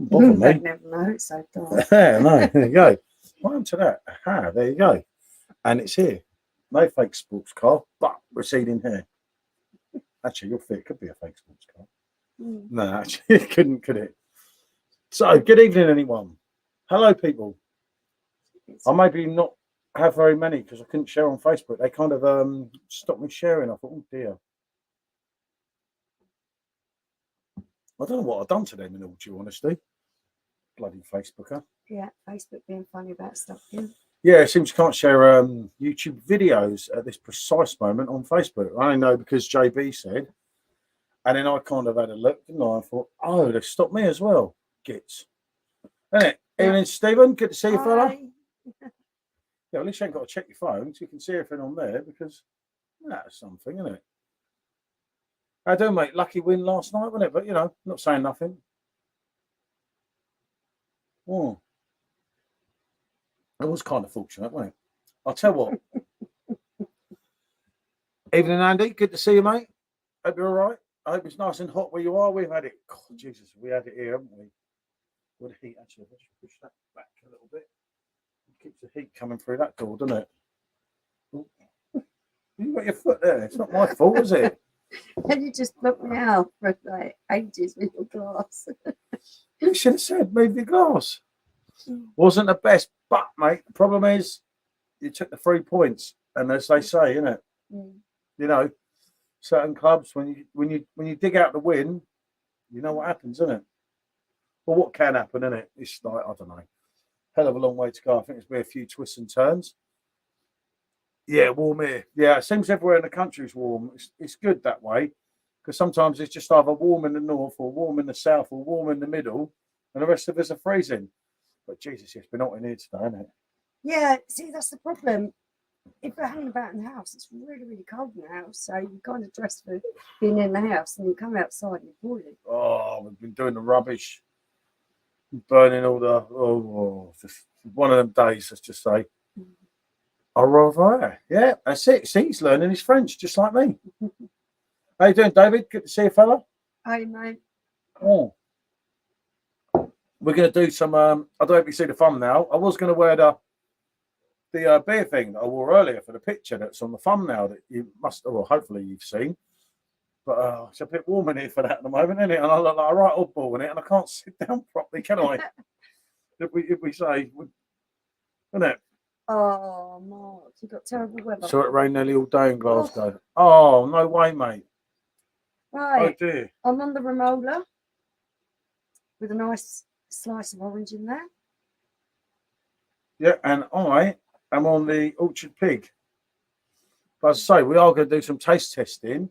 Bother me. I never know. It's so dark. Yeah, no, there you go. What happened to that? Aha, there you go. And it's here. No fake sports car, but receding hair. Actually, your fit could be a fake sports car. No, actually, it couldn't, could it? So, good evening, anyone. Hello, people. I maybe not have very many because I couldn't share on Facebook. They kind of stopped me sharing. I thought, oh dear. I don't know what I've done to them in all due honesty. Bloody Facebooker. Yeah, Facebook being funny about stuff. Yeah. Yeah, it seems you can't share YouTube videos at this precise moment on Facebook. I only know because JB said. And then I kind of had a look, didn't I? I thought, oh, they've stopped me as well. Gits. Isn't it? Yeah. Evening, Stephen. Good to see you, fella. Yeah, at least you ain't got to check your phone so you can see everything on there because that's something, isn't it? I do, mate. Lucky win last night, wasn't it? But, you know, not saying nothing. Oh. It was kind of fortunate, wasn't it? I'll tell what. Evening, Andy. Good to see you, mate. Hope you're all right. I hope it's nice and hot where you are. We've had it. God, Jesus, we had it here, haven't we? What heat, actually. Let's push that back a little bit. It keeps the heat coming through that door, doesn't it? Oh. You got your foot there. It's not my fault, is it? And you just put me out for like ages with your glass. You should have said, move your glass. Wasn't the best, but, mate, the problem is you took the 3 points. And as they say, isn't it? You know, certain clubs, when you dig out the win, you know what happens, isn't it? Well, what can happen, isn't it? It's like, I don't know. Hell of a long way to go. I think there's been a few twists and turns. Yeah, warm here. Yeah, it seems everywhere in the country is warm. It's good that way because sometimes it's just either warm in the north or warm in the south or warm in the middle and the rest of us are freezing. But Jesus, it's been hot in here today, isn't it? Yeah, see, that's the problem. If we're hanging about in the house, it's really, really cold in the house. So you kind of dress for being in the house and you come outside and you're boiling. Oh, we've been doing the rubbish, burning all the, just one of them days, let's just say. Au revoir. Yeah, that's it. See, he's learning his French just like me. How you doing, David? Good to see you, fella. Hey, mate. Oh. We're going to do some, I don't know if you see the thumbnail. I was going to wear the beer thing that I wore earlier for the picture that's on the thumbnail that you must, or hopefully you've seen. But it's a bit warm in here for that at the moment, isn't it? And I look like a right oddball in it, and I can't sit down properly, can I? if we say, isn't it? Oh, Mark, you got terrible weather. So it rained nearly all day in Glasgow. Oh, no way, mate. Right. Oh, dear. I'm on the Remola with a nice slice of orange in there. Yeah, and I am on the Orchard Pig. But as I say, we are going to do some taste testing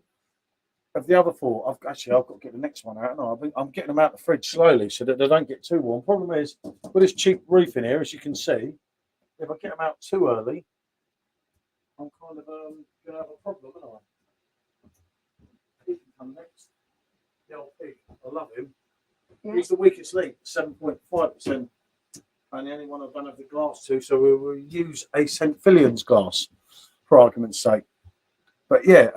of the other four. I've got to get the next one out. No, I'm getting them out the fridge slowly so that they don't get too warm. Problem is, with this cheap roof in here, as you can see, if I get them out too early, I'm kind of going to have a problem, aren't I? He can come next. The old pig. I love him. Yeah. He's the weakest link, 7.5%. And the only one I don't have the glass to, so we will use a St. Fillian's glass for argument's sake. But yeah,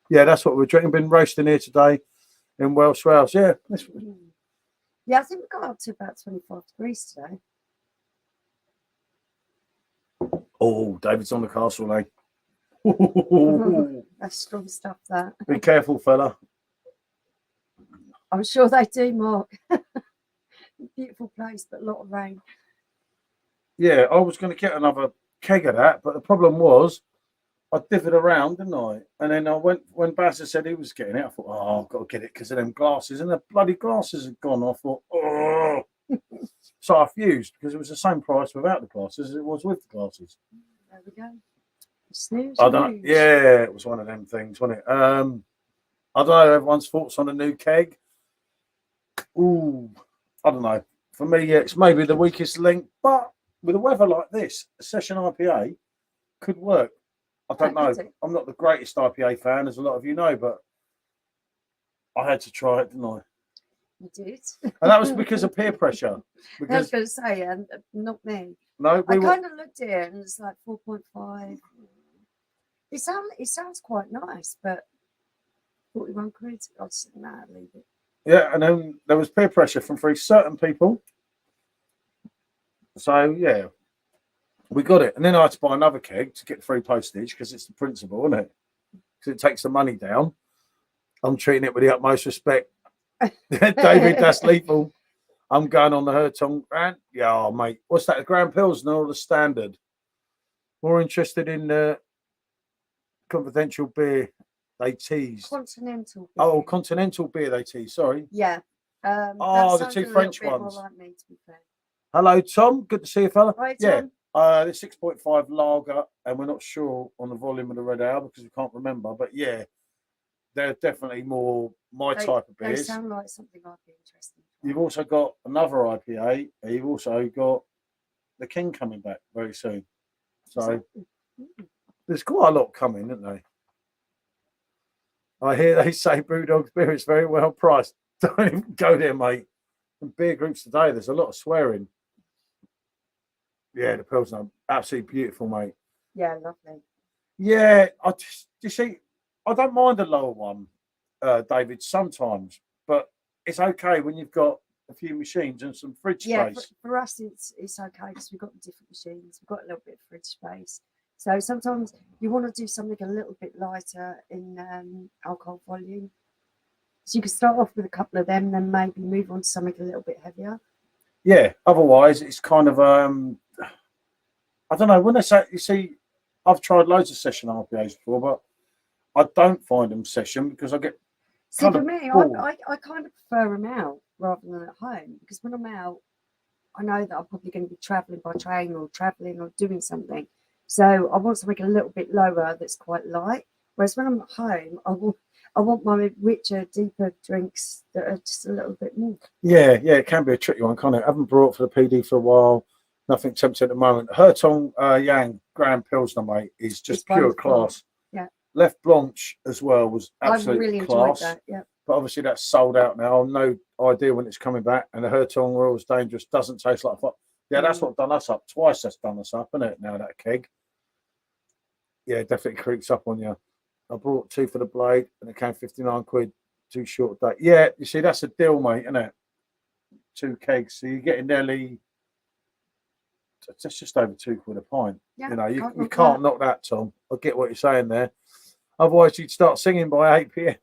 that's what we're drinking. Been roasting here today in Welsh Wales. Yeah. Yeah, I think we got up to about 25 degrees today. Oh, David's on the castle, eh? That's strong stuff, that. Be careful, fella. I'm sure they do, Mark. Beautiful place, but a lot of rain. Yeah, I was going to get another keg of that, but the problem was I differed around, didn't I? And then I went, when Bazza said he was getting it, I thought, oh, I've got to get it because of them glasses. And the bloody glasses had gone. I thought, oh. So I fused because it was the same price without the glasses as it was with the glasses. There we go. Snooze. Yeah, it was one of them things, wasn't it? I don't know everyone's thoughts on a new keg. Ooh, I don't know. For me, yeah, it's maybe the weakest link, but with a weather like this, a session IPA could work. I don't know. I'm not the greatest IPA fan, as a lot of you know, but I had to try it, didn't I? You did. And that was because of peer pressure. Because, I was going to say, not me. No, I kind of looked at it and it's like 4.5. It sounds quite nice, but 41 quid. I'll just nah, leave it. Yeah, and then there was peer pressure from three certain people. So yeah, we got it. And then I had to buy another keg to get free postage because it's the principle, isn't it? Because it takes the money down. I'm treating it with the utmost respect. David, that's lethal. I'm going on the Hertong brand. Yeah, oh, mate. What's that? The Grand Pilsner or the Standard? More interested in the confidential beer they teased. Continental beer. Oh, continental beer they teased. Sorry. Yeah. Oh, the that two sounded a French little bit ones. more like me, to be fair. Hello, Tom. Good to see you, fella. Right, Yeah. Tom? The 6.5 lager, and we're not sure on the volume of the red ale because we can't remember. But yeah, they're definitely more my type of They beers. sound like something I'd be interested in. You've also got another IPA. And you've also got the King coming back very soon. So there's quite a lot coming, isn't they? I hear they say Brewdog's beer is very well priced. Don't even go there, mate. In beer groups today, there's a lot of swearing. Yeah, the Pilsner, absolutely beautiful, mate. Yeah, lovely. Yeah, you see, I don't mind a lower one, David, sometimes, but it's okay when you've got a few machines and some fridge space. For us, it's okay because we've got different machines. We've got a little bit of fridge space. So sometimes you want to do something a little bit lighter in alcohol volume. So you can start off with a couple of them, then maybe move on to something a little bit heavier. Yeah, otherwise it's kind of I don't know, when they say, you see, I've tried loads of session RPAs before, but I don't find them session because I get See, kind for of me, bored. I kind of prefer them out rather than at home because when I'm out, I know that I'm probably going to be travelling by train or travelling or doing something. So I want something a little bit lower that's quite light. Whereas when I'm at home, I want my richer, deeper drinks that are just a little bit more. Yeah, it can be a tricky one, can't it? I haven't brought for the PD for a while. Nothing tempting at the moment. Hertong Yang Grand Pilsner, mate, is just pure wonderful. class. Yeah. Left Blanche as well was I absolute really class. enjoyed that. Yeah. But obviously that's sold out now. No idea when it's coming back. And the Hertong Royals Dangerous doesn't taste like fun. Yeah, that's what done us up. Twice that's done us up, isn't it? Now that keg. Yeah, definitely creeps up on you. I brought two for the blade and it came 59 quid. Too short date. Yeah, you see, that's a deal, mate, isn't it? Two kegs. So you're getting nearly, that's just over £2 a pint. Yeah, you know, you can't knock that, Tom. I get what you're saying there. Otherwise, you'd start singing by 8 p.m.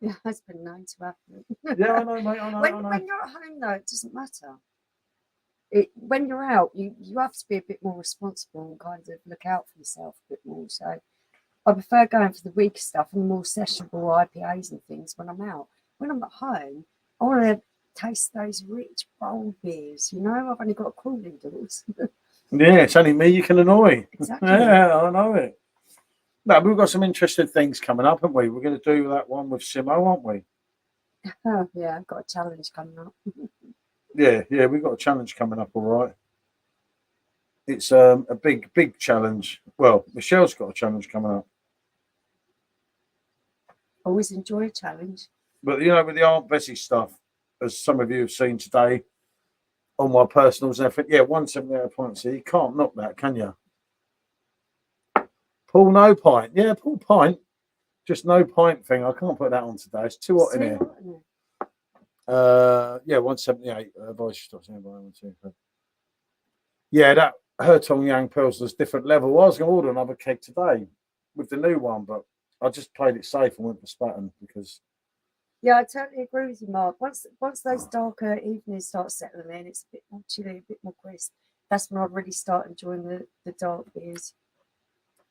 Yeah, that's been known to happen. Yeah, I know, mate. I know. When you're at home, though, it doesn't matter. When you're out, you have to be a bit more responsible and kind of look out for yourself a bit more. So I prefer going for the weaker stuff and the more sessionable IPAs and things when I'm out. When I'm at home, I want to taste those rich, bold beers. You know, I've only got a cool indoors. Yeah, it's only me you can annoy. Exactly. Yeah, I know it. No, we've got some interesting things coming up, haven't we? We're going to do that one with Simo, aren't we? Oh, yeah, I've got a challenge coming up. Yeah, we've got a challenge coming up, all right. It's a big challenge. Well, Michelle's got a challenge coming up. Always enjoy a challenge. But, you know, with the Aunt Bessie stuff, as some of you have seen today on my personals and everything, yeah, 178 points. So you can't knock that, can you? Paul No Pint. Yeah, Paul Pint. Just no pint thing. I can't put that on today. It's too hot in here. Yeah, 178. Voice stops here by 123. Yeah, that Hertong Yang Pilsner's different level. I was going to order another keg today with the new one, but I just played it safe and went for Spaten because. Yeah, I totally agree with you, Mark. Once those darker evenings start settling in, it's a bit more chilly, a bit more crisp. That's when I really start enjoying the dark beers.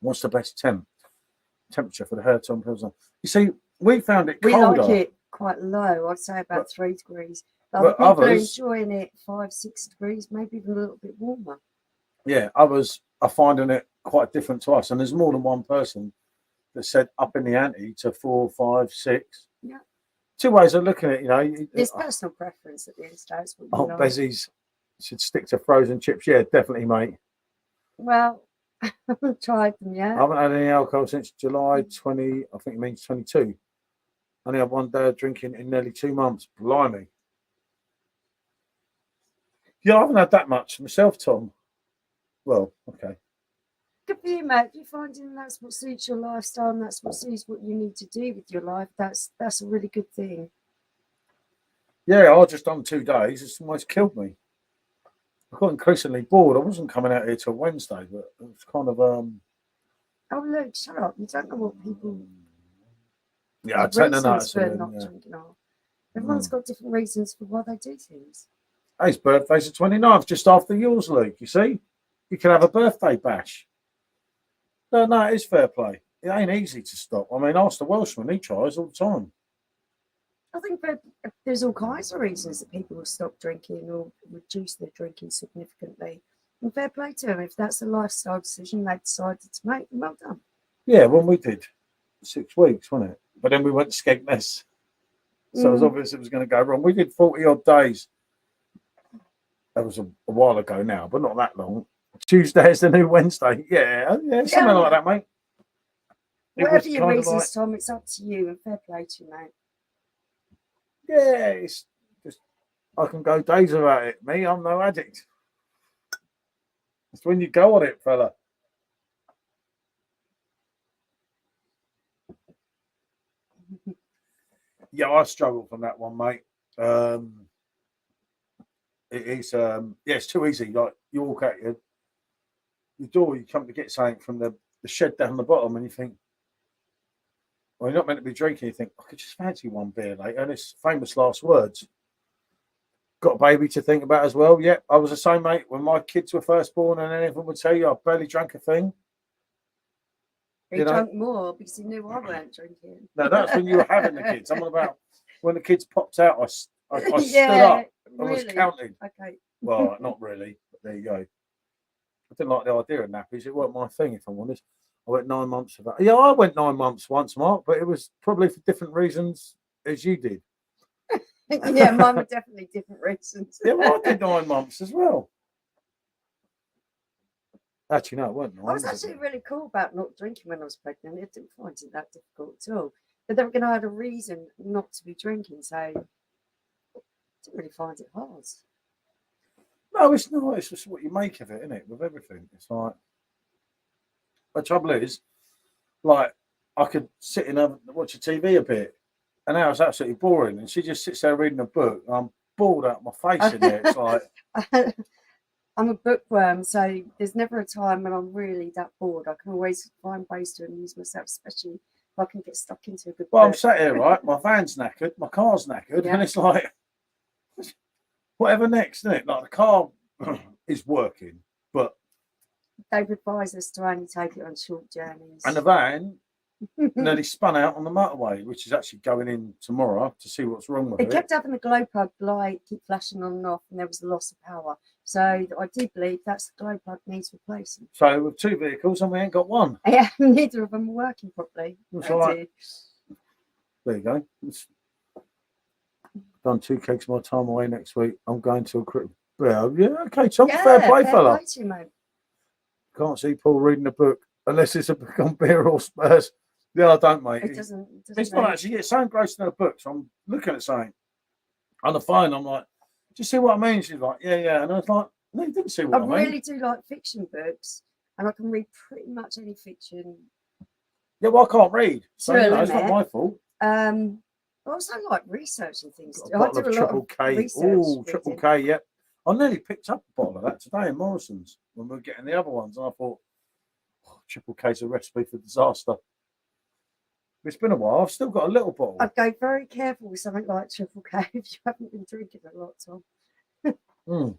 What's the best temperature for the Hertong Pilsner? You see, we found it We colder. like it quite low. I'd say about 3 degrees. But people others are enjoying it 5-6 degrees, maybe even a little bit warmer. Yeah, others are finding it quite different to us, and there's more than one person that said up in the ante to 4, 5, 6. Yeah. Two ways of looking at it, you know. There's personal preference at the end of the day. It's what you like. Bezzies should stick to frozen chips. Yeah, definitely, mate. Well, I haven't tried them yet. I haven't had any alcohol since July 20, I think it means 22. Only had one day of drinking in nearly 2 months. Blimey. Yeah, I haven't had that much myself, Tom. Well, okay. Good for you, mate. If you're finding that's what suits your lifestyle and that's what suits what you need to do with your life, that's a really good thing. Yeah, I just done 2 days. It's almost killed me. I got increasingly bored. I wasn't coming out here till Wednesday, but it was kind of Oh, look, shut up. You don't know what people yeah, I take the reasons notice for of not him. Yeah. drinking are. Everyone's got different reasons for why they do things. His birthday's the 29th, just after yours, Luke. You see, you can have a birthday bash. No, no, it is fair play. It ain't easy to stop. I mean, ask the Welshman; he tries all the time. I think there's all kinds of reasons that people will stop drinking or reduce their drinking significantly. And fair play to them. If that's a lifestyle decision they decided to make, well done. Yeah, when we did 6 weeks, wasn't it? But then we went to Skegness, so it was obvious it was going to go wrong. We did 40 odd days. That was a while ago now, but not that long. Tuesday is the new Wednesday. Yeah, something like that, mate. Whatever your reasons, Tom, it's up to you, and fair play to you, mate. Yeah, it's just I can go days without it. Me, I'm no addict. It's when you go on it, fella. Yeah, I struggle from that one, mate. It is it's too easy. Like you walk out your door, you come to get something from the shed down the bottom, and you think, well, you're not meant to be drinking. You think, I could just fancy one beer later. And it's famous last words. Got a baby to think about as well. Yep, I was the same, mate. When my kids were first born, and anyone would tell you I barely drank a thing. He drank more because he knew I weren't drinking. No, that's when you were having the kids. I'm on about when the kids popped out. I stood up and was counting. Okay. Well, not really, but there you go. I didn't like the idea of nappies. It weren't my thing, if I'm honest. I went 9 months of that. Yeah, I went 9 months once, Mark, but it was probably for different reasons as you did. Yeah, mine were definitely different reasons. Yeah, well, I did 9 months as well. Actually, no, it wasn't 9. I was actually really cool about not drinking when I was pregnant. I didn't find it that difficult at all. But they were going to have a reason not to be drinking, so I didn't really find it hard. No, it's not. It's just what you make of it, isn't it? With everything, it's like the trouble is, like I could sit and watch a TV a bit, and now it's absolutely boring. And she just sits there reading a book. And I'm bored out of my face in there. It's like I'm a bookworm, so there's never a time when I'm really that bored. I can always find ways to amuse myself, especially if I can get stuck into a good book. I'm sat here, right? My van's knackered, my car's knackered, and it's like, whatever next, isn't it? Like the car is working, but they've advised us to only take it on short journeys. And the van nearly spun out on the motorway, which is actually going in tomorrow to see what's wrong with it. It kept having the glow plug light keep flashing on and off, and there was a loss of power. So I do believe that's the glow plug needs replacing. So with 2 vehicles, and we ain't got one. Yeah, neither of them are working properly. There you go. Done 2 kegs my time away next week. I'm going to a crib. Yeah, okay, Tom, fair play, fella. Play to you, mate. Can't see Paul reading a book unless it's a book on beer or Spurs. Yeah, I don't, mate. It doesn't it's not actually. It's so engrossed in a book. So I'm looking at something on the phone. I'm like, do you see what I mean? She's like, yeah. And I was like, no, you didn't see what I mean. I really do like fiction books, and I can read pretty much any fiction. Yeah, well, I can't read. So, it's not my fault. I also like researching things. I do a Triple K. Oh, Triple K, yep. I nearly picked up a bottle of that today in Morrison's when we were getting the other ones. And I thought, Triple K's a recipe for disaster. It's been a while. I've still got a little bottle. I'd go very careful with something like Triple K if you haven't been drinking a lot, Tom.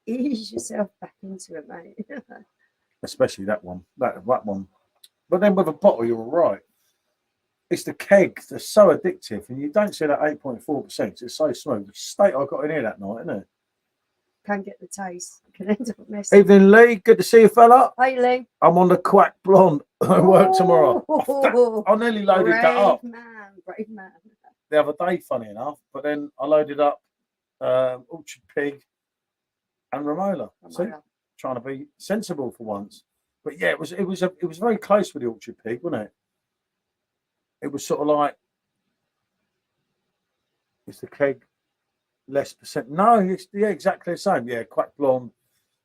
Ease yourself back into it, mate. Especially that one. That one. But then with a bottle, you're all right. It's the keg that's so addictive, and you don't see that 8.4%. It's so smooth. The state I got in here that night, isn't it? Can get the taste. Can end up messy. Evening, Lee. Good to see you, fella. Hey, Lee. I'm on the Quack Blonde. I work tomorrow. I nearly loaded that up. Brave man. The other day, funny enough, but then I loaded up Orchard Pig and Romola. See, trying to be sensible for once. But yeah, it was very close with the Orchard Pig, wasn't it? It was sort of like, is the keg less percent? No, it's exactly the same. Yeah, Quack Blonde,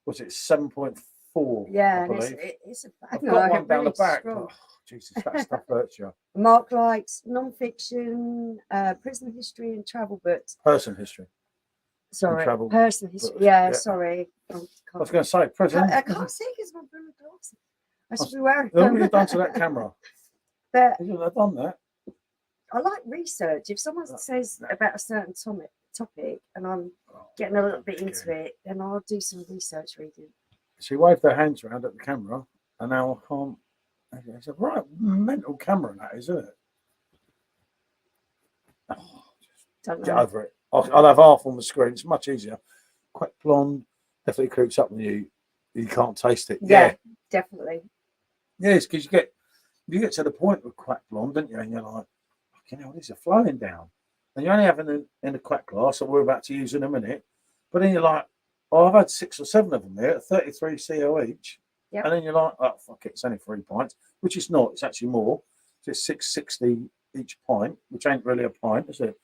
was it 7.4? Yeah, I believe. It's a I've got one down the back. Jesus, that stuff hurts you. Mark likes non-fiction, prison history, and travel books. Person history. Sorry, travel personal history. books, Yeah, yeah. sorry. I was going to say prison. I can't see because my blue glasses. I should be wearing What them. have you done to that camera? But You have done that. I like research. If someone says about a certain topic and I'm getting a little bit into it, then I'll do some research reading. She waved her hands around at the camera, and now I can't. It's a right mental camera, that isn't it? Oh, Don't get know. over it. I'll have half on the screen. It's much easier. Quite blonde. Definitely creeps up on you. You can't taste it. Yeah, definitely. Yes, because you get to the point with quack blonde, don't you? And you're like, fucking hell, these are flowing down. And you're only having it in a quack glass that we're about to use in a minute. But then you're like, oh, I've had 6 or 7 of them here at 33 CO each. Yep. And then you're like, oh, fuck it, it's only 3 pints, which is not. It's actually more. It's 6.60 each pint, which ain't really a pint, is it?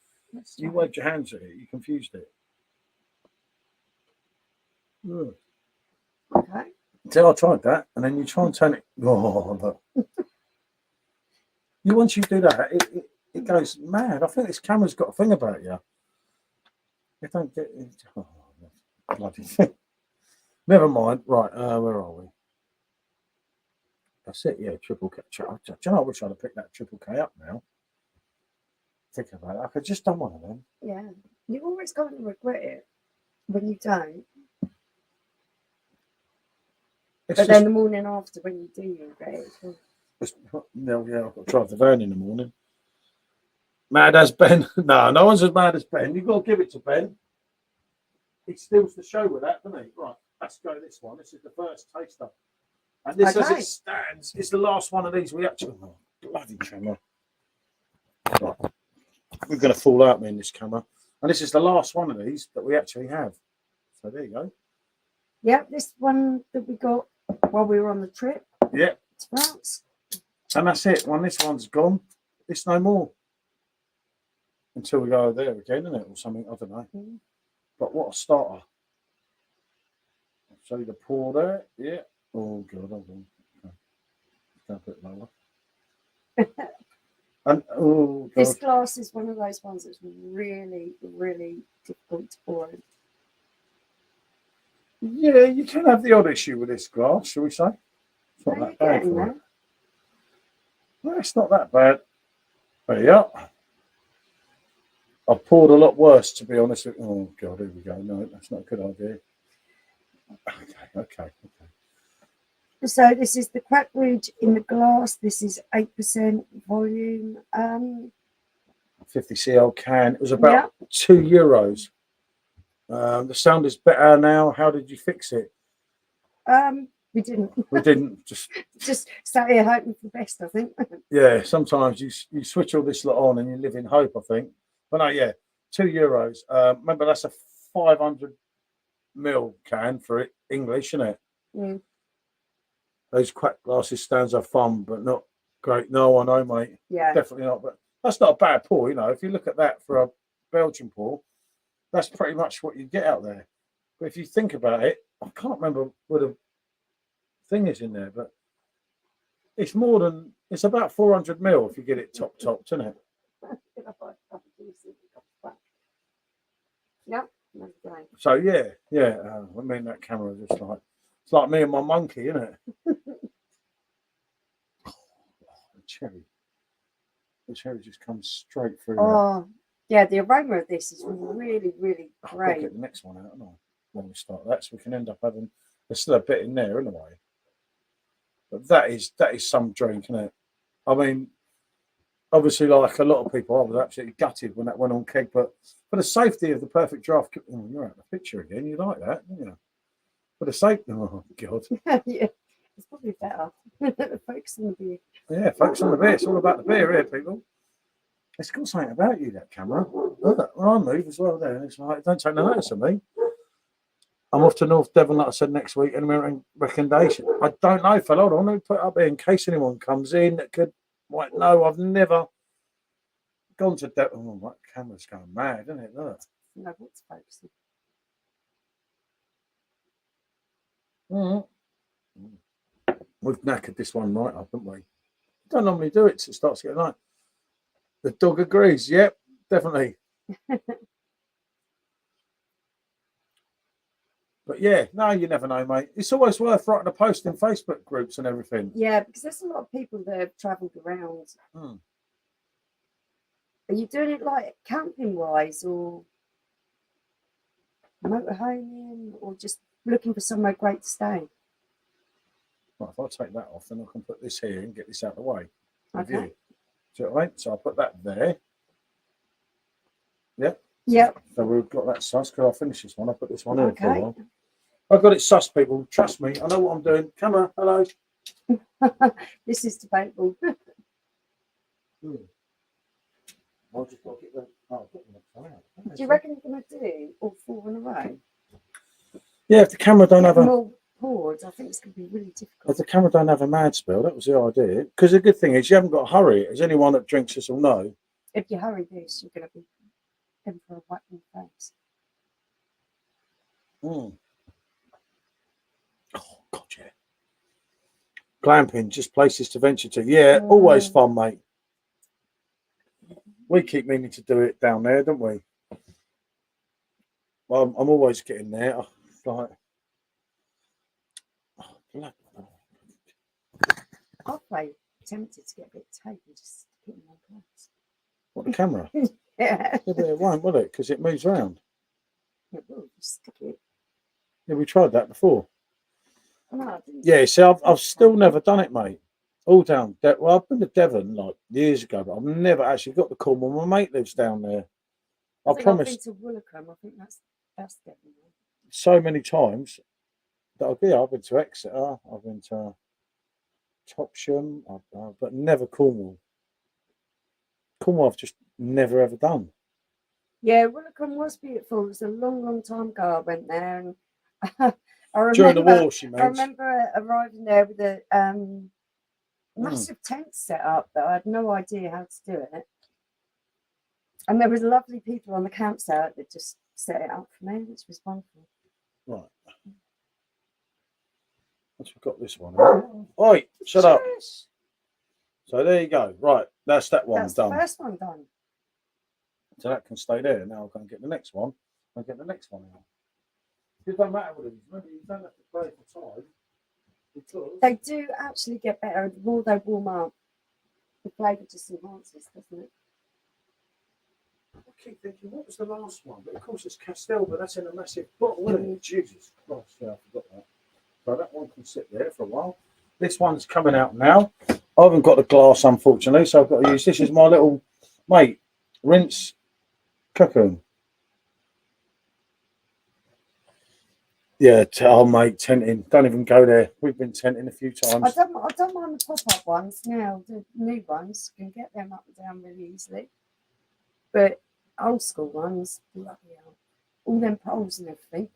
You waved your hands at it. You confused it. Ugh. Okay. So I tried that, and then you try and turn it. Oh, look. Once you do that, it goes mad. I think this camera's got a thing about you. You don't get it. Oh, bloody thing. Never mind. Right, where are we? That's it. Yeah, triple K. Do you know, I wish I'd have picked that triple K up now. Think about it. I could just done one of them. Yeah. You always got to regret it when you don't. It's But then the morning after, when you do, you regret it. No, yeah, I've got to drive the van in the morning. Mad as Ben. No one's as mad as Ben. You've got to give it to Ben. He steals the show with that, doesn't he? Right, let's go this one. This is the first taster. And this, as it stands, is the last one of these we actually... Oh, bloody camera. Right. We're going to fall out me in this camera. And this is the last one of these that we actually have. So there you go. Yeah, this one that we got while we were on the trip. Yeah. To France. And that's it. When this one's gone, it's no more. Until we go there again, isn't it? Or something, I don't know. Mm. But what a starter. I'll show you the pour there. Yeah. Oh, God. Hold on. Okay. Go a bit lower. And, oh, God. This glass is one of those ones that's really, really difficult to pour in. Yeah, you can have the odd issue with this glass, shall we say? It's not that bad for there. it. No, it's not that bad. There you are. I've poured a lot worse, to be honest. Oh, God, here we go. No, that's not a good idea. Okay. So this is the Crack Ridge in the glass. This is 8% volume. 50 cl can. It was about €2. The sound is better now. How did you fix it? We didn't. We didn't. Just sat here hoping for the best, I think. Yeah, sometimes you switch all this lot on and you live in hope, I think. But no, yeah, €2. Remember, that's a 500ml can for it, English, isn't it? Mm. Those quack glasses stands are fun, but not great. No, I know, mate. Yeah. Definitely not. But that's not a bad pour, you know. If you look at that for a Belgian pour, that's pretty much what you get out there. But if you think about it, I can't remember what the thing is in there, but it's more than, it's about 400ml if you get it topped, isn't it? Yep. So yeah. I mean, that camera just like, it's like me and my monkey, isn't it? The cherry just comes straight through. Oh, yeah, the aroma of this is really, really I've got to great. get the next one out, haven't I? When we start that, so we can end up having, there's still a bit in there anyway. But that is some drink, isn't it? I mean, obviously, like a lot of people, I was absolutely gutted when that went on keg, but for the safety of the perfect draft, oh, you're out of the picture again. You like that, don't you? For the safety, oh God. Yeah, it's probably better. Focus on the beer. Yeah, focus on the beer. It's all about the beer here, people. It's got something about you, that camera. Look, when I move as well there, it's like, don't take no notice of me. I'm off to North Devon, like I said, next week. Any recommendation? I don't know, fella. Hold on, let me put it up there in case anyone comes in that could. Like, no, I've never gone to Devon. Oh, that camera's going mad, isn't it? Look. No, what's focusing? We've knackered this one right up, haven't we? Don't normally do it till it starts getting light. The dog agrees. Yep, definitely. But yeah, no, you never know, mate. It's always worth writing a post in Facebook groups and everything. Yeah, because there's a lot of people that have travelled around. Mm. Are you doing it like camping wise or motorhoming or just looking for somewhere great to stay? Right, if I take that off, then I can put this here and get this out of the way. Okay. See what I mean? So I'll put that there. Yeah. Yep. So we've got that sus. Because I'll finish this one. I'll put this one in for a Okay. while. I've got it sus, people. Trust me. I know what I'm doing. Camera, hello. This is debatable. I'll just got to get the. Oh, I'll put the next one out. Do you reckon you're going to do all 4 in a row? Yeah, if the camera don't have a. More boards, I think it's going to be really If difficult. the camera don't have a mad spell, that was the idea. Because the good thing is you haven't got to hurry. As anyone that drinks this will know. If you hurry this, you're going to be in for a whack in the face. Mm. Oh, God, yeah. Glamping, just places to venture to. Yeah, always fun, mate. We keep meaning to do it down there, don't we? Well, I'm always getting there. Like, I'd be tempted to get a bit of tape and just stick it in one place. what, the camera? Yeah. Yeah, but it won't, will it? Because it moves around. It will, just stick it. Yeah, we tried that before. No, I didn't. Yeah, see, I've still never done it, mate. All down. Well, I've been to Devon like years ago, but I've never actually got the call. My mate lives down there. I think promise. I've been to Woolacombe. I think that's definitely. So many times that I've been to Exeter, I've been to Topsham, but never Cornwall. Cornwall, I've just never ever done. Yeah, Woolacombe was beautiful. It was a long, long time ago I went there, and I remember During the war, she means. I remember arriving there with a massive tent set up that I had no idea how to do it. And there was lovely people on the campsite that just set it up for me, which was wonderful. Right. Once we've got this one. Oi, shut up. So there you go. Right, that's that one That's done. the first one done. So that can stay there. Now I'm going to get the next one. I'll get the next one out. It doesn't matter with these. Remember, you don't have to play for time. Because They do actually get better the more they warm up. The flavour just enhances, doesn't it? I keep thinking, what was the last one? But of course it's Castell, but that's in a massive bottle, isn't it? Jesus Christ, yeah, I forgot that. So that one can sit there for a while. This one's coming out now. I haven't got the glass, unfortunately, so I've got to use this as my little, mate, rinse cocoon. Yeah, mate, tenting. Don't even go there. We've been tenting a few times. I don't mind the pop-up ones now. The new ones, you can get them up and down really easily. But old school ones, bloody hell. All them poles and everything.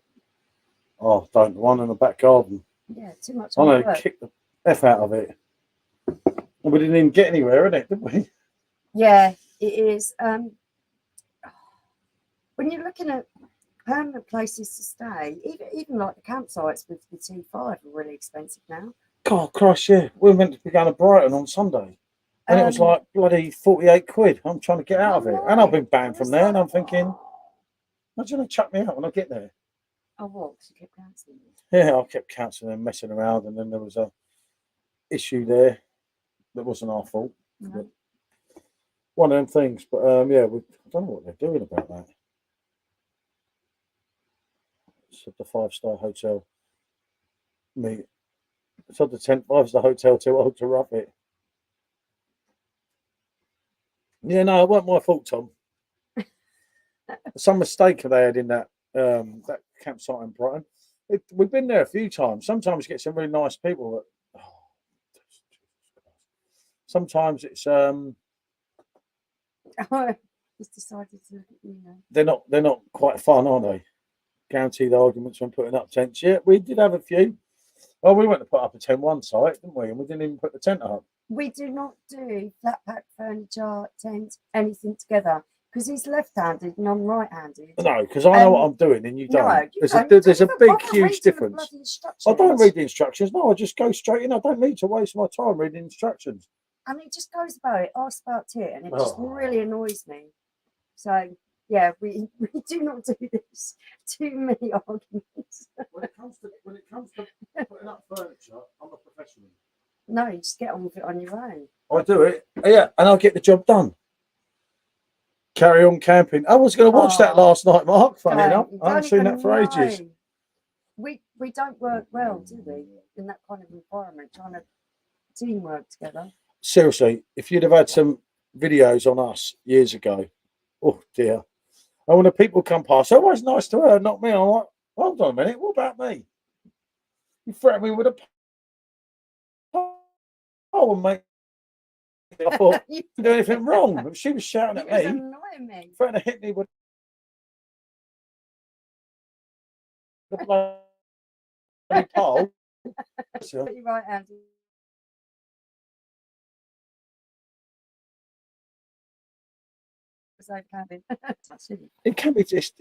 Oh, don't. The one in the back garden. Yeah, too much I'm hard going to work. kick the F out of it. And we didn't even get anywhere, innit, did we? Yeah, it is. When you're looking at permanent places to stay, even like the campsites with the T5 are really expensive now. God, Christ, yeah. We were meant to be going to Brighton on Sunday. And it was like bloody 48 quid. I'm trying to get out of it. And I've been banned from there. And I'm thinking, imagine they chuck me out when I get there. Oh, what? Because you kept cancelling it? Yeah, I kept cancelling and messing around. And then there was a issue there that wasn't our fault. No. One of them things. But yeah, I don't know what they're doing about that. It's at the 5-star hotel. It's at the 5-star hotel too old to rough it. Yeah, no, it wasn't my fault, Tom. Some mistake they had in that campsite in Brighton. We've been there a few times. Sometimes you get some really nice people. Sometimes it's Just decided to look at you now. they're not quite fun, are they? Guaranteed arguments when putting up tents. Yeah, we did have a few. Well, we went to put up a tent one site, didn't we? And we didn't even put the tent up. We do not do flat pack furniture, tent, anything together because he's left-handed and I'm right-handed. No, because I know what I'm doing and you don't. No, There's a big, huge difference. I don't read the instructions. No, I just go straight in. I don't need to waste my time reading instructions. And he just goes about it, asks about it, and it just Oh. really annoys me. So yeah, we do not do this. Too many arguments. When it comes to putting up furniture, I'm a professional. No, you just get on with it on your own. I do it, yeah, and I'll get the job done. Carry on camping. I was going to watch that last night, Mark. Funny enough, I haven't seen that for ages. We don't work well, do we? In that kind of environment, trying to teamwork together. Seriously, if you'd have had some videos on us years ago, oh dear. And when the people come past, always nice to her, not me. I'm like, hold on a minute, what about me? You threatened me with a pole, mate. I thought, you didn't do anything wrong. But she was shouting at me, annoying me. threatening to hit me with the bloody pole. Put your right hand. It can be this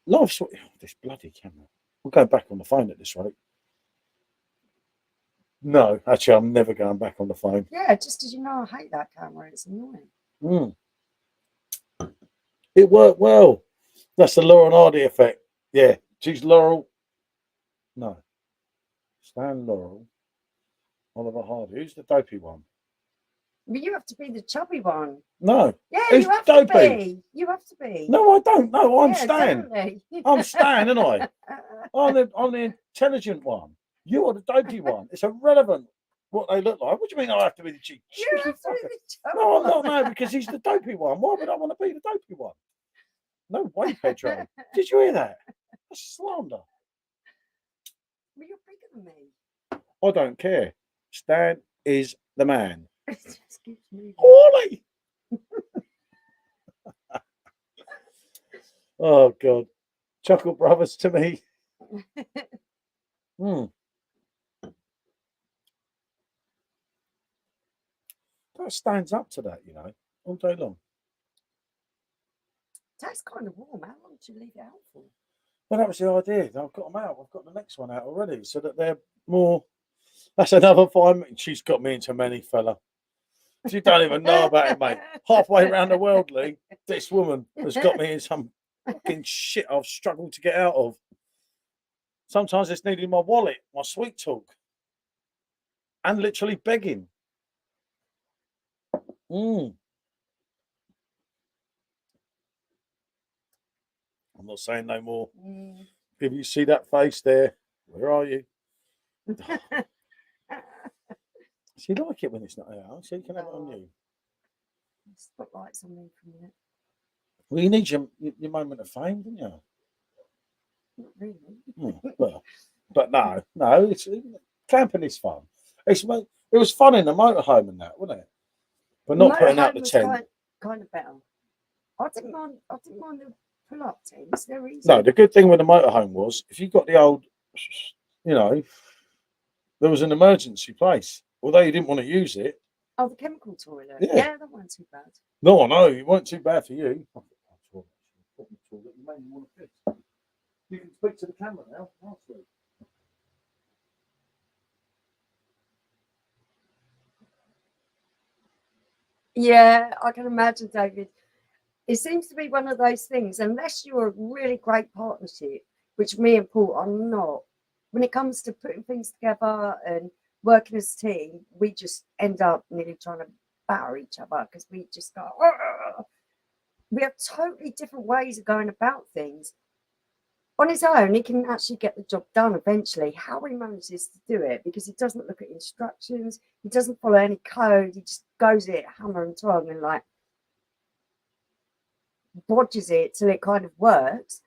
life's this bloody camera. We'll go back on the phone at this rate. No, actually, I'm never going back on the phone. Yeah, just as you know, I hate that camera. It's annoying. It worked well. That's the Laurel and Hardy effect. Yeah, she's Laurel. No, Stan Laurel, Oliver Hardy. Who's the dopey one? But you have to be the chubby one. No. Yeah, Who's you have dopey? to be. You have to be. No, I don't. No, I'm Stan. Definitely. I'm Stan, and I'm the intelligent one. You are the dopey one. It's irrelevant what they look like. What do you mean I have to be the cheeky? You have to be the chubby No, I'm one. not. No, because he's the dopey one. Why would I want to be the dopey one? No way, Pedro. Did you hear that? That's slander. Well, you're bigger than me. I don't care. Stan is the man. It just keeps moving. Ollie! Oh, God. Chuckle Brothers to me. That stands up to that, you know, all day long. That's kind of warm. How long do you leave it out for? Well, that was the idea. I've got them out. I've got the next one out already, so that they're more. That's another 5 minutes. She's got me into many, fella. You don't even know about it, mate. Halfway around the world, Lee, this woman has got me in some fucking shit I've struggled to get out of. Sometimes it's needing my wallet, my sweet talk, and literally begging. I'm not saying no more. If you see that face there, where are you? So you like it when it's not out, so you can have it on you. Spotlights on me for a minute. Well, you need your moment of fame, don't you? Not really. Well, but no, it's camping is fun. It was fun in the motorhome and that, wasn't it? But not putting out the tent. Kind of better. I didn't mind the pull-up tents. They're easy. No, the good thing with the motorhome was if you got the old, you know, there was an emergency place. Although you didn't want to use it. Oh, the chemical toilet. Yeah, that wasn't too bad. No, I know it weren't too bad for you. You made me want to piss. You can speak to the camera now. Yeah, I can imagine, David. It seems to be one of those things, unless you're a really great partnership, which me and Paul are not. When it comes to putting things together and working as a team, we just end up nearly trying to batter each other because we just go, "Argh!" We have totally different ways of going about things. On his own, he can actually get the job done eventually. How he manages to do it, because he doesn't look at instructions, he doesn't follow any code, he just goes it hammer and tongue and like bodges it till it kind of works.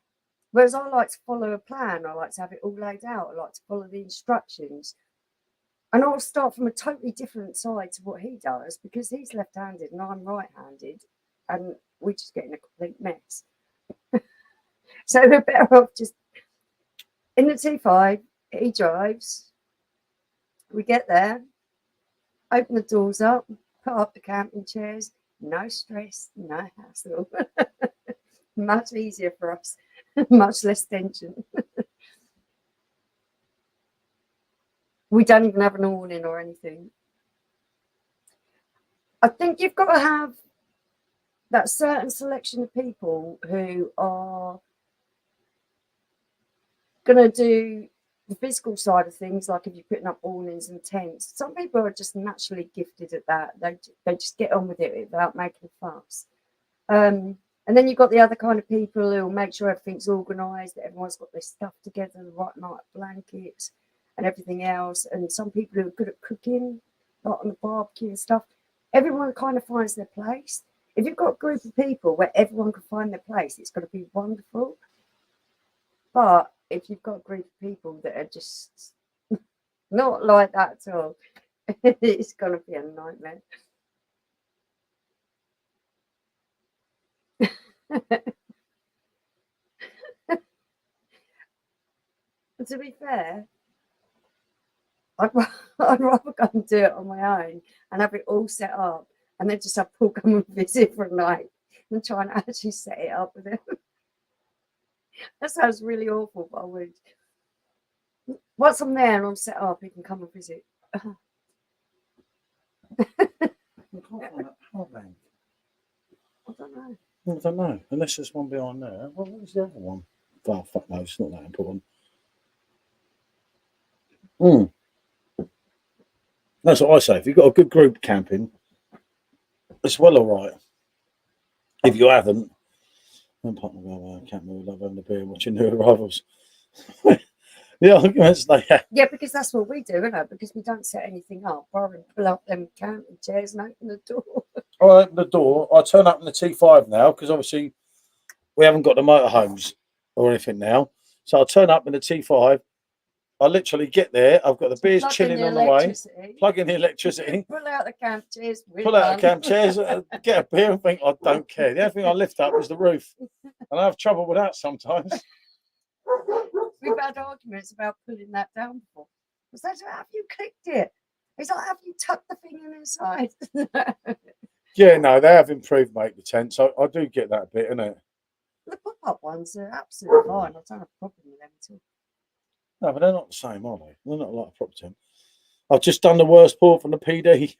Whereas I like to follow a plan, I like to have it all laid out, I like to follow the instructions. And I'll start from a totally different side to what he does because he's left-handed and I'm right-handed and we just get in a complete mess. So we're better off just in the T5, he drives, we get there, open the doors up, put up the camping chairs, no stress, no hassle. Much easier for us, much less tension. We don't even have an awning or anything. I think you've got to have that certain selection of people who are going to do the physical side of things, like if you're putting up awnings and tents. Some people are just naturally gifted at that. They just get on with it without making a fuss. And then you've got the other kind of people who will make sure everything's organised, that everyone's got their stuff together, the right amount of blankets and everything else. And some people who are good at cooking, like on the barbecue and stuff. Everyone kind of finds their place. If you've got a group of people where everyone can find their place, it's going to be wonderful. But if you've got a group of people that are just not like that at all, it's going to be a nightmare. To be fair, I'd rather go and do it on my own and have it all set up, and then just have Paul come and visit for a night and try and actually set it up with him. That sounds really awful, but I would. Once I'm there and I'm set up, he can come and visit. I don't know. Unless there's one behind there. Well, what was the other one? Oh, fuck no, it's not that important. That's what I say. If you've got a good group camping, it's well all right. If you haven't, I'm camping with love having a beer and watching New Arrivals. The arguments they have. Yeah, because that's what we do, isn't it? Because we don't set anything up. I pull up them camping chairs and open the door. I open the door. I turn up in the T5 now because obviously we haven't got the motorhomes or anything now. So I turn up in the T5. I literally get there. I've got the beers chilling on the way. Plug in the electricity. Pull out the camp chairs. Pull out the camp chairs. Get a beer and think, I don't care. The only thing I lift up is the roof. And I have trouble with that sometimes. We've had arguments about pulling that down before. Was that have you clicked it? It's like, have you tucked the thing in inside? Yeah, no, they have improved, mate, the tent. So I do get that bit, innit? The pop-up ones are absolutely fine. I don't have a problem with them at all. No, but they're not the same, are they? They're not like a proper tent. I've just done the worst pour from the PD.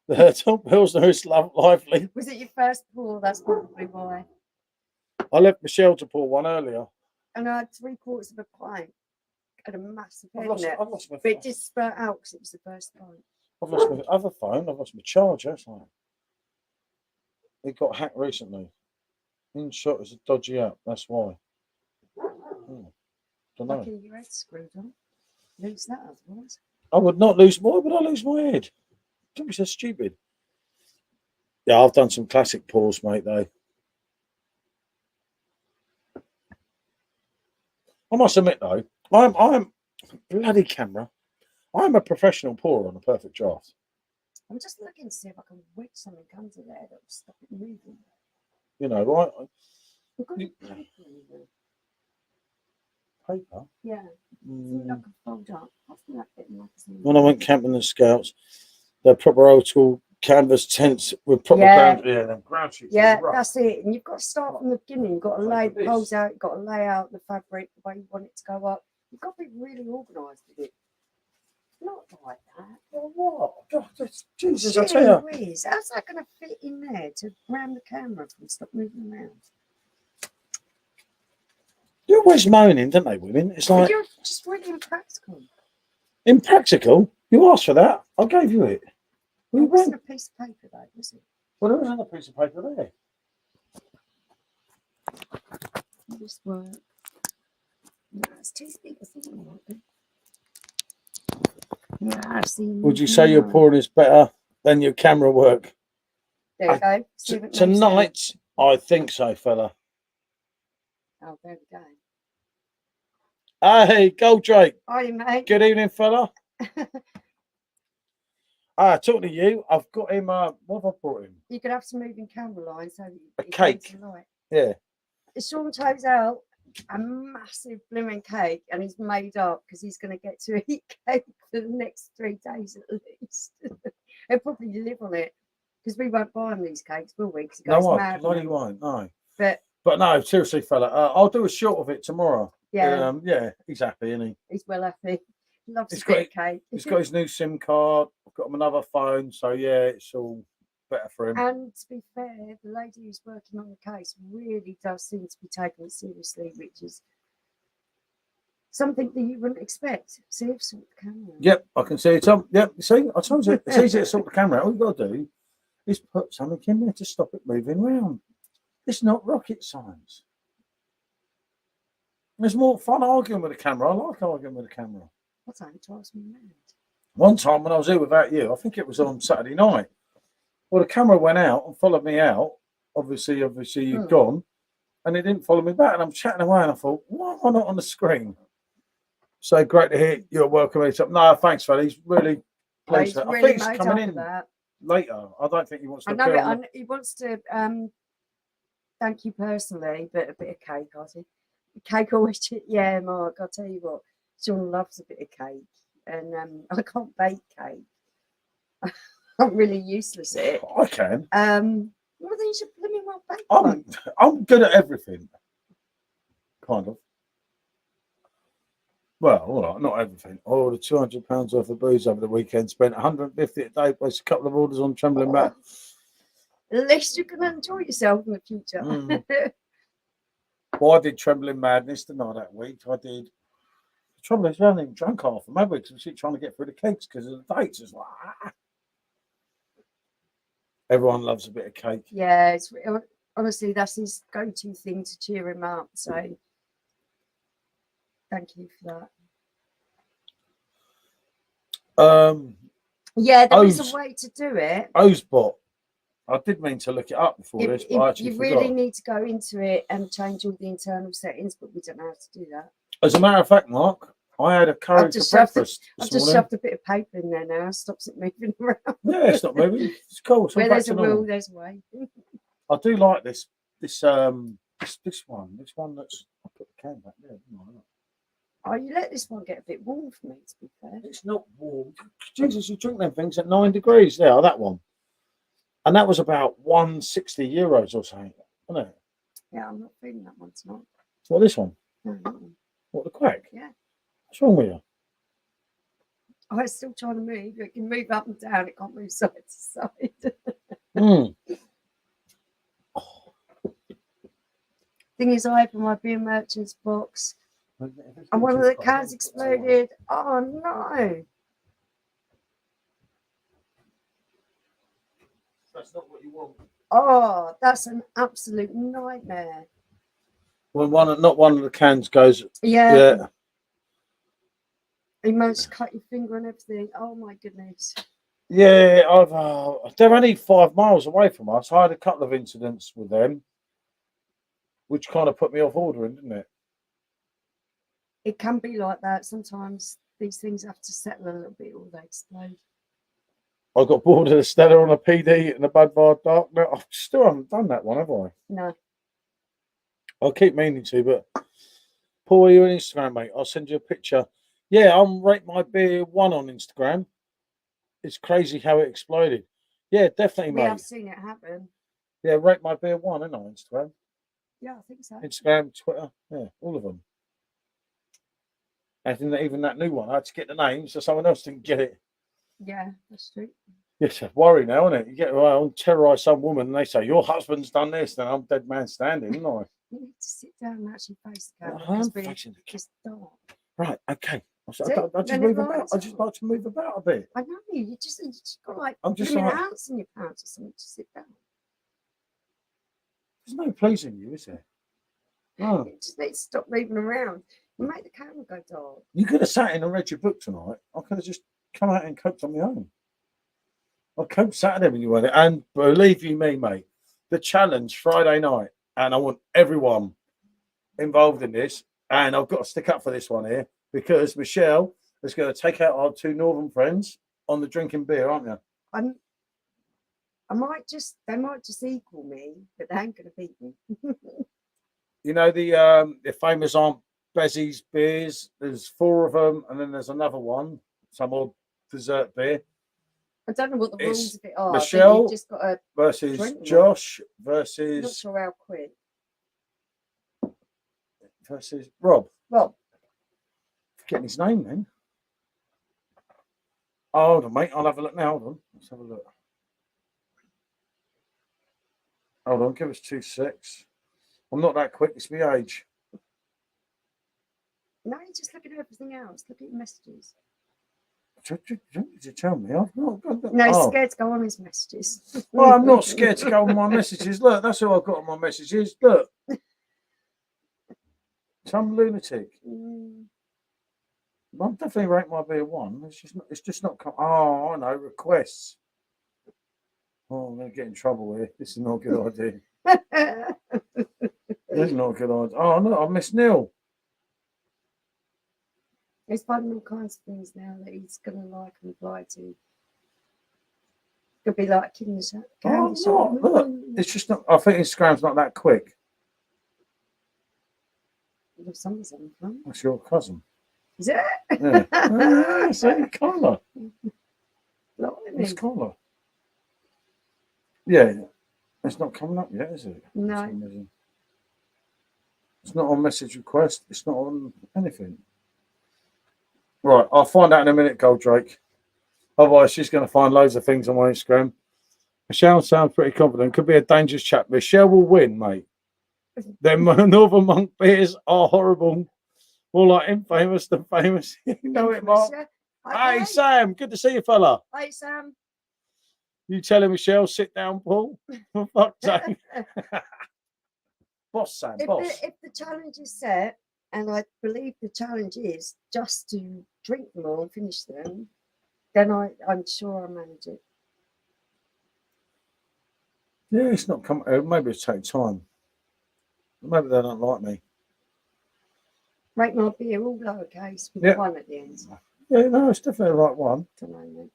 The top Pilsner is lively. Was it your first pour? That's probably why. I left Michelle to pour one earlier. And I had 3/4 of a pint. Had a massive head in it. I've lost my but it just spurt out because it was the first time. I've lost my other phone. I've lost my charger. So it got hacked recently. InShot is a dodgy app. That's why. Don't know. Lucky your head screwed on. Lose that otherwise. I would not lose more, but I lose my head. Don't be so stupid. Yeah, I've done some classic pours, mate, though. I must admit, though, I'm bloody camera. I'm a professional pourer on a perfect draft. I'm just looking to see if I can wedge something under there that will stop it moving. You know, right? We've got any paper in there. Paper? Yeah. Something I can fold up. I think that bit magazine. When I went camping with the Scouts, they're proper old school canvas tents with proper ground sheets. Yeah, that's it. And you've got to start from the beginning. You've got to lay the poles out. You've got to lay out the fabric the way you want it to go up. You've got to be really organised with it. Not like that. Well, what? Jesus, I tell you. How's that going to fit in there to ram the camera from stop moving around? They're always moaning, don't they, women? It's like. But you're just really impractical. Impractical? You asked for that. I gave you it. It wasn't a piece of paper, though, was it? Well, there was another piece of paper there. This work. No, it's too big. I think it might be. Yeah, I've seen. Would you say your pouring is better than your camera work? There you go. See if it makes Tonight, sense. I think so, fella. Oh, there we go. Hey, Goldrake. Hi, mate. Good evening, fella. Talking to you, I've got him. What have I brought him? You could have some moving camera lines so that A cake. Light. Yeah. Sean toes out a massive blooming cake, and he's made up because he's going to get to eat cake for the next 3 days at least. He'll probably live on it because we won't buy him these cakes, will we? No, I bloody won't. No. But no, seriously, fella, I'll do a shot of it tomorrow. Yeah. Yeah, he's happy, isn't he? He's well happy. He loves He's a bit of cake. He's got his new SIM card. I've got him another phone, so yeah, it's all better for him. And to be fair, the lady who's working on the case really does seem to be taking it seriously, which is something that you wouldn't expect. See, if sort the camera. Yep, I can see it. Yep, see, I told you, it's easy to sort the camera out. All you got to do is put something in there to stop it moving around. It's not rocket science. There's more fun arguing with a camera. I like arguing with a camera. What time drives me mad? One time when I was here without you, I think it was on Saturday night. Well, the camera went out and followed me out. Obviously, you'd gone, and it didn't follow me back. And I'm chatting away, and I thought, why am I not on the screen? So great to hear you're welcome. No, thanks, fella. He's really pleased. He's I really think he's made coming up in for that. later. I don't think he wants to. I know it. He wants to thank you personally, but a bit of cake, I think. Cake always, yeah, Mark. I'll tell you what, Sean loves a bit of cake, and I can't bake cake. I'm really useless at it. I can. Well, then you should let me well bake one. I'm good at everything, kind of. Well, all right, not everything. Oh, the £200 worth of booze over the weekend. Spent 150 a day. Placed a couple of orders on Trembling Mat. At least you can enjoy yourself in the future. Well, I did Trembling Madness tonight that week. I did. The trouble is, we haven't even drunk half of them, because we keep trying to get through the cakes because of the dates. It's like, Everyone loves a bit of cake. Yeah, it's honestly that's his go-to thing to cheer him up. So thank you for that. Yeah, there is a way to do it. Ozbot. I did mean to look it up before this, but I actually forgot. You really need to go into it and change all the internal settings, but we don't know how to do that. As a matter of fact, Mark, I had a curry for breakfast. I've just shoved a bit of paper in there now. Stops it moving around. Yeah, it's not moving. It's cool. Where there's a will, there's a way. I do like this one. This one that's. I put the can back there. Oh, you let this one get a bit warm for me, to be fair. It's not warm. Jesus, you drink them things at 9 degrees there, that one. And that was about €160 or something, wasn't it? Yeah, I'm not feeling that one tonight. What, this one? No, that one. What, the quack? Yeah. What's wrong with you? Oh, it's still trying to move. It can move up and down. It can't move side to side. Thing is, I opened my beer merchant's box and one of the cans exploded. Oh, no. That's not what you want. Oh, that's an absolute nightmare. When not one of the cans goes. Yeah. You managed to cut your finger and everything. Oh my goodness. Yeah, they're only 5 miles away from us. I had a couple of incidents with them, which kind of put me off ordering, didn't it? It can be like that. Sometimes these things have to settle a little bit or they explode. I got bored of the Stella on a PD and a Budvar Dark. No, I still haven't done that one, have I? No. I'll keep meaning to, but Paul, are you on Instagram, mate? I'll send you a picture. Yeah, I'm Rate My Beer 1 on Instagram. It's crazy how it exploded. Yeah, definitely, mate. I've seen it happen. Yeah, Rate My Beer 1, isn't I, on Instagram? Yeah, I think so. Instagram, Twitter, yeah, all of them. And even that new one, I had to get the name so someone else didn't get it. Yeah, that's true. It's a worry now, isn't it? You get around, terrorise some woman and they say, your husband's done this, then I'm dead man standing, isn't I? You need to sit down and actually face the camera. I'm facing the camera. Dark. Right, okay. I just move about. I just like to move about a bit. I know, you just got like I'm just like ants in your pants or something to sit down. There's no pleasing you, is there? No. You just need to stop moving around. You make the camera go dark. You could have sat in and read your book tonight. I could have just come out and coped on my own. I coped Saturday when you went, and believe you me, mate, the challenge Friday night, and I want everyone involved in this, and I've got to stick up for this one here because Michelle is going to take out our 2 northern friends on the drinking beer, aren't you? They might just equal me, but they ain't going to beat me. You know the famous Aunt Bezzy's beers. There's 4 of them, and then there's another one, some odd dessert beer. I don't know what the rules of it are. Michelle just got to versus Josh versus. I'm not sure how quick. Versus Rob. Rob. Forgetting his name then. Oh, hold on, mate. I'll have a look now. Hold on. Let's have a look. Hold on, give us 2 secs. I'm not that quick. It's my age. No, you're just looking at everything else. Look at your messages. Did you tell me? I've not got that. No, he's Oh. scared to go on his messages. Well, I'm not scared to go on my messages. Look, that's all I've got on my messages. Look. Some lunatic. I'm definitely rate my beer 1. It's just not. Oh, I know. Requests. Oh, I'm going to get in trouble here. This is not a good idea. This is not a good idea. Oh, no, I missed Neil. He's finding all kinds of things now that he's going to like and reply to. Could be like in the Oh, not. Look, it's just not. I think Instagram's not that quick. Someone's on the phone. That's your cousin. Is it? Yeah. See, Carla. It's Blimey. Carla. Yeah. It's not coming up yet, is it? No. It's not on message request. It's not on anything. Right, I'll find out in a minute, Goldrake. Otherwise, she's going to find loads of things on my Instagram. Michelle sounds pretty confident. Could be a dangerous chat. Michelle will win, mate. Them Northern Monk beers are horrible. More like infamous than famous. You know it, Mark. Okay. Hey, Sam. Good to see you, fella. Hey, Sam. You telling Michelle, sit down, Paul? For fuck's sake. Boss, Sam, boss. If the challenge is set, and I believe the challenge is just to drink them all and finish them, then I'm sure I'll manage it. Yeah, it's not coming. Maybe it's taking time. Maybe they don't like me. Rate my beer all lowercase with 1 at the end. Yeah, no, it's definitely the right one. Don't know, mate.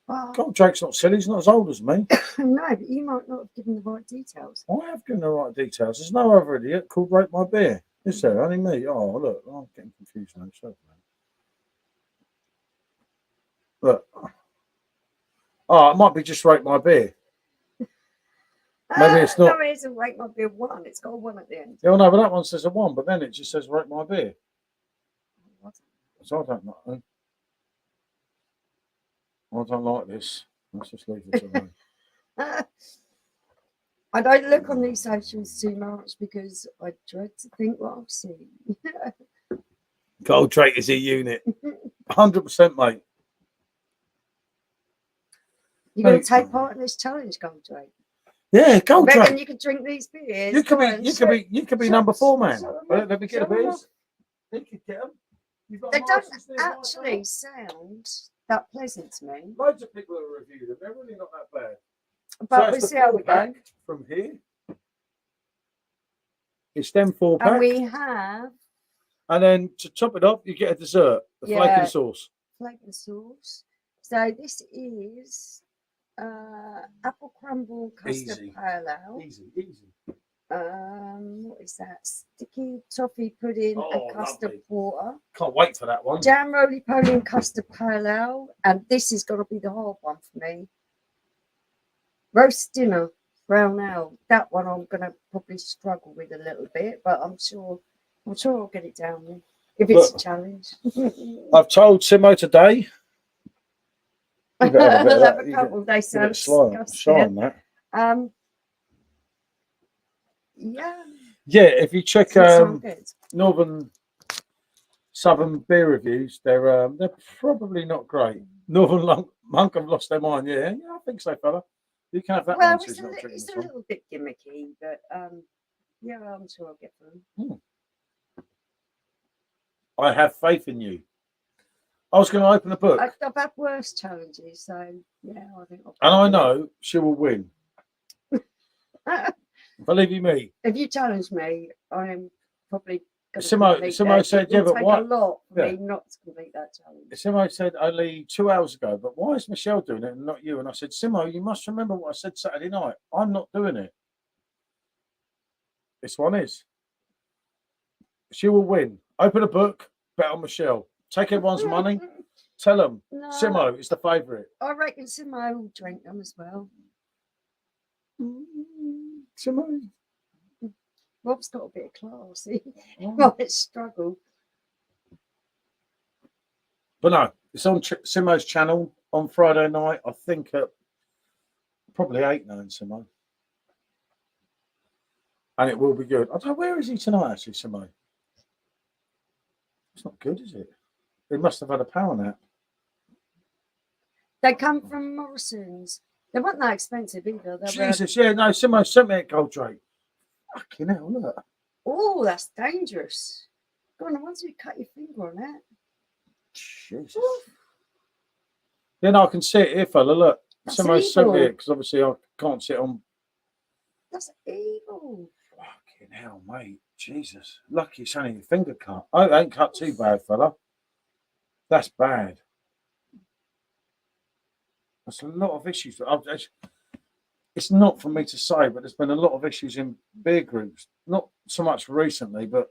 Well, Goldrake's not silly. He's not as old as me. no, but you might not have given the right details. I have given the right details. There's no other idiot called Rate My Beer. Is there? Only me. Oh, look. I'm getting confused now. Look. Oh, it might be just Rate My Beer. Maybe it's not. No, it isn't Rate My Beer 1. It's got a 1 at the end. Yeah, no, but that one says a 1, but then it just says Rate My Beer. So I don't know. I don't like this. Let's just leave it alone. I don't look on these socials too much because I dread to think what I'll see. Goldrake is a unit. 100%, mate. You're going to take part in this challenge, Goldrake? Yeah, Goldrake. Reckon you can drink these beers? You could be number 4, man. Let me get a beers. You could get them. They don't actually sound that pleasant to me. Loads of people have reviewed them. They're really not that bad. But so we'll see how we go. From here. It's them 4-pack. And we have. And then to top it off, you get a dessert, the flake and sauce. Flake and sauce. So this is apple crumble custard pale ale. Easy. What is that? Sticky toffee pudding and custard porter. Can't wait for that one. Jam roly-poly and custard pale ale. And this is going to be the hard one for me. Roast dinner brown ale. That one I'm going to probably struggle with a little bit, but I'm sure I'll get it down there if it's a challenge. I've told Simo today. I'll have a couple. They sound disgusting. Yeah, if you check Northern Southern beer reviews, they're probably not great. Northern Monk have lost their mind. Yeah, I think so, fella. You can have that one. It's a little bit gimmicky, but yeah, I'm sure I'll get them. I have faith in you. I was going to open a book. I've had worse challenges, so yeah, I think. And I know she will win. Believe you me. If you challenge me, I am probably going to. Simo said, yeah, but why? A lot for me not to complete that challenge. Simo said only 2 hours ago, but why is Michelle doing it and not you? And I said, Simo, you must remember what I said Saturday night. I'm not doing it. This one is. She will win. Open a book, bet on Michelle. Take everyone's money. Tell them. No, Simo is the favourite. I reckon Simo will drink them as well. Simo. Rob's got a bit of class. He might struggle. But no, it's on Simo's channel on Friday night. I think at probably 8, 9, Simo. and it will be good. I don't know, where is he tonight, actually, Simo? It's not good, is it? He must have had a power nap. They come from Morrison's. They weren't that expensive either. They were, Jesus, yeah, no, Simo sent me a Goldrake. Fucking hell, look. oh, that's dangerous. Go on, I want you to cut your finger on it. Jesus. Yeah, no, I can see it here, fella. Look, That's Simo sent me evil. it because obviously I can't sit on. That's evil. Fucking hell, mate. Jesus. Lucky it's only your finger cut. Oh, it ain't cut too bad, fella. That's bad. That's a lot of issues. It's not for me to say, but there's been a lot of issues in beer groups. Not so much recently, but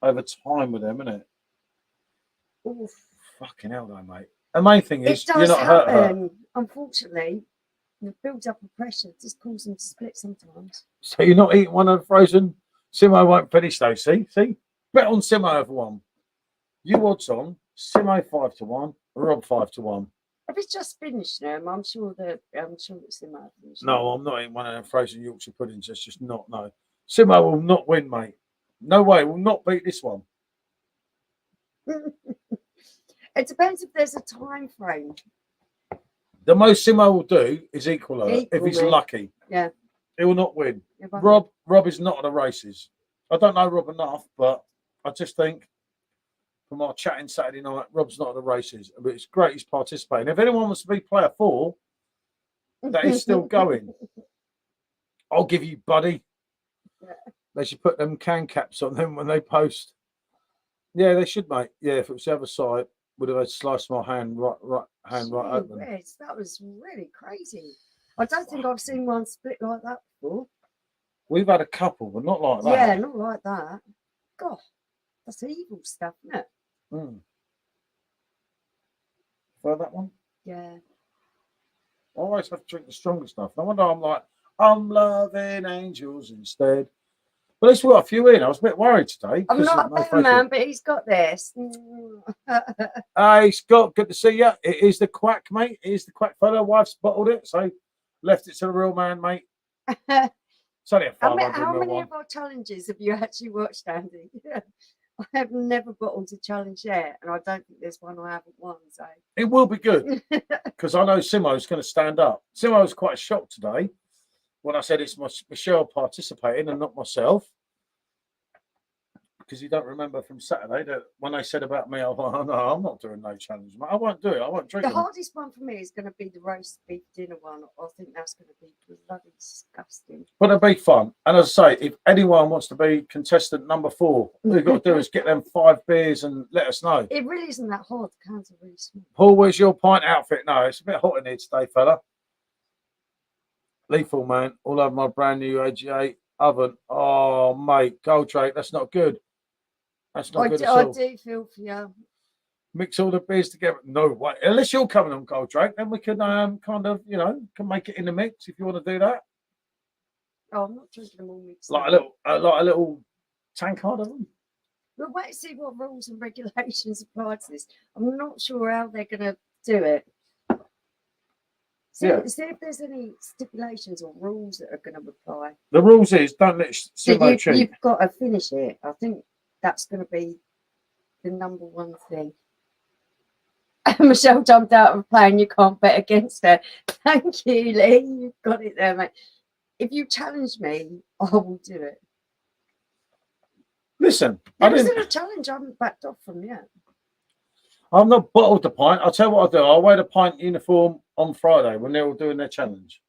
over time with them, isn't it? Oof. Fucking hell, though, mate. The main thing is, It does you're not hurt. happen. Unfortunately, the build-up of pressure just causes them to split sometimes. So you're not eating one of the frozen. Simo won't finish though. See, bet on Simo over one. You odds on Simo 5-1, Rob 5-1. If it's just finished them, I'm sure it's in my finish. No, I'm not eating one of them frozen Yorkshire puddings. It's just not. No, Simo will not win, mate. No way. Will not beat this one. It depends if there's a time frame. The most Simo will do is equal her if he's lucky. Yeah. He will not win. Rob is not at the races. I don't know Rob enough, but I just think from our chatting Saturday night, Rob's not at the races. But it's great he's participating. If anyone wants to be player 4, that is still going. I'll give you, buddy. Yeah. They should put them can caps on them when they post. Yeah, they should, mate. Yeah, if it was the other side, would have sliced my hand right open. Yes, that was really crazy. I don't think I've seen one split like that before. We've had a couple, but not like that. Yeah, not like that. God, that's evil stuff, isn't it? Mm. Try that one? Yeah. I always have to drink the stronger stuff. No wonder I'm loving angels instead. But at least we got a few in. I was a bit worried today. I'm not a better man, but he's got this. Hey, Scott, good to see you. It is the quack, mate. It is the quack fella. Wife's bottled it, so left it to the real man, mate. It's only a 500 How many one. of our challenges have you actually watched, Andy? I have never bottled a challenge yet, and I don't think there's one I haven't won. So it will be good because I know Simo's going to stand up. Simo was quite shocked today when I said it's Michelle participating and not myself, because you don't remember from Saturday that when they said about me, I was like, oh, no, I'm not doing no challenge, mate. I won't do it. I won't drink the them. hardest one for me is going to be the roast beef dinner one. I think that's going to be bloody disgusting. But it'll be fun. And as I say, if anyone wants to be contestant number 4, all you've got to do is get them 5 beers and let us know. It really isn't that hard. The cans are really small. Paul, where's your pint outfit? No, it's a bit hot in here today, fella. Lethal, man. All over my brand new AGA oven. Oh, mate, Goldrake, that's not good. That's not good at all. I do feel for you. Mix all the beers together. No way. Unless you're coming on Goldrake, then we can kind of, can make it in the mix if you want to do that. Oh, I'm not drinking them all mixed. Like a little tankard of them. We'll wait to see what rules and regulations apply to this. I'm not sure how they're going to do it. See if there's any stipulations or rules that are going to apply. The rules is don't let Simo cheat. You've got to finish it. I think that's going to be the number one thing. Michelle jumped out of a plane. You can't bet against her. Thank you, Lee. You've got it there, mate. If you challenge me, I will do it. Listen, there isn't a challenge I haven't backed off from yet. I've not bottled the pint. I'll tell you what I'll do. I'll wear the pint uniform on Friday when they're all doing their challenge.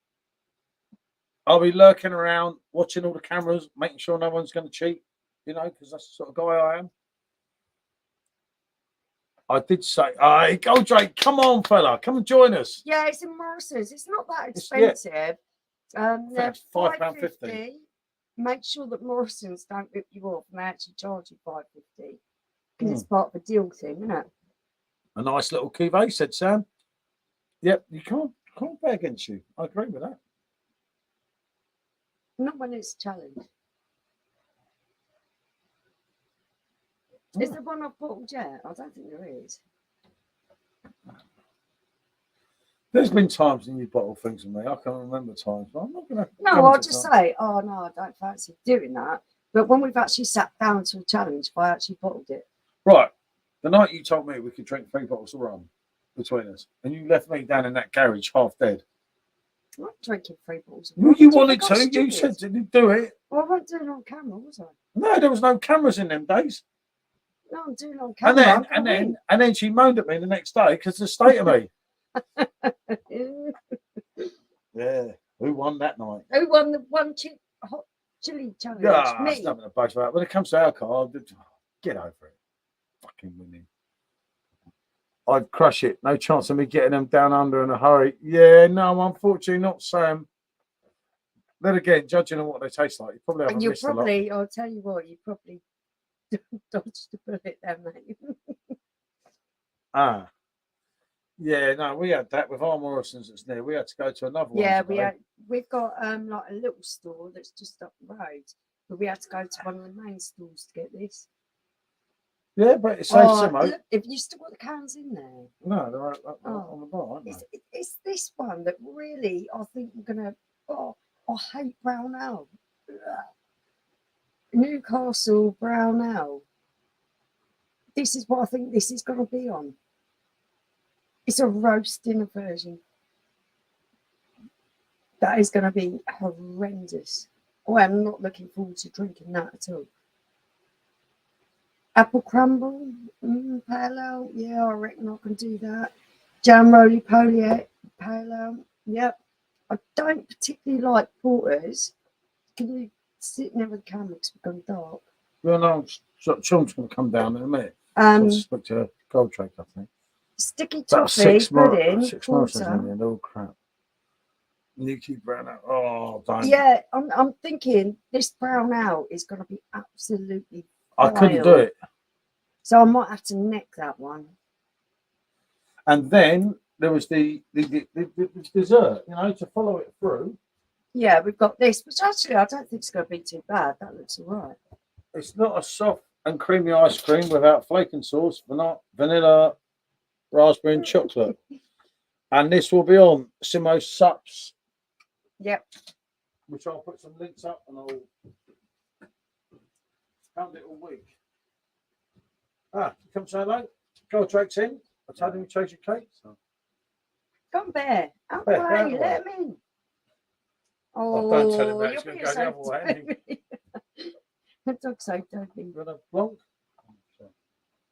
I'll be lurking around, watching all the cameras, making sure no one's going to cheat, because that's the sort of guy I am. I did say, hey, Goldrake, come on, fella. Come and join us. Yeah, it's in Morrison's. It's not that expensive. They're £5.50. Make sure that Morrison's don't rip you off and they actually charge you £5.50 because it's part of the deal thing, isn't it? A nice little cuvee, said Sam. Yep, you can't bet against you. I agree with that. Not when it's a challenge. Is there one I've bottled yet? I don't think there is. There's been times when you bottle things with me. I can't remember times, but I'm not going to. No, I'll just say, oh no, I don't fancy doing that. But when we've actually sat down to a challenge, I actually bottled it. Right. The night you told me we could drink 3 bottles of rum between us, and you left me down in that garage half dead. I'm not drinking 3 bottles of Well, rum. you Do wanted think I'm to. You stupid? said to do it. Well, I wasn't doing it on camera, was I? No, there was no cameras in them days. No, I'm doing it on And camera. then, I'm gonna and then she moaned at me the next day because of the state of me. win. Yeah. Who won that night? Who won the hot chili challenge? Yeah, Me. it's nothing to budge about. When it comes to alcohol, get over it. Fucking winning. I'd crush it. No chance of me getting them down under in a hurry. Yeah, no, unfortunately not, Sam. Then again, judging on what they taste like, you probably haven't And you missed a lot. probably, I'll tell you what, you probably dodged a bullet there, mate. Ah. Yeah, no, we had that with our Morrison's that's near. We had to go to another one. Yeah, today. we've got like a little store that's just up the road, but we had to go to one of the main stores to get this. Yeah, but it saves some. Look, if you still got the cans in there. No, they're on the bar, aren't they? It's this one that really I think I'm gonna. Oh, I hate brown ale. Newcastle brown ale. This is what I think this is gonna be on. It's a roast dinner version. That is going to be horrendous. Oh, I'm not looking forward to drinking that at all. Apple crumble, pale ale. Yeah, I reckon I can do that. Jam roly poly, pale ale. Yep. I don't particularly like porters. Can you sit near the camera because we've gone dark? Well, no, Sean's going to come down in a minute. I spoke to Gold Trade, I think. Sticky About toffee, 6 pudding, 6 months in porter. the end. Oh, crap. Newquay brown out. Oh, don't. Yeah, I'm thinking this brown ale is going to be absolutely I couldn't do vile. it. So I might have to neck that one. And then there was the dessert, you know, to follow it through. Yeah, we've got this, which actually I don't think it's going to be too bad. That looks all right. It's not a soft and creamy ice cream without flaking sauce, vanilla, raspberry, and chocolate. And this will be on Simo Sups. Yep. Which I'll put some links up and I'll pound it all week. Ah, come say hello. Gold Drake's in. I told him you chose your cake. So. Come Bear. Out Bear, the out way, the let him in. Oh, don't tell him that. He's you're going to go the other way. Isn't he? The dog's so dirty. You want a blanc?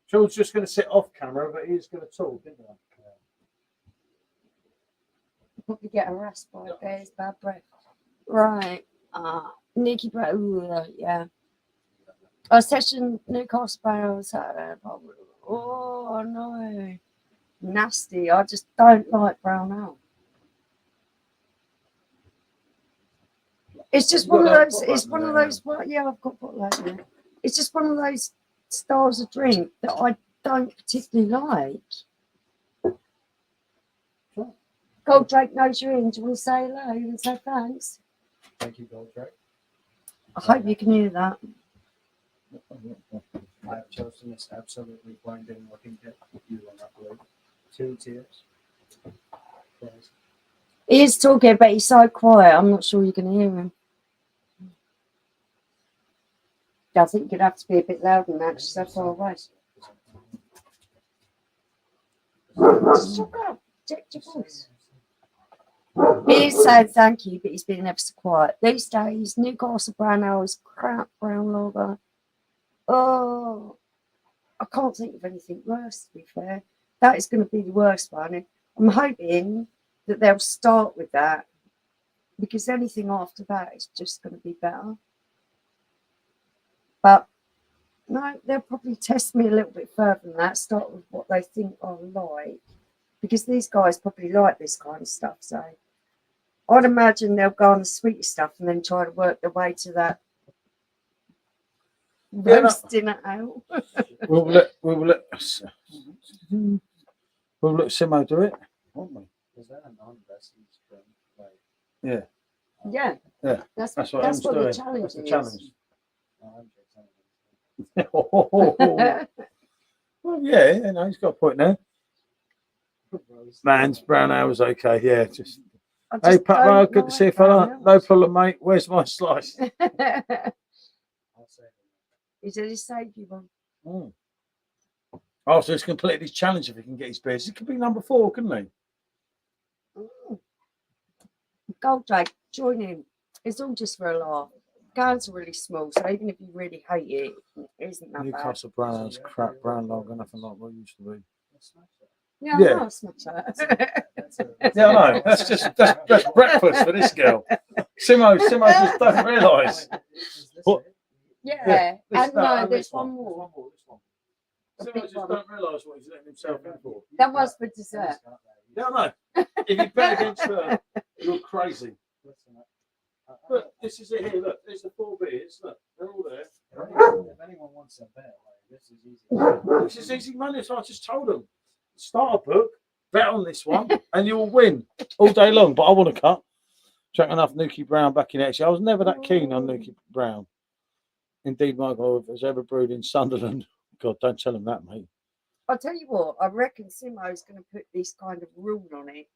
Sean's just going to sit off camera, but he's going to talk, isn't he? Probably get harassed by Bear's bad breath. Right. Nikki breath. Yeah. I session Newcastle Brown Saturday. Oh no. Nasty. I just don't like brown ale. It's just one of those. It's one of those. Well, yeah, I've got bottle opener. It's just one of those styles of drink that I don't particularly like. Gold Drake knows you're in. Do you want to say hello and say thanks? Thank you, Gold Drake. I hope you can hear that. I have chosen this absolutely blinding looking hit. You will not believe. 2 tears. Please. He is talking, but he's so quiet. I'm not sure you can hear him. I think you'd have to be a bit louder than that. She's so far away. Just talk up. Check your voice. He is saying thank you, but he's been ever so quiet. These days, Newcastle brown ale is crap brown lager. Oh, I can't think of anything worse, to be fair. That is going to be the worst one. And I'm hoping that they'll start with that, because anything after that is just going to be better. But no, they'll probably test me a little bit further than that, start with what they think I like, because these guys probably like this kind of stuff. So I'd imagine they'll go on the sweet stuff and then try to work their way to that roast dinner ale. We'll let Simo do it, won't we? Is that a non-vested drink? Like, Yeah. Yeah. Yeah. That's That's what Em's the doing. challenge That's the is. challenge. I'm just Well, yeah, you know, he's got a point there. Man's brown ale was okay. Yeah, just. I Hey, just Pat, don't good to see you, like fella. brown No ales. problem, mate. Where's my slice? I'll say He said he's saved you one. Mm. Oh, so it's completely his challenge if he can get his beers. It could be number 4, couldn't he? Mm. Goldrake, join in. It's all just for a laugh. Cans are really small, so even if you really hate it, it isn't that bad. Newcastle brown ale's crap, brown lager, nothing like what it used to be. Yeah, Yeah. I know, I smash that. Yeah, I know. That's breakfast for this girl. Simo just don't realise. What? Yeah, This- and no, this there's one more. A Simo big just one. don't realise what he's letting himself in for. That was for dessert. Yeah, I know. If you bet against her, you're crazy. Look, this is it here. Look, there's the 4 beers. Look, they're all there. If anyone wants a bet, like, this is easy. This is easy money. So I just told them, start a book, bet on this one, and you'll win all day long. But I want to cut. Drank enough Nuki Brown back in action. I was never that keen on Nuki Brown. Indeed, Michael has ever brewed in Sunderland. God, don't tell him that, mate. I'll tell you what, I reckon Simo's going to put this kind of rule on it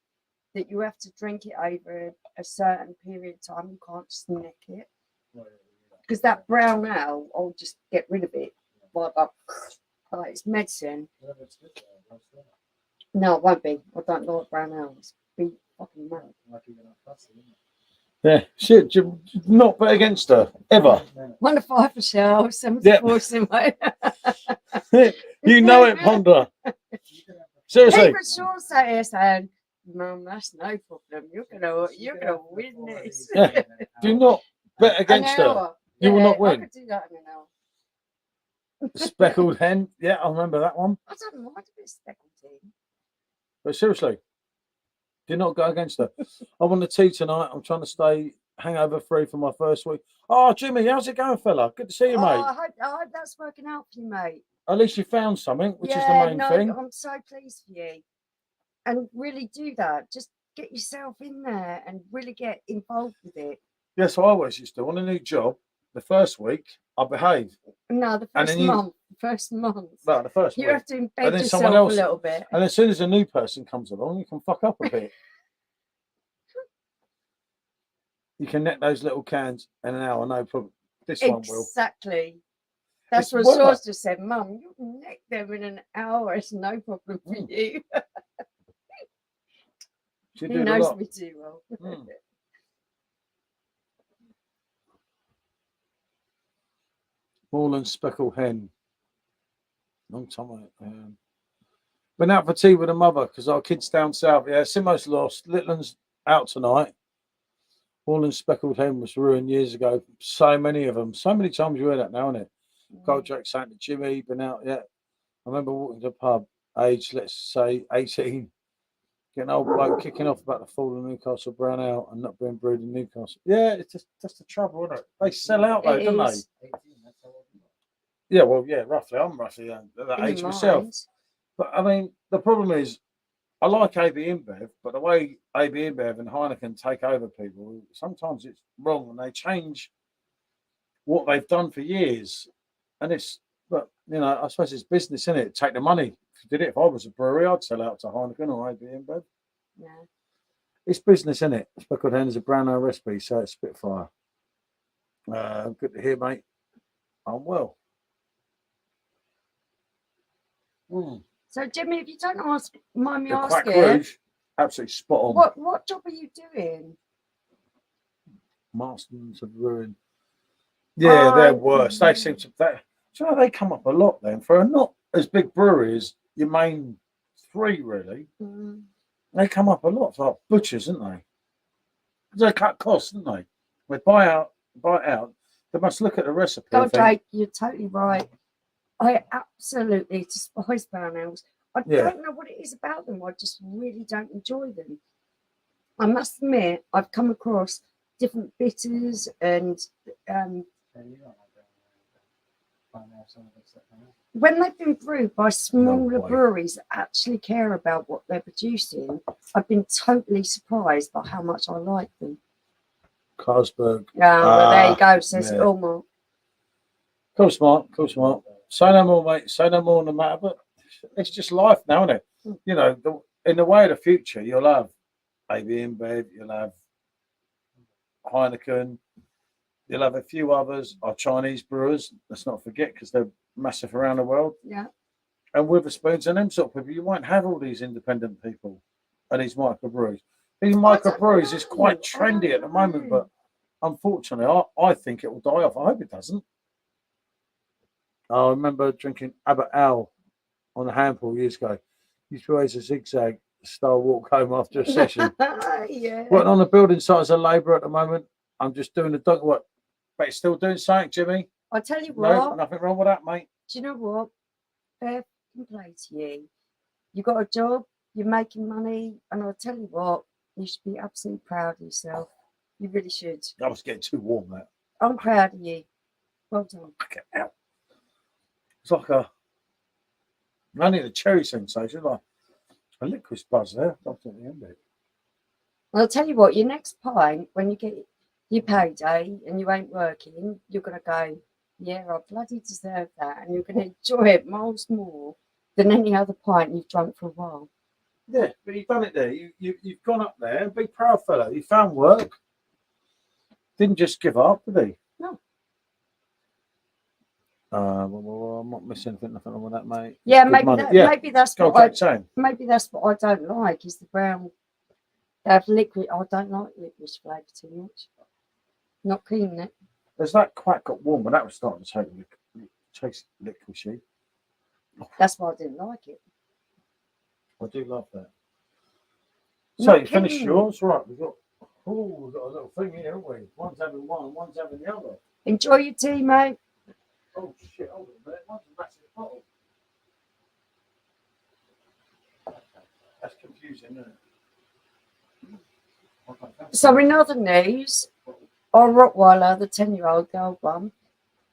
that you have to drink it over a certain period of time. You can't just nick it. Because that brown ale, I'll just get rid of it. Like it's medicine. No, it won't be. I don't like brown ale. It's be fucking mad. Yeah, shit, do not bet against her, ever. 1 to 5 for Shell, 74 Simo. You know it, Ponder. Seriously. Even Sean sat here saying, Mum, that's no problem. You're gonna win this. Yeah. Do not bet against An her. hour. You will not I win. could do that in an hour. Speckled hen. Yeah, I remember that one. I don't mind a bit of speckled tea. But seriously, do not go against her. I want the tea tonight. I'm trying to stay hangover free for my first week. Oh, Jimmy, how's it going, fella? Good to see you, mate. I hope that's working out for you, mate. At least you found something, which is the Yeah, main no, thing. I'm so pleased for you. And really do that. Just get yourself in there and really get involved with it. Yes, I always used to. On a new job, the first week, I behave. No, the And first then you- month. First month. No, the first You week. have to And embed then someone yourself else- a little bit. And as soon as a new person comes along, you can fuck up a bit. You can net those little cans in an hour, no problem. This one will. Exactly. That's It's what weather. Shaw's just said. Mum, you can neck them in an hour. It's no problem for you. She He did a knows lot. me too well. Mm. Moreland speckled hen. Long time. Been out for tea with a mother because our kids down south. Yeah, Simo's lost. Littland's out tonight. Moreland speckled hen was ruined years ago. So many of them. So many times you hear that now, isn't it? Goldrake saying to Jimmy, been out yet? I remember walking to the pub, age, let's say 18, getting an old bloke kicking off about the fall of Newcastle brown ale and not being brewed in Newcastle. Yeah, it's just that's the trouble, isn't it? They sell out though, It don't is. they? Yeah, well, yeah, roughly. I'm roughly that In age your myself. mind. But I mean, the problem is, I like AB InBev, but the way AB InBev and Heineken take over people, sometimes it's wrong and they change what they've done for years. And it's, but you know, I suppose it's business, isn't it? Take the money. If you did it, if I was a brewery, I'd sell out to Heineken or AB InBev. Yeah. It's business, isn't it? Speckled hen is a brown ale recipe, so it's Spitfire. Good to hear, mate. I'm well. So, Jimmy, if you don't mind me The Quack asking, Rouge, absolutely spot on. what job are you doing? Marston's of Ruin. Yeah, Oh, they're worse. They seem to. Do you know, they come up a lot then for a not as big brewery as your main 3, really. Mm. They come up a lot for like butchers, aren't they? They cut costs, don't they? They buy out. They must look at the recipe. God, and think, Jake, you're totally right. I absolutely despise brown ales. I Yeah. don't know what it is about them. I just really don't enjoy them. I must admit, I've come across different bitters and when they've been brewed by smaller way. breweries that actually care about what they're producing, I've been totally surprised by how much I like them. Carlsberg. Well, there you go. Says it yeah. all, Mark. Cool, smart. Say no more, mate. Say no more, no matter. But it's just life now, isn't it? You know, in the way of the future, you'll have AB InBev, you'll have Heineken, you'll have a few others, our Chinese brewers, let's not forget, because they're massive around the world. Yeah. And Witherspoons and them sort of people, you won't have all these independent people and these microbreweries. These microbreweries is quite trendy at the moment, but unfortunately, I think it will die off. I hope it doesn't. I remember drinking Abbott Ale on a handful years ago. Used to raise a zigzag style walk home after a session. Yeah. Working on the building site as a labourer at the moment. I'm just doing the dog work. But you're still doing something, Jimmy? I'll tell you No, what. nothing wrong with that, mate. Do you know what? Fair play to you. You got a job, you're making money, and I'll tell you what, you should be absolutely proud of yourself. You really should. I was getting too warm there. I'm proud of you. Well done. Okay, out. It's like only the cherry sensation, like a licorice buzz there. That's at the end of it. I'll tell you what, your next pint, when you get your payday and you ain't working, you're going to go, yeah, I bloody deserve that. And you're going to enjoy it miles more than any other pint you've drunk for a while. Yeah, but you've done it there. You've gone up there and be proud, fellow. You found work. Didn't just give up, did he? No. Well, I'm not missing anything, nothing wrong with that, mate. Yeah, Good maybe money. maybe that's Go what saying. maybe that's what I don't like is the brown. They have liquid. I don't like licorice flavour too much. Not keen on it. As that quack got warm, and that was starting to taste liquidishy. That's why I didn't like it. I do love that. So Not you finished keen. yours, right? We've got a little thing here, haven't we? One's having one, and one's having the other. Enjoy your tea, mate. Oh shit! Hold on a minute. One's a massive bottle. That's confusing, isn't it? Okay, So in other news, our Rottweiler, the 10-year-old girl one,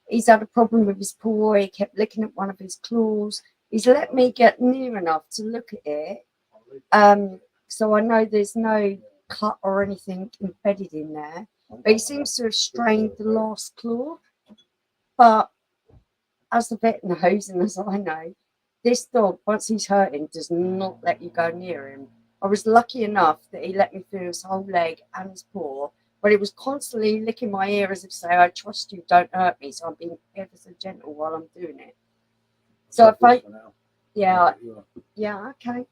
he's had a problem with his paw. He kept licking at one of his claws. He's let me get near enough to look at it. So I know there's no cut or anything embedded in there. But he seems to have strained the last claw. But as the vet knows, and as I know, this dog, once he's hurting, does not let you go near him. I was lucky enough that he let me feel his whole leg and his paw, but he was constantly licking my ear as if to say, I trust you, don't hurt me. So I'm being ever so gentle while I'm doing it. So I phoned, yeah, okay.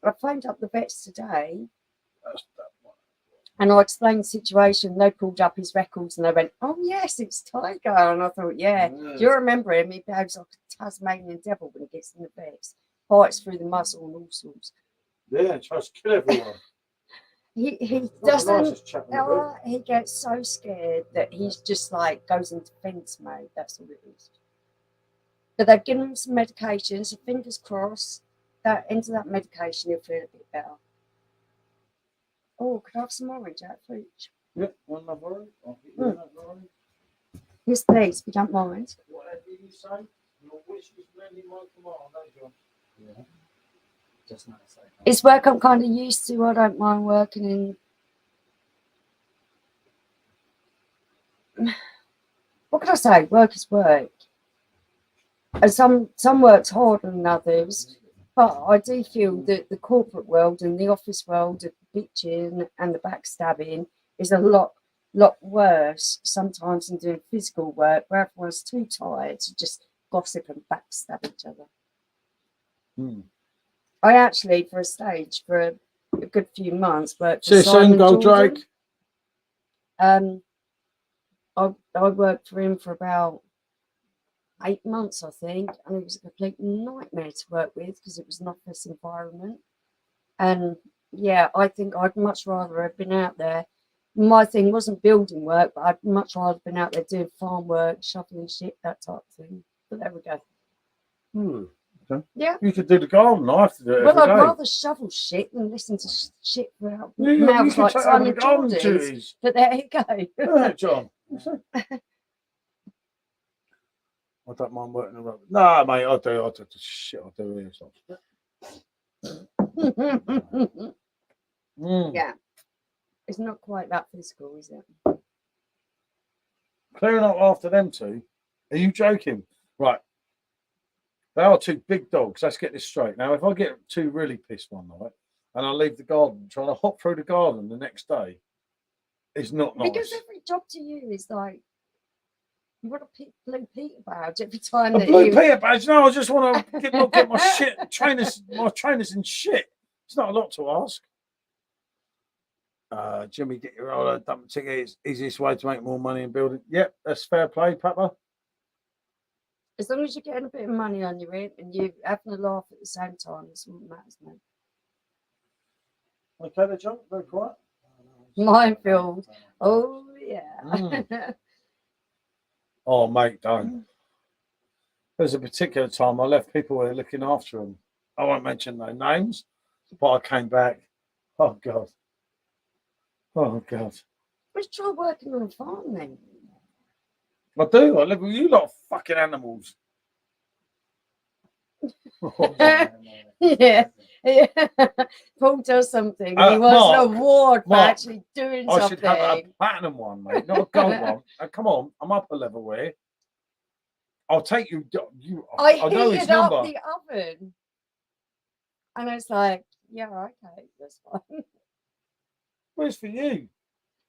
I phoned up the vets today and I explained the situation. They pulled up his records and they went, oh, yes, it's Tiger. And I thought, yeah. Do you remember him? He behaves like a Tasmanian devil when he gets in the vets, bites through the muzzle and all sorts. Yeah, tries to kill everyone. He doesn't. He gets so scared that he's just like goes into defense mode. That's all it is. But they've given him some medication, so fingers crossed that into that medication he'll feel a bit better. Oh, could I have some orange out of the fridge? Yeah, one of orange. I'll get you another orange. Yes, please, if you don't mind. Whatever you say, your wish is many my command, don't you? Yeah. Just not say. It's work I'm kind of used to. I don't mind working in. What can I say? Work is work. And some work's harder than others. But I do feel that the corporate world and the office world, the bitching and the backstabbing is a lot worse sometimes than doing physical work where everyone's too tired to just gossip and backstab each other. I actually, for a stage, for a good few months, worked for Simon Jordan. I worked for him for about 8 months, I think, and it was a complete nightmare to work with because it was an office environment. And yeah, I think I'd much rather have been out there. My thing wasn't building work, but I'd much rather been out there doing farm work, shoveling shit, that type of thing. But there we go. Okay. Yeah. You could do the garden. I have to do it. Well, I'd every day. rather shovel shit than listen to shit without You mouths could like take over the Simon garden Jordan's. duties. But there you go. Yeah, John. I don't mind working around. Nah, mate, I do the shit I do here. Yeah. It's not quite that physical, is it? Clearing up after them two. Are you joking? Right. They are two big dogs. Let's get this straight. Now, if I get two really pissed one night, and I leave the garden, trying to hop through the garden the next day, is not nice. Because every job to you is like you want to pick Blue Peter badge every time A that blue you. Peter badge? No, I just want to get my shit my trainers in shit. It's not a lot to ask. Jimmy, get your roller, dump ticket. It's easiest way to make more money in building. Yep, that's fair play, Papa. As long as you're getting a bit of money on your head and you're having a laugh at the same time, that's what matters, mate. Okay, there, John. Very quiet. Minefield. Oh yeah. Mm. Oh, mate, don't. There's a particular time I left people who were looking after them. I won't mention their names, but I came back. Oh God. Oh God. Let's try working on a farm then. I do. I live with you lot of fucking animals. Yeah. Paul does something. He wants Mark, an award for Mark, actually doing I something. should have a platinum one, mate, not a gold one. Come on, I'm up a level here. I'll take you. I know his heated up number. the oven. And I was like, yeah, okay, that's fine. Where's for you?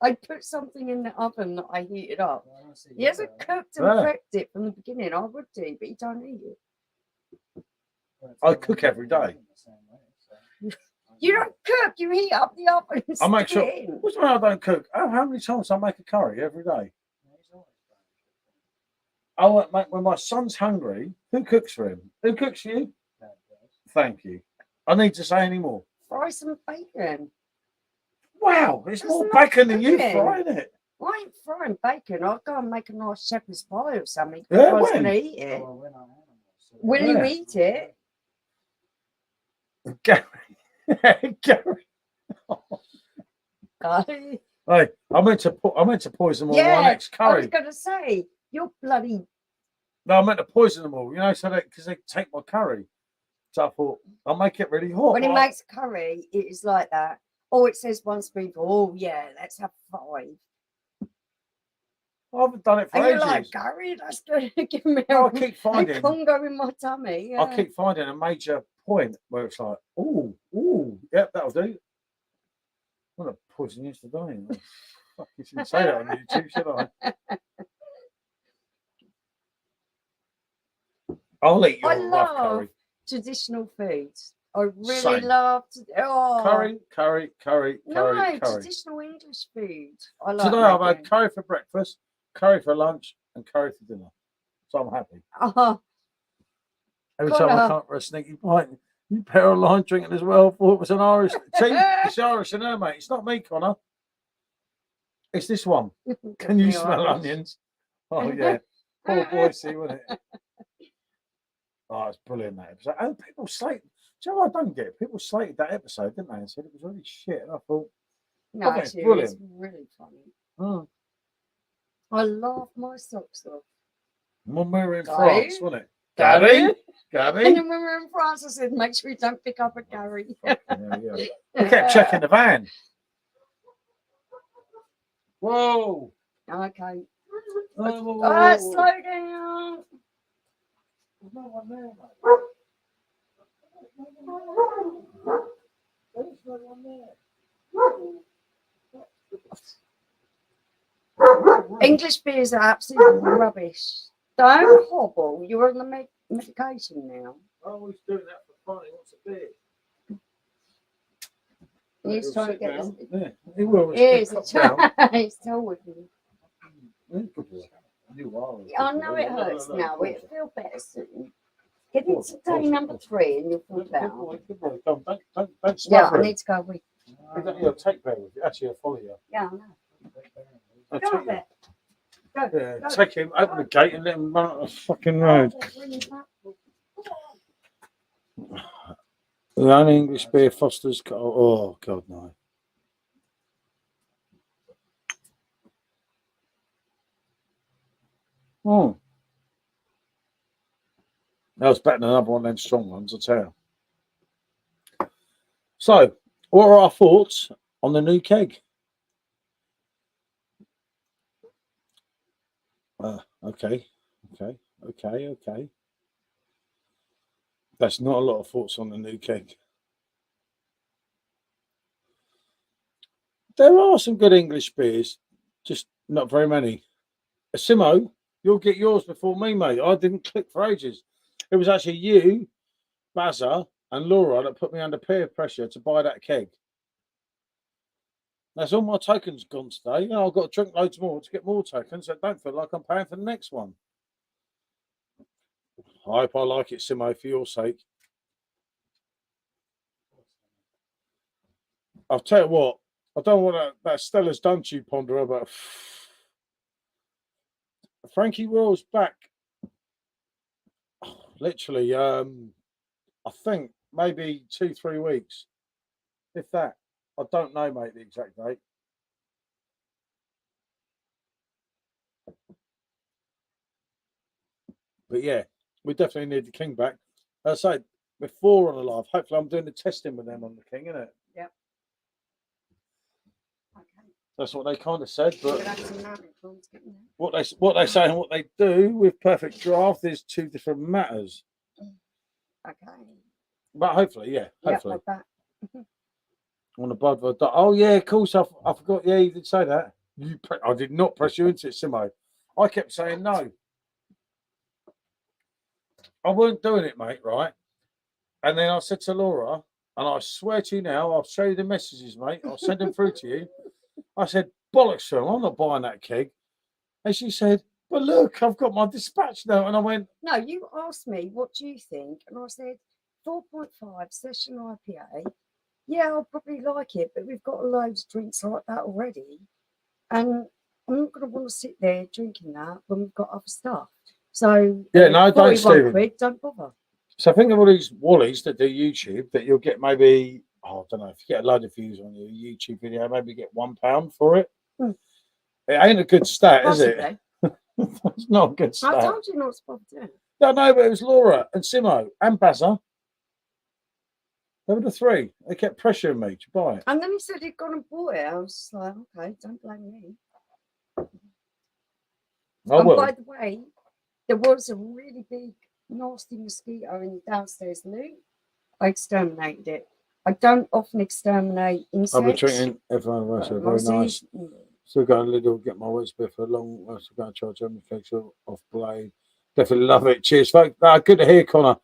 I put something in the oven that I heated up. He hasn't cooked and Yeah. prepped it from the beginning. I would do, but he don't eat it. I cook every day. You don't cook, you heat up the oven and I make stick sure. it in. What's the way I don't cook? Oh, how many times I make a curry every day? Oh, mate, when my son's hungry, who cooks for him? Who cooks for you? Thank you. I need to say any more. Fry some bacon. Wow, it's That's more not bacon than you cooking. frying it. I ain't frying bacon. I'll go and make a nice shepherd's pie or something. Yeah, I was when? going to eat it. Will Yeah. you eat it? Gary. Gary. Gary. Hey, I meant to poison all Yeah, my next I was curry. going to say, you're bloody. No, I meant to poison them all, so that because they take my curry. So I thought I'll make it really hot. When he makes curry, it is like that. Oh, it says one spoonful. Oh, yeah, let's have 5. I haven't done it for And ages. you're like, Gary, that's going to give me No, I keep a finding. Congo in my tummy. Yeah. I keep finding a major point where it's like, ooh, yep, that'll do. I'm gonna poison you today. Oh, fuck, you shouldn't say that on YouTube, should I? I'll eat I your rough love curry. traditional foods. I really Same. love Curry. No, traditional English food. I like Today I've making. had curry for breakfast, curry for lunch, and curry for dinner. So I'm happy. Every time I come for a sneaky pint, you pair of line drinking as well. Thought it was an Irish team. It's Irish in there, mate. It's not me, Connor. It's this one. Can you smell onions? Oh yeah. Poor boy, see, wasn't it? Oh, it's brilliant that episode. And people slated. Do you know what I don't get? People slated that episode, didn't they? And said it was really shit. And I thought, No, it's actually, brilliant. it's really funny. I love my socks off. When we were in Gary? France, wasn't it? Gary? Gary? And then when we were in France, I said, make sure you don't pick up a Gary. Yeah. I kept checking the van. Whoa. Okay. Whoa. Slow down. There's no one there, mate. There's no one there. English beers are absolute rubbish. Don't hobble. You're on the medication now. Oh, he's doing that for fun. He wants a beer. He's trying to get this. Yeah, he will. He's still with me. You are. I know it hurts now. It'll feel better soon. Get into day number 3 and you'll feel better. Good boy. Come, don't Yeah, smother I him. need to go with. You'll take bear with you. Actually, I'll follow you. Yeah, I know. I'll Go take on there. you. Go. Yeah, Go. take him, open the gate and let him run up the fucking road. The only English beer Foster's. Oh, God, no. Oh. That was better than another one of them strong ones, I tell you. So, what are our thoughts on the new keg? Okay. That's not a lot of thoughts on the new keg. There are some good English beers, just not very many. Simo, you'll get yours before me, mate. I didn't click for ages. It was actually you, Bazza, and Laura that put me under peer pressure to buy that keg. That's all my tokens gone today. You know, I've got to drink loads more to get more tokens. So I don't feel like I'm paying for the next one. I hope I like it, Simo, for your sake. I'll tell you what, I don't want that Stella's done to you, Ponderer, but Frankie Royal's back. Literally, I think maybe 2-3 weeks, if that. I don't know, mate, the exact date. But yeah, we definitely need the King back. As I say, before on the live, hopefully I'm doing the testing with them on the King, isn't it? Yep. Okay. That's what they kind of said, We're but gonna have some marathons, getting there. what they say and what they do with Perfect Draft is two different matters. Okay. But hopefully, yeah, hopefully. Yep, like that. On the Bud. Oh yeah, of course. I forgot. Yeah, you did say that. I did not press you into it, Simo. I kept saying no. I weren't doing it, mate. Right. And then I said to Laura, and I swear to you now, I'll show you the messages, mate. I'll send them through to you. I said, bollocks, to him. I'm not buying that keg. And she said, but look, I've got my dispatch now. And I went, No, you asked me, what do you think? And I said, 4.5 session IPA. Yeah, I'll probably like it, but we've got loads of drinks like that already. And I'm not going to want to sit there drinking that when we've got other stuff. So, yeah, no, don't, 41 Stephen. quid, don't bother. So I think of all these Wallies that do YouTube that you'll get maybe, I don't know, if you get a load of views on your YouTube video, maybe get £1 for it. Hmm. It ain't a good stat, is it? Possibly. It's not a good stat. I told you not to bother doing it. No, but it was Laura and Simo and Bazza. They were the three. They kept pressuring me to buy it. And then he said he'd gone and bought it. I was just like, okay, don't blame me. I And will. by the way, there was a really big, nasty mosquito in the downstairs loo. I exterminated it. I don't often exterminate insects. I'll be treating everyone anniversary. Very nice. Still going a little, get my wet spit for a long. Still going to charge German fix off blade. Definitely love it. Cheers, folks. Good to hear, Connor.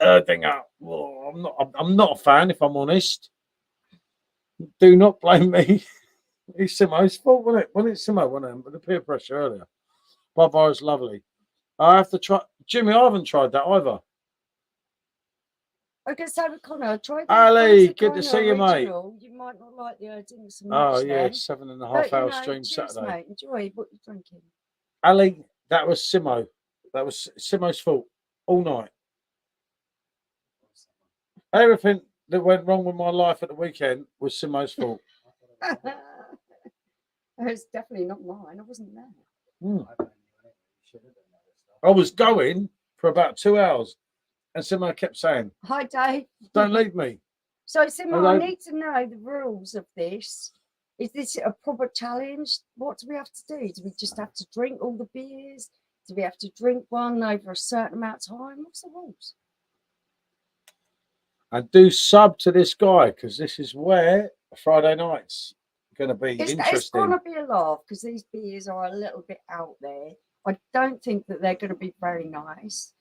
I'm not a fan, if I'm honest. Do not blame me. It's Simo's fault, wasn't it? When it's Simo, wasn't it? With the peer pressure earlier. Bye-bye is lovely. I have to try. Jimmy, I haven't tried that either. Okay, so Connor, try the Ali, Fanta good to see you, original. mate. You might not like the idea so Oh, much yeah, then. 7.5 hour stream cheers, Saturday. Mate. Enjoy what you're drinking. Ali, that was Simo. That was Simo's fault all night. Everything that went wrong with my life at the weekend was Simo's fault. It's definitely not mine. I wasn't there. I was going for about 2 hours, and Simo kept saying, Hi, Dave. don't leave me. So, Simo, Hello. I need to know the rules of this. Is this a proper challenge? What do we have to do? Do we just have to drink all the beers? Do we have to drink one over a certain amount of time? What's the rules? And do sub to this guy, because this is where Friday night's going to be interesting. It's going to be a laugh, because these beers are a little bit out there. I don't think that they're going to be very nice,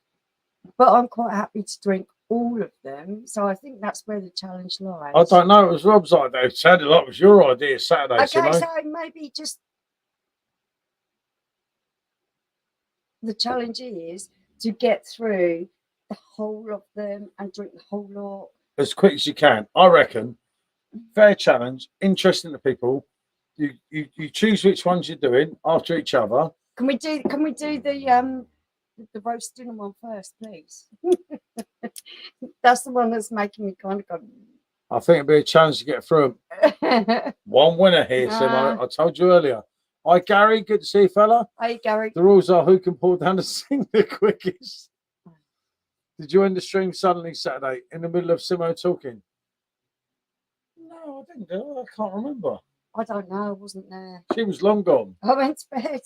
but I'm quite happy to drink all of them. So I think that's where the challenge lies. I don't know. It was Rob's idea. It sounded like it was your idea Saturday, Okay, Simo. so maybe just the challenge is to get through the whole of them and drink the whole lot as quick as you can. I reckon. Fair challenge, interesting to people. You choose which ones you're doing after each other. Can we do the roast dinner one first, please? That's the one that's making me kind of go. I think it'd be a challenge to get through them. One winner here, Simo. I told you earlier. Hi, Gary. Good to see you, fella. Hi, Gary. The rules are who can pull down the sink the quickest. Did you end the stream suddenly Saturday in the middle of Simo talking? No, I didn't do it. I can't remember. I don't know. I wasn't there. She was long gone. I went to bed.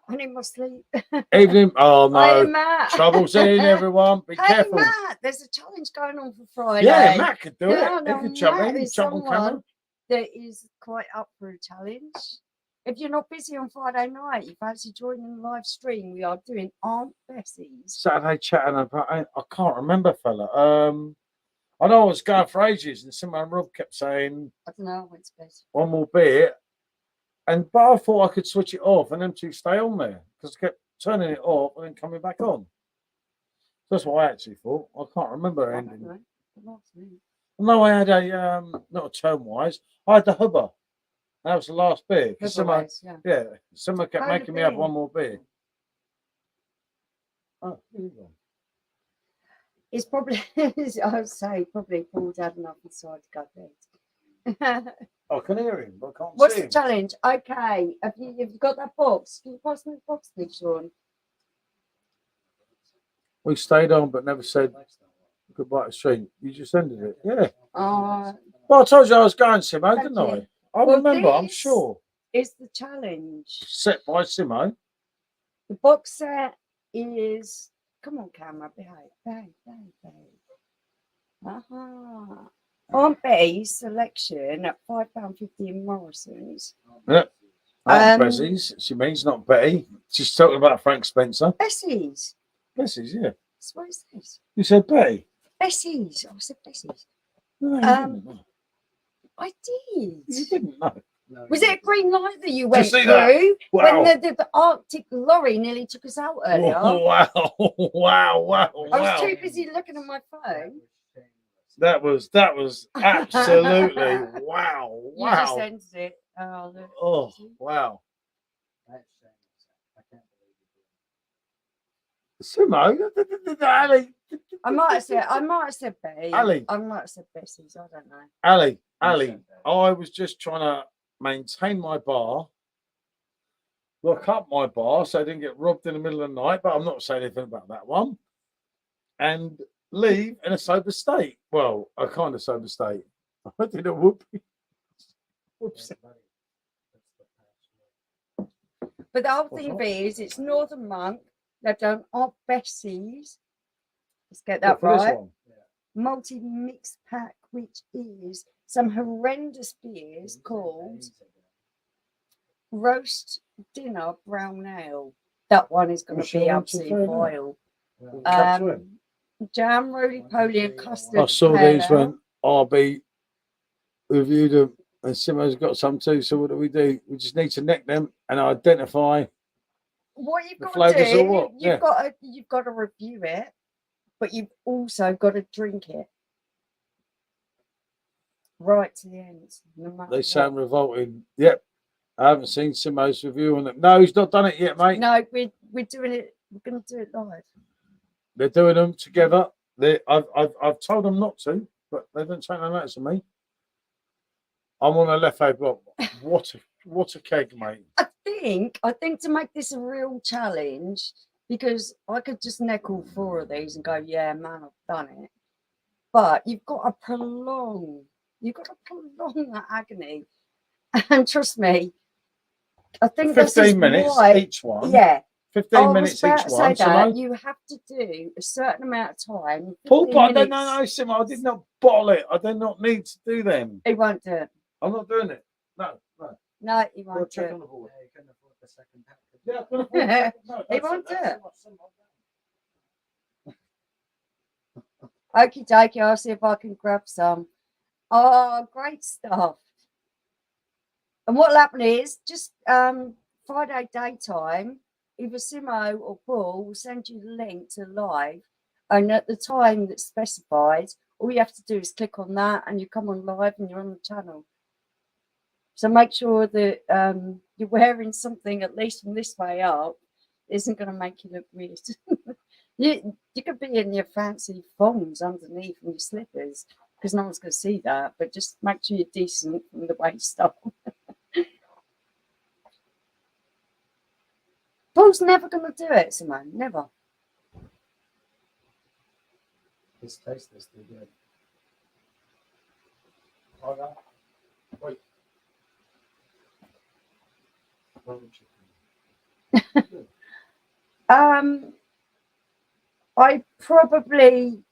I need my sleep. Evening. Oh, no. Hey, Matt. Trouble's in, everyone. Be careful. Matt, there's a challenge going on for Friday. Yeah, Matt could do it. Yeah, He no, could jump Matt in, is jump on camera. that is quite up for a challenge. If you're not busy on Friday night, you fancy joining the live stream, we are doing Aunt Bessie's. Saturday chatting about. I can't remember, fella. I know I was going for ages, and someone Rob kept saying I don't know, I went to bed. one more beer, but I thought I could switch it off and them two stay on there because I kept turning it off and then coming back on. That's what I actually thought. I can't remember I ending. don't know. It lost me. No, I had a not a term wise. I had the hubba. That was the last beer. 'Cause someone, Otherwise, yeah. someone kept How you making me have been? one more beer. Oh, here you go. It's probably, I would say, probably Paul's had enough inside to go to bed. I can hear him, but I can't What's see the him. challenge? Okay, have you got that box? Can you pass me the box, please, Sean? We stayed on, but never said goodbye to stream. You just ended it. Yeah. Well, I told you I was going, Simo, Thank didn't you. I? I Well, remember, I'm this- sure. It's the challenge. Set by Simo. The box set is, come on, camera, behave. Aunt Betty's selection at £5.50 in Morrison's. Yeah. Oh, Um, Bessie's. She means not Betty. She's talking about Frank Spencer. Bessie's. Bessie's, yeah. So what is this? You said Betty. Bessie's. I said Bessie's. No, you didn't. No. I did. You didn't know. No, Was you it a green light that you went see through that? Wow. when the Arctic lorry nearly took us out earlier? Wow. Wow. I was too busy looking at my phone. That was absolutely wow. You just Wow. ended it. Oh, look. Oh, wow. That's shameless. I can't believe Simo, Ali, I might have said Betty. Ali. I might have said Bessie's. I don't know. Ali, you I was just trying to maintain my bar, look up my bar so I didn't get robbed in the middle of the night, but I'm not saying anything about that one, and leave in a sober state. Well, a kind of sober state. I did a whoopie. Whoops. But the whole What's thing of that? it is, it's Northern Monk. They've done Aunt Bessie's. Let's get What, that for this right. one? Multi-mix pack, which is some horrendous beers called Roast Dinner Brown Ale. That one is going What's to be your absolutely favourite? vile. Catch one. Jam, roly-poly, and custard. I saw pale these ale. when RB reviewed them, and Simo's got some too. So what do? We just need to neck them and identify. What you've the got to flavours do, or what? you've got to review it, but you've also got to drink it right to the end. No matter They what. sound revolting. Yep. I haven't seen Simo's review on it. No, he's not done it yet, mate. No, we're doing it. We're going to do it live. They're doing them together. I've told them not to, but they don't take no notice of me. I'm on a left hand block. What a keg, mate. I think to make this a real challenge, because I could just neck all four of these and go, yeah, man, I've done it. But you've got to prolong that agony. And trust me, I think this is 15 minutes why, each one. yeah. 15 I was minutes about each to say one. that Simo. you have to do a certain amount of time. Paul, 15 no, minutes. Simo, I did not bottle it. I did not need to do them. He won't do it. I'm not doing it. No. No, he We'll won't do check it. on the board. Yeah, you couldn't afford the second pack. Yeah, I'm gonna no, He that's won't do it. that's Simo. Okie dokie, I'll see if I can grab some. Oh, great stuff. And what'll happen is just Friday daytime, either Simo or Paul will send you the link to live, and at the time that's specified, all you have to do is click on that and you come on live and you're on the channel. So make sure that you're wearing something, at least from this way up, isn't going to make you look weird. You could be in your fancy thongs underneath and your slippers, because no one's going to see that, but just make sure you're decent from the waist up. Paul's never going to do it, Simone. Never. This taste is too good. Hold on. Wait. I probably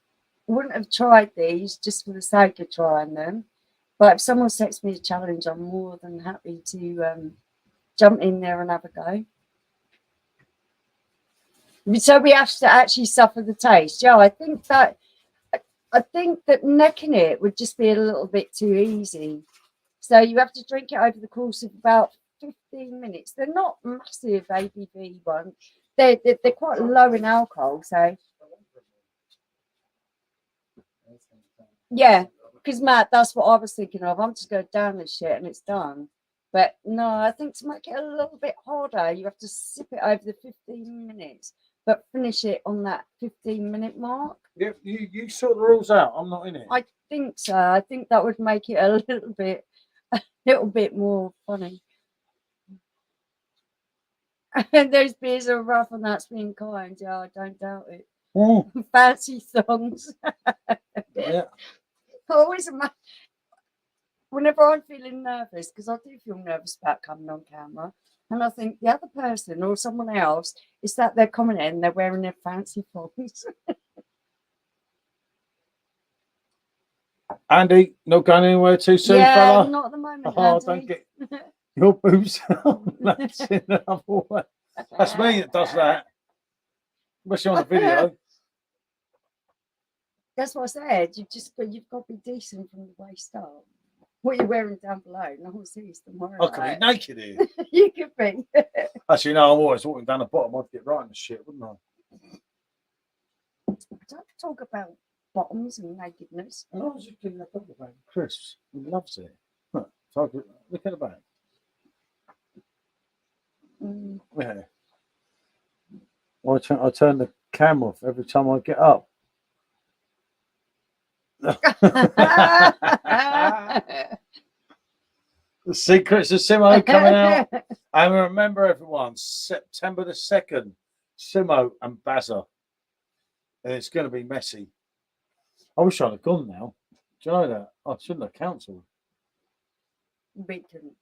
wouldn't have tried these just for the sake of trying them, But if someone sets me a challenge, I'm more than happy to jump in there and have a go. So we have to actually suffer the taste. Yeah, I think that necking it would just be a little bit too easy. So you have to drink it over the course of about 15 minutes. They're not massive ABV ones. They're quite low in alcohol. So yeah, because Matt, that's what I was thinking of. I'm just going to down this shit and it's done. But no, I think to make it a little bit harder, you have to sip it over the 15 minutes, but finish it on that 15-minute mark. Yeah, you sort the rules out. I'm not in it. I think so. I think that would make it a little bit more funny. And those beers are rough and that's being kind. Yeah, I don't doubt it. Fancy songs. Yeah. I always imagine, whenever I'm feeling nervous, because I do feel nervous about coming on camera, and I think the other person or someone else is that they're coming in, they're wearing their fancy thongs. Andy, not going anywhere too soon, fella? Not at the moment. Oh, Andy. don't get your boobs on. That's in another way. That's me that does that. Especially on the video. That's what I said. You've got to be decent from the waist up. What you're wearing down below, no one sees. Don't worry. I could be naked here. You could be. Actually, no, I'm always walking down the bottom. I'd get right in the shit, wouldn't I? Don't talk about bottoms and nakedness. I was just giving a talk about Chris. He loves it. Look at the back. Yeah. I turn the camera off every time I get up. The Secrets of Simo coming out. And remember, everyone, September the 2nd, Simo and Bazza. And it's going to be messy. I wish I'd have gone now. Do you know that? I shouldn't have cancelled. We couldn't.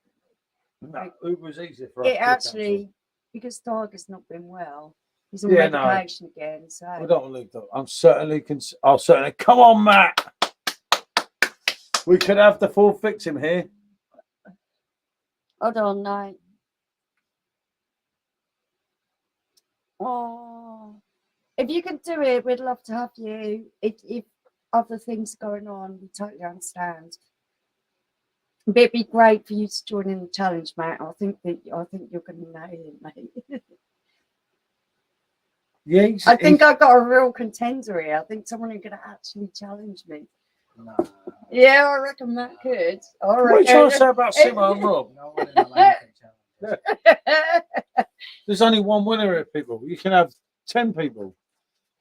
No, it was easier for us. It actually, because Tiger's not been well, he's on medication again. So we don't want to leave that. I'll certainly. Come on, Matt. We could have the full fix him here. Hold on, no. Oh, if you can do it, we'd love to have you. If other things going on, we totally understand. But it'd be great for you to join in the challenge, Matt. I think you're going to nail it, mate. Yeah, I think I've got a real contender here. I think someone who's going to actually challenge me. No. Yeah, I reckon Matt could. What are you trying to say about Simo and Rob? No one in the land can challenge. There's only one winner here, people. You can have 10 people.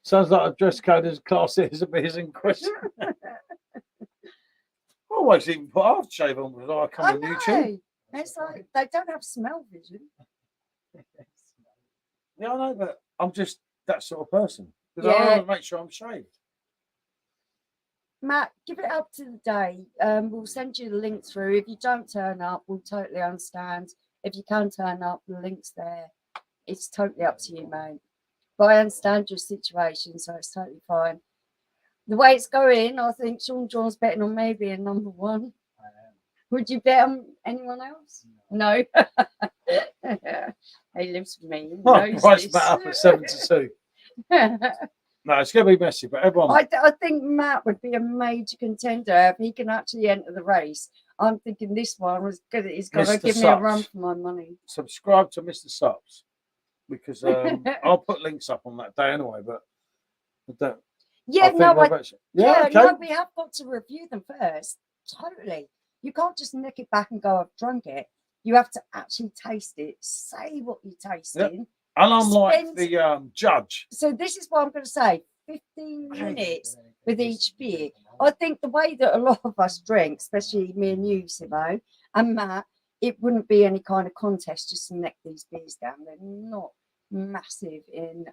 Sounds like a dress code as class is a beers in question. I always even put aftershave on when I come on YouTube. It's like they don't have smell vision. Yeah, I know, but I'm just that sort of person. Because I want to make sure I'm shaved. Matt, give it up to the day. We'll send you the link through. If you don't turn up, we'll totally understand. If you can turn up, the link's there. It's totally up to you, mate. But I understand your situation, so it's totally fine. The way it's going, I think Sean John's betting on me being number one. I am. Would you bet on anyone else? No. He lives with me. Price bet up at 7-2. No, it's going to be messy, but everyone. I think Matt would be a major contender if he can actually enter the race. I'm thinking this one was good. He's going to give me a run for my money. Subscribe to Mr. Sups because I'll put links up on that day anyway. But no, we have got to review them first. Totally. You can't just nick it back and go, I've drunk it. You have to actually taste it. Say what you're tasting. And I'm like the judge. So this is what I'm going to say. 15 minutes with each beer. I think the way that a lot of us drink, especially me and you, Simo, and Matt, it wouldn't be any kind of contest just to neck these beers down. They're not massive in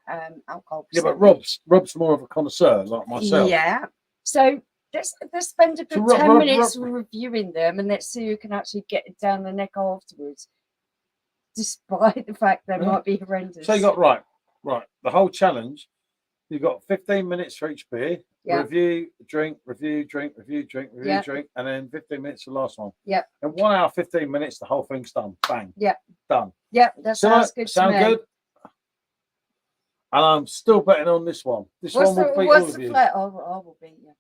alcohol percentage. Yeah, but Rob's more of a connoisseur like myself. Yeah. So let's spend a good 10 minutes reviewing them and let's see who can actually get it down the neck afterwards. Despite the fact they might be horrendous. So you got right. The whole challenge You've got 15 minutes for each beer. Yeah. Review, drink, review, drink, review, drink, review, Yeah. drink, and then 15 minutes for the last one. Yeah. In 1 hour, 15 minutes, the whole thing's done. Bang. Yeah. Done. Yeah, that sounds good to Sound me. good? And I'm still betting on this one. This What's one will the, beat what's all of the you. flat? I will beat you.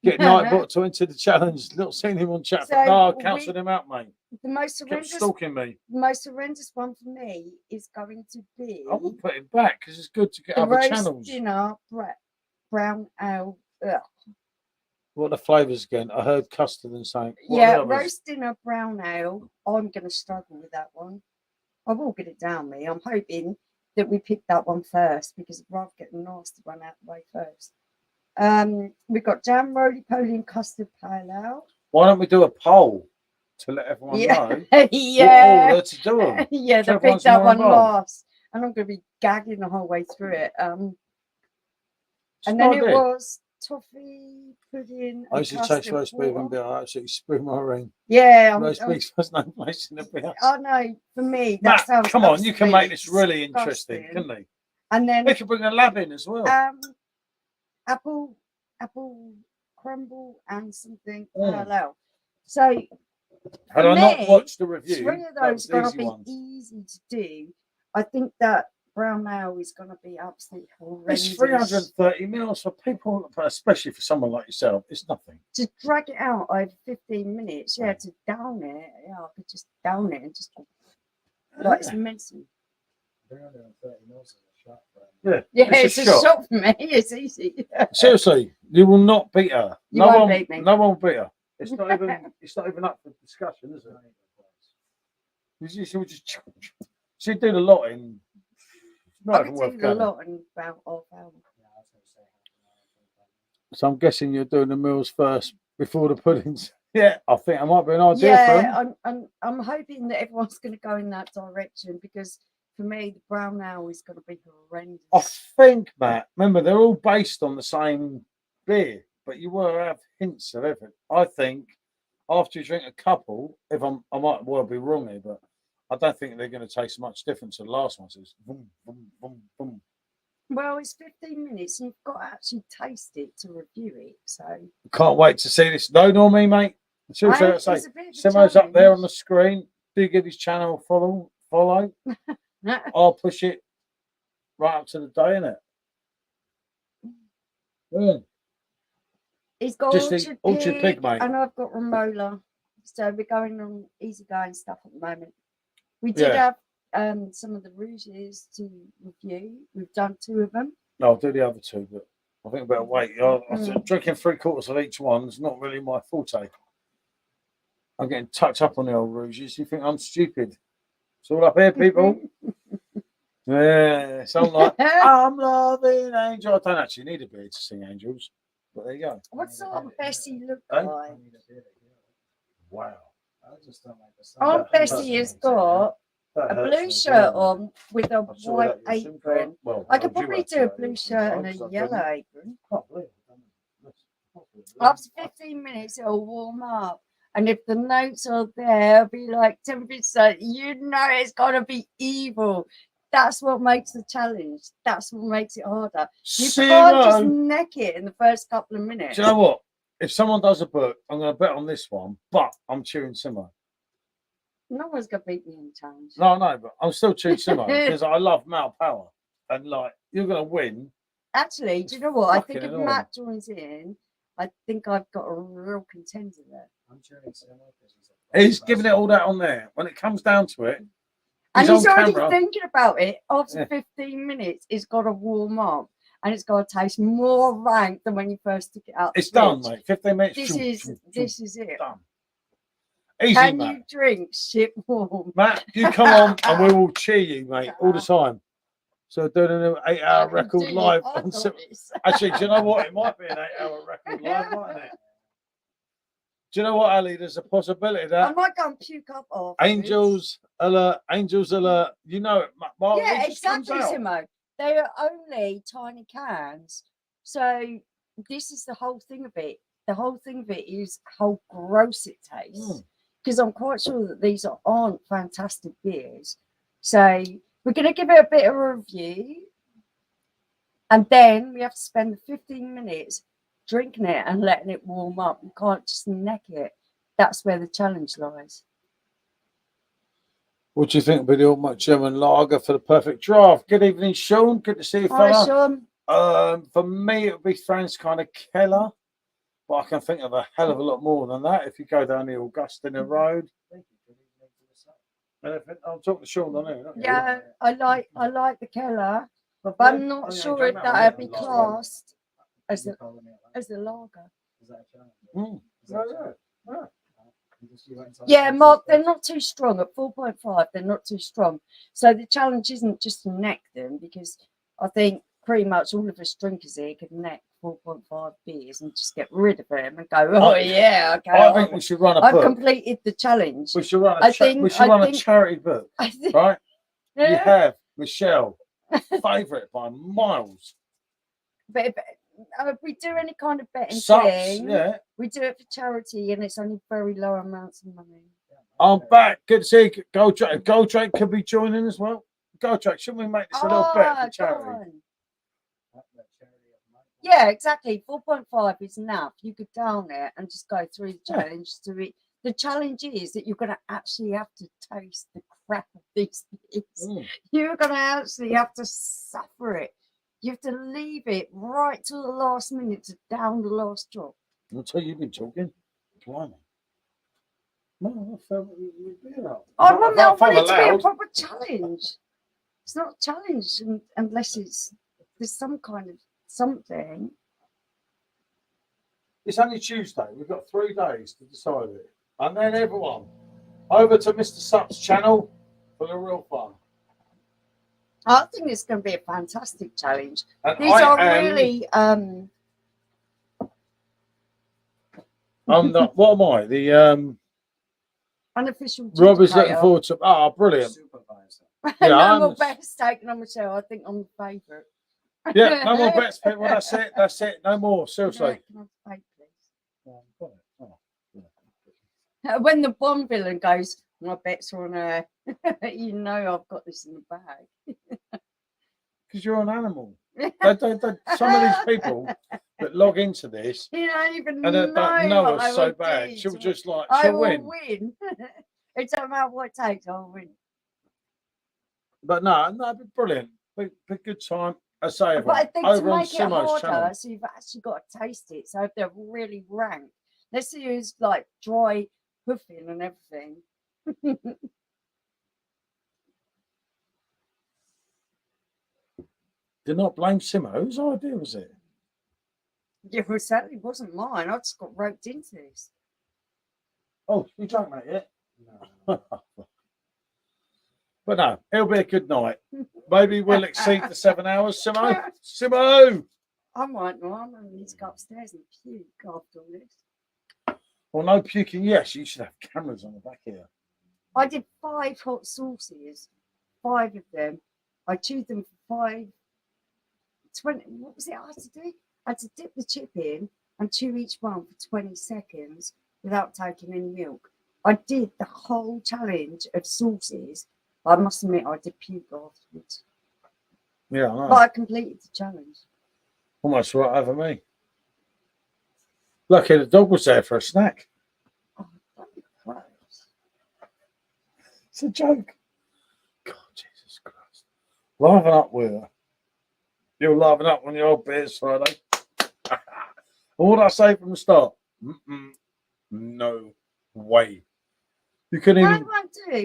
Get Nightbot to enter the challenge. Not seen him on chat. So No, I cancelled him out, mate. The most Kept horrendous, stalking me. one for me is going to be I will put him back because it's good to get the other roast channels. dinner brown ale. Ugh. What are the flavours again? I heard custard and something. What Yeah, are the others? roast dinner brown ale. I'm going to struggle with that one. I will get it down me. I'm hoping that we pick that one first because I'd rather get the nasty one out of the way first. We've got jam, roly-poly and custard pale ale. Why don't we do a poll to let everyone know Yeah. what order to do them? Yeah, they Whichever picked one's that more one involved. last. And I'm going to be gagging the whole way through it. And It's then not it good. was toffee, pudding, I and used to taste custard roast beef and water. beer. I absolutely screwed my ring. Yeah, Roast beef has no place in the beer. I know. For me, that Matt, sounds come on, you can make absolutely this really interesting, disgusting. couldn't we? And then We could bring a lab in as well. apple crumble and something Mm. pale ale. So Had for I not me, watched the review, 3 of that those was are going easy to be ones. easy to do. I think that brown ale is going to be absolutely horrendous. It's 330 mils for people, but especially for someone like yourself. It's nothing. To drag it out over 15 minutes, yeah, to down it, yeah, I could just down it and just like it's medicine. 330 mils is a shot. Yeah, Yeah, it's a shot for me. It's easy. Seriously, you will not beat her. You won't beat me. No one will beat her. It's not even. It's not even up for discussion, is it? She'd do the lot in. I could do the lot in about half hour. So I'm guessing you're doing the meals first before the puddings. Yeah, I think that might be an idea for them. Yeah, I'm hoping that everyone's going to go in that direction because for me, the brown ale is going to be horrendous. I think, Matt, remember, they're all based on the same beer, but you will have hints of everything. I think after you drink a couple, I might well be wrong here, but I don't think they're going to taste much different to the last one. So it's boom, boom, boom, boom. Well, it's 15 minutes and you've got to actually taste it to review it. So can't wait to see this. No, nor me, mate. Seriously, I say, Simo's up there on the screen. Do give his channel a follow. I'll push it right up to the day, innit? Mm. He's got Just Orchard Pig, mate. And I've got Ramola. So we're going on easygoing stuff at the moment. We did have some of the rouges to review. We've done 2 of them. No, I'll do the other 2, but I think I better wait. Drinking 3/4 of each one is not really my forte. I'm getting tucked up on the old rouges. You think I'm stupid? It's all up here, people. Yeah, sound like I'm loving Angel. I don't actually need a beard to sing Angels, but there you go. What sort of Bessie look Eh? like? Wow. Aunt Bessie has got a blue shirt on with a white apron. Well, I could probably do a blue shirt and a yellow apron. After 15 minutes, it'll warm up. And if the notes are there, it'll be like 10%. You know it's got to be evil. That's what makes the challenge. That's what makes it harder. You can't just neck it in the first couple of minutes. Do you know what? If someone does a book, I'm going to bet on this one, but I'm cheering Simo. No one's going to beat me in the challenge. No, but I'm still cheering Simo because I love male power. And, like, you're going to win. Actually, do you know what? I think if annoying. Matt joins in, I think I've got a real contender there. I'm cheering Simo because He's giving it all that on there. When it comes down to it, and he's already camera. thinking about it. After 15 minutes, it's got to warm up. And it's got to taste more rank than when you first took it out. It's done, mate. 15 minutes. This is it. Done. Easy, Can Matt. you drink shit warm? Matt, you come on and we will cheer you, mate, all the time. So doing an 8-hour record live. Actually, do you know what? It might be an 8-hour record live, mightn't it? Do you know what, Ali? There's a possibility that I might go and puke up off. Angels alert. You know it. Yeah, exactly, Simo. They are only tiny cans. So this is the whole thing of it. The whole thing of it is how gross it tastes. Because I'm quite sure that these aren't fantastic beers. So we're going to give it a bit of a review. And then we have to spend 15 minutes drinking it and letting it warm up. You can't just neck it. That's where the challenge lies. What do you think will be the ultimate German lager for the perfect draft? Good evening, Sean. Good to see you, Hi, fella. Sean. For me, it would be Franz kind of Keller, but I can think of a hell of a lot more than that if you go down the Augustina Road. I'm talking to Sean on there. Yeah, I like the Keller, but I'm not sure if that would be classed as a lager. Yeah, Mark, they're not too strong at 4.5. They're not too strong. So the challenge isn't just to neck them, because I think pretty much all of us drinkers here could neck 4.5 beers and just get rid of them and go, oh yeah, okay. I think we should run a book. I've completed the challenge. We should run a charity book, right? Yeah. You have Michelle, favourite by miles. But if we do any kind of betting Subs, thing, yeah. we do it for charity, and it's only very low amounts of money. I'm back. Good to see you. Goldrake could be joining as well. Goldrake, shouldn't we make this a little bet for charity? Yeah, exactly. 4.5 is enough. You could down it and just go through the challenge to it. The challenge is that you're going to actually have to taste the crap of these things. You're going to actually have to suffer it. You have to leave it right till the last minute to down the last drop. I'll tell you, you've been talking. Blimey. No, I want it to be a proper challenge. It's not a challenge unless there's some kind of something. It's only Tuesday. We've got 3 days to decide it. And then everyone, over to Mr. Supp's channel for the real fun. I think it's going to be a fantastic challenge. And These are really I'm not. What am I? The unofficial. Rob is looking forward to. Oh, brilliant! Supervisor. Yeah, no more bets taken on Michelle. I think I'm the favourite. Yeah, no more bets, people. That's it. That's it. No more. Seriously. Can I have the plate, please? When the Bond villain goes, my bets are on her. You know I've got this in the bag. Because you're an animal. Some of these people that log into this, you don't even and know don't know what us so bad. She'll just like, she'll win. It doesn't matter what it takes, I'll win. But no, it'd be brilliant. Be good time. I say, but I think over to on make it Simo's channel. harder, so you've actually got to taste it. So if they're really rank, let's see who's like dry hoofing and everything. Did not blame Simo. Whose idea was it? Yeah, well, certainly wasn't mine. I just got roped into this. Oh, you drunk that yet? No. But no, it'll be a good night. Maybe we'll exceed the 7 hours, Simo. Simo! I might not. I'm going to go upstairs and puke after all this. Well, no puking. Yes, you should have cameras on the back here. I did 5 hot sauces, 5 of them. I chewed them for 20. What was it I had to do? I had to dip the chip in and chew each one for 20 seconds without taking any milk. I did the whole challenge of sauces. I must admit, I did puke afterwards. Yeah, I know. But I completed the challenge. Almost right over me. Lucky the dog was there for a snack. Oh, that'd be gross. It's a joke. God, Jesus Christ. Laughing up with her. You're laughing up when your old beer's Friday. What did I say from the start? No way. You couldn't even. No,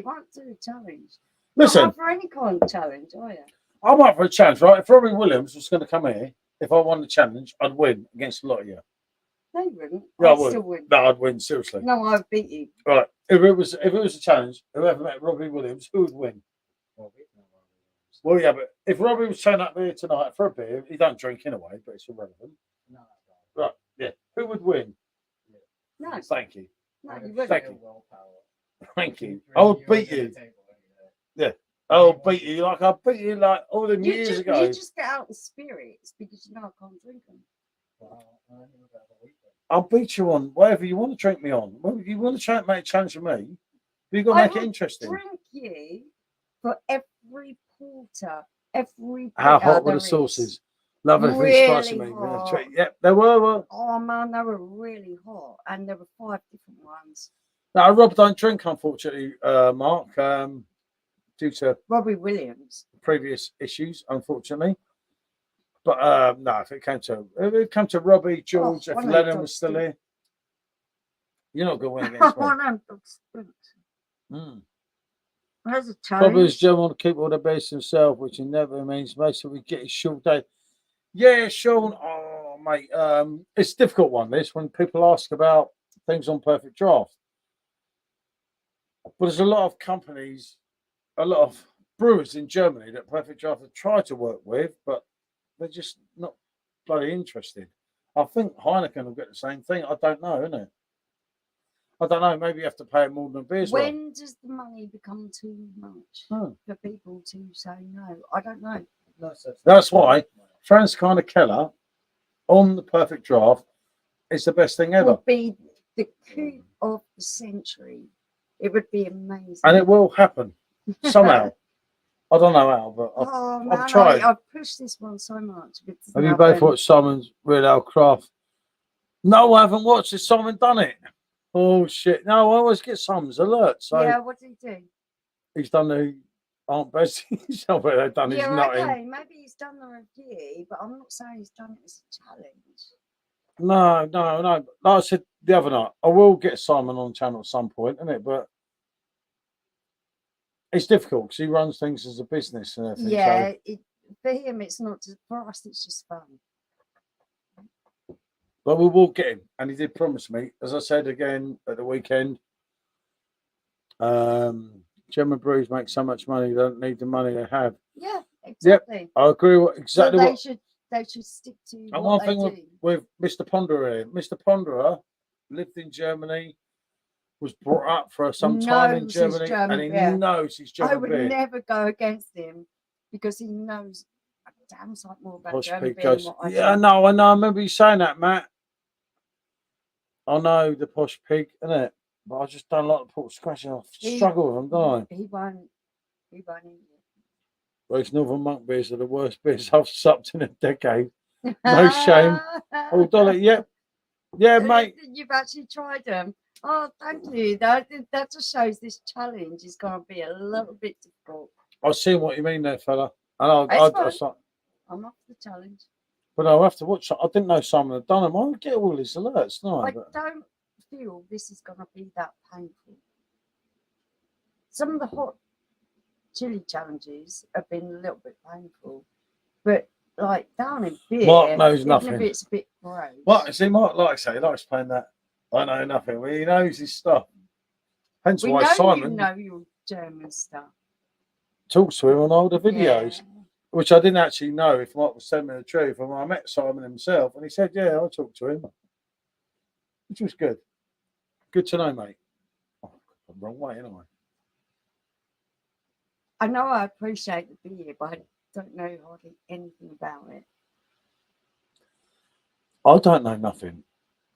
won't do a challenge. Listen. Not for any kind of challenge, are you? I'm up for a challenge, right? If Robbie Williams was going to come here, if I won the challenge, I'd win against a lot of you. No, you wouldn't. Yeah, I'd still win. No, I'd win, seriously. No, I'd beat you. Right. If it was a challenge, whoever met Robbie Williams, who would win? Well, yeah, but if Robbie was turning up here tonight for a beer, he don't drink in a way, but it's irrelevant. No. Right, yeah. Who would win? No. Thank you. No, you wouldn't. Thank you. Thank you. I would beat you. Yeah. I'll beat you like I beat you like all them years ago. You just get out in spirits because you know I can't drink them. I'll beat you on whatever you want to drink me on. Well, you want to try and make a challenge with me, but you've got to make it interesting. Drink you for every porter, every How hot were the sauces? Lovely, spicy Really meat. hot. Yep, there were. Oh man, they were really hot, and there were 5 different ones. No, Rob don't drink, unfortunately, Mark, due to Robbie Williams. previous issues, unfortunately. But no, if it came to Robbie, George, if one of Lennon those was still dogs here, you're not going to win against me. One of them dogs stinks. Mm. There's a Probably his challenge. John want to keep all the best himself, which he never means most of we get his short day. Yeah, Sean. Oh, mate, it's a difficult one. This when people ask about things on Perfect Draft, but there's a lot of companies, a lot of brewers in Germany that Perfect Draft have tried to work with, but they're just not bloody interested. I think Heineken will get the same thing. I don't know, innit? I don't know. Maybe you have to pay more than a beer as well. When does the money become too much for people to say no? I don't know. That's why Franz kind of Keller on the Perfect Draft is the best thing ever. Would be the coup of the century. It would be amazing. And it will happen somehow. I don't know how, but Oh I've man, tried. I've pushed this one so much. Have you both watched Simon's Real Ale Craft? No, I haven't watched it. Simon done it. Oh shit! No, I always get Simon's alert. So yeah, what did he do? he's done the Aunt Bessie. Somewhere they've done his Yeah, nutting. okay, maybe he's done the review, but I'm not saying he's done it as a challenge. No. Like I said the other night, I will get Simon on channel at some point, isn't it? But it's difficult because he runs things as a business and everything. Yeah, So, for him, it's not just for us. It's just fun. but we will get him, and he did promise me, as I said again at the weekend. German breweries make so much money; they don't need the money they have. Yeah, exactly. I agree with exactly so what. They should stick to. And what one thing they do. with Mr. Ponderer here, Mr. Ponderer lived in Germany, was brought up for some time in Knows his Germany, German and he beer. knows his German I would beer. never go against him because he knows a damn sight more about Posh German Pig beer than goes, what I yeah, I do. know. I remember you saying that, Matt. I know the Posh Pig, innit? But I just don't like the pork scratching. I struggle with them, don't I? He won't eat it. Those Northern Monk beers are the worst beers I've supped in a decade. No shame. Oh, Dolly, yeah, mate. You've actually tried them. Oh, thank you. That just shows this challenge is going to be a little bit difficult. I see what you mean there, fella. And I'm up for the challenge. But I'll have to watch. I didn't know Simon had done them. I get all his alerts, no. I don't feel this is going to be that painful. Some of the hot chili challenges have been a little bit painful, but like down in beer, Mark knows even nothing. if it's a bit gross. What? See, Mark, like I say, he likes playing that. I know nothing. Well, he knows his stuff. Hence We why know Simon you know your German stuff. talks to him on older videos, Yeah. which I didn't actually know if Mark was telling me the truth. And I met Simon himself, and he said, "Yeah, I talked to him," which was good. Good to know, mate. Oh, I'm the wrong way, anyway. I know I appreciate the beer, but I don't know hardly anything about it. I don't know nothing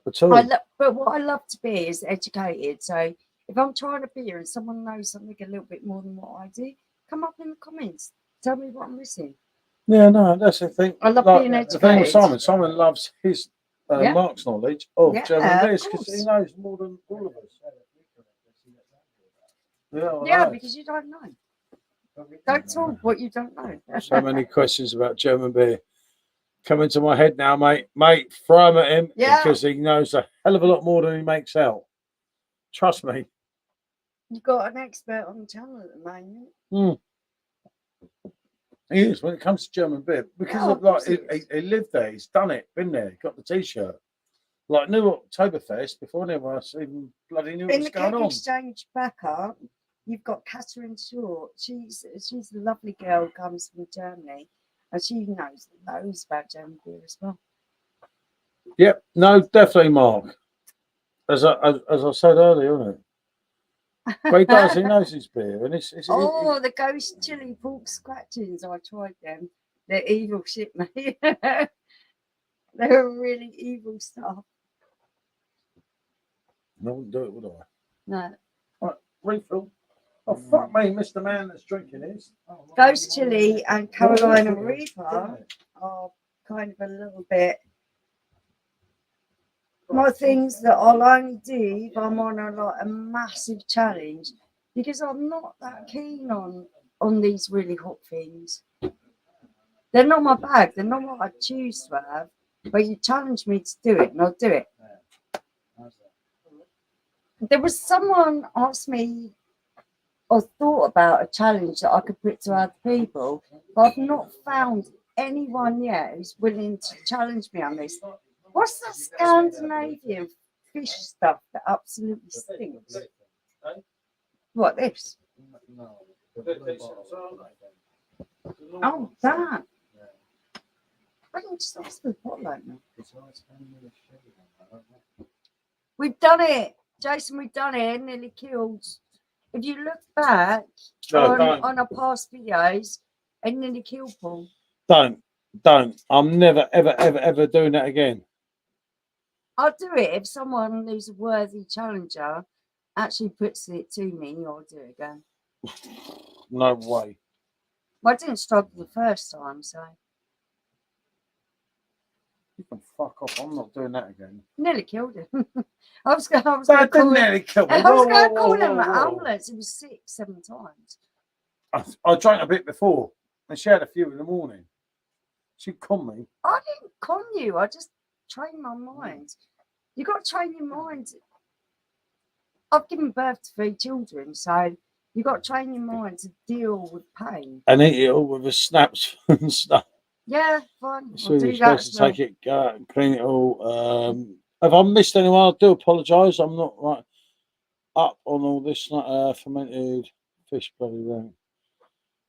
at all. But what I love to be is educated. So if I'm trying a beer and someone knows something a little bit more than what I do, come up in the comments. Tell me what I'm missing. Yeah, no, that's the thing. I love Like, being the thing with educated. Simon, Simon loves his Yeah. Mark's knowledge of Yeah, German of beers because course. he knows more than all of us. Yeah, I Yeah, know. because you don't know. Don't talk what you don't know. So many questions about German beer coming to my head now, mate. Mate, throw them at him because he knows a hell of a lot more than he makes out. Trust me. You've got an expert on the channel at the moment. He is when it comes to German beer because of like he lived there, he's done it, been there, got the t-shirt. Like new Oktoberfest before anyone else even bloody knew what was going on. In the exchange backup, you've got Catherine Short. She's a lovely girl who comes from Germany, and she knows loads about German beer as well. Yep, no, definitely, Mark. As I said earlier, isn't it? But he does. He knows his beer, and the ghost chili pork scratchings. I tried them. They're evil shit, mate. They're really evil stuff. I wouldn't do it, would I? No. Right, refill. Oh fuck me, Mr. Man that's drinking is. Ghost chili and Carolina Reaper are kind of a little bit. My things that I'll only do if I'm on a massive challenge, because I'm not that keen on these really hot things. They're not my bag. They're not what I choose to have. But you challenge me to do it, and I'll do it. There was someone asked me or thought about a challenge that I could put to other people, but I've not found anyone yet who's willing to challenge me on this. What's that Scandinavian fish stuff that absolutely stinks? What, this? Oh, that. I can just ask the bottle opener. We've done it, Jason. We've done it. Nearly killed. If you look back on our past videos, I nearly killed Paul. Don't. I'm never, ever doing that again. I'll do it if someone who's a worthy challenger actually puts it to me. I'll do it again. No way. Well, I didn't struggle the first time, so. You can fuck off. I'm not doing that again. Nearly killed him. I was going to That call didn't him. nearly kill me. I was going to Whoa, call him whoa, an whoa. ambulance. It was 6, 7 times. I drank a bit before, and she had a few in the morning. She conned me. I didn't con you. I just trained my mind. You got to train your mind. I've given birth to 3 children, so you got to train your mind to deal with pain. And eat it all with the snaps and stuff. Yeah, fine. So I'll you're do that. supposed to take it, go out and clean it all. If I missed anyone, I do apologise. I'm not right up on all this fermented fish bloody thing.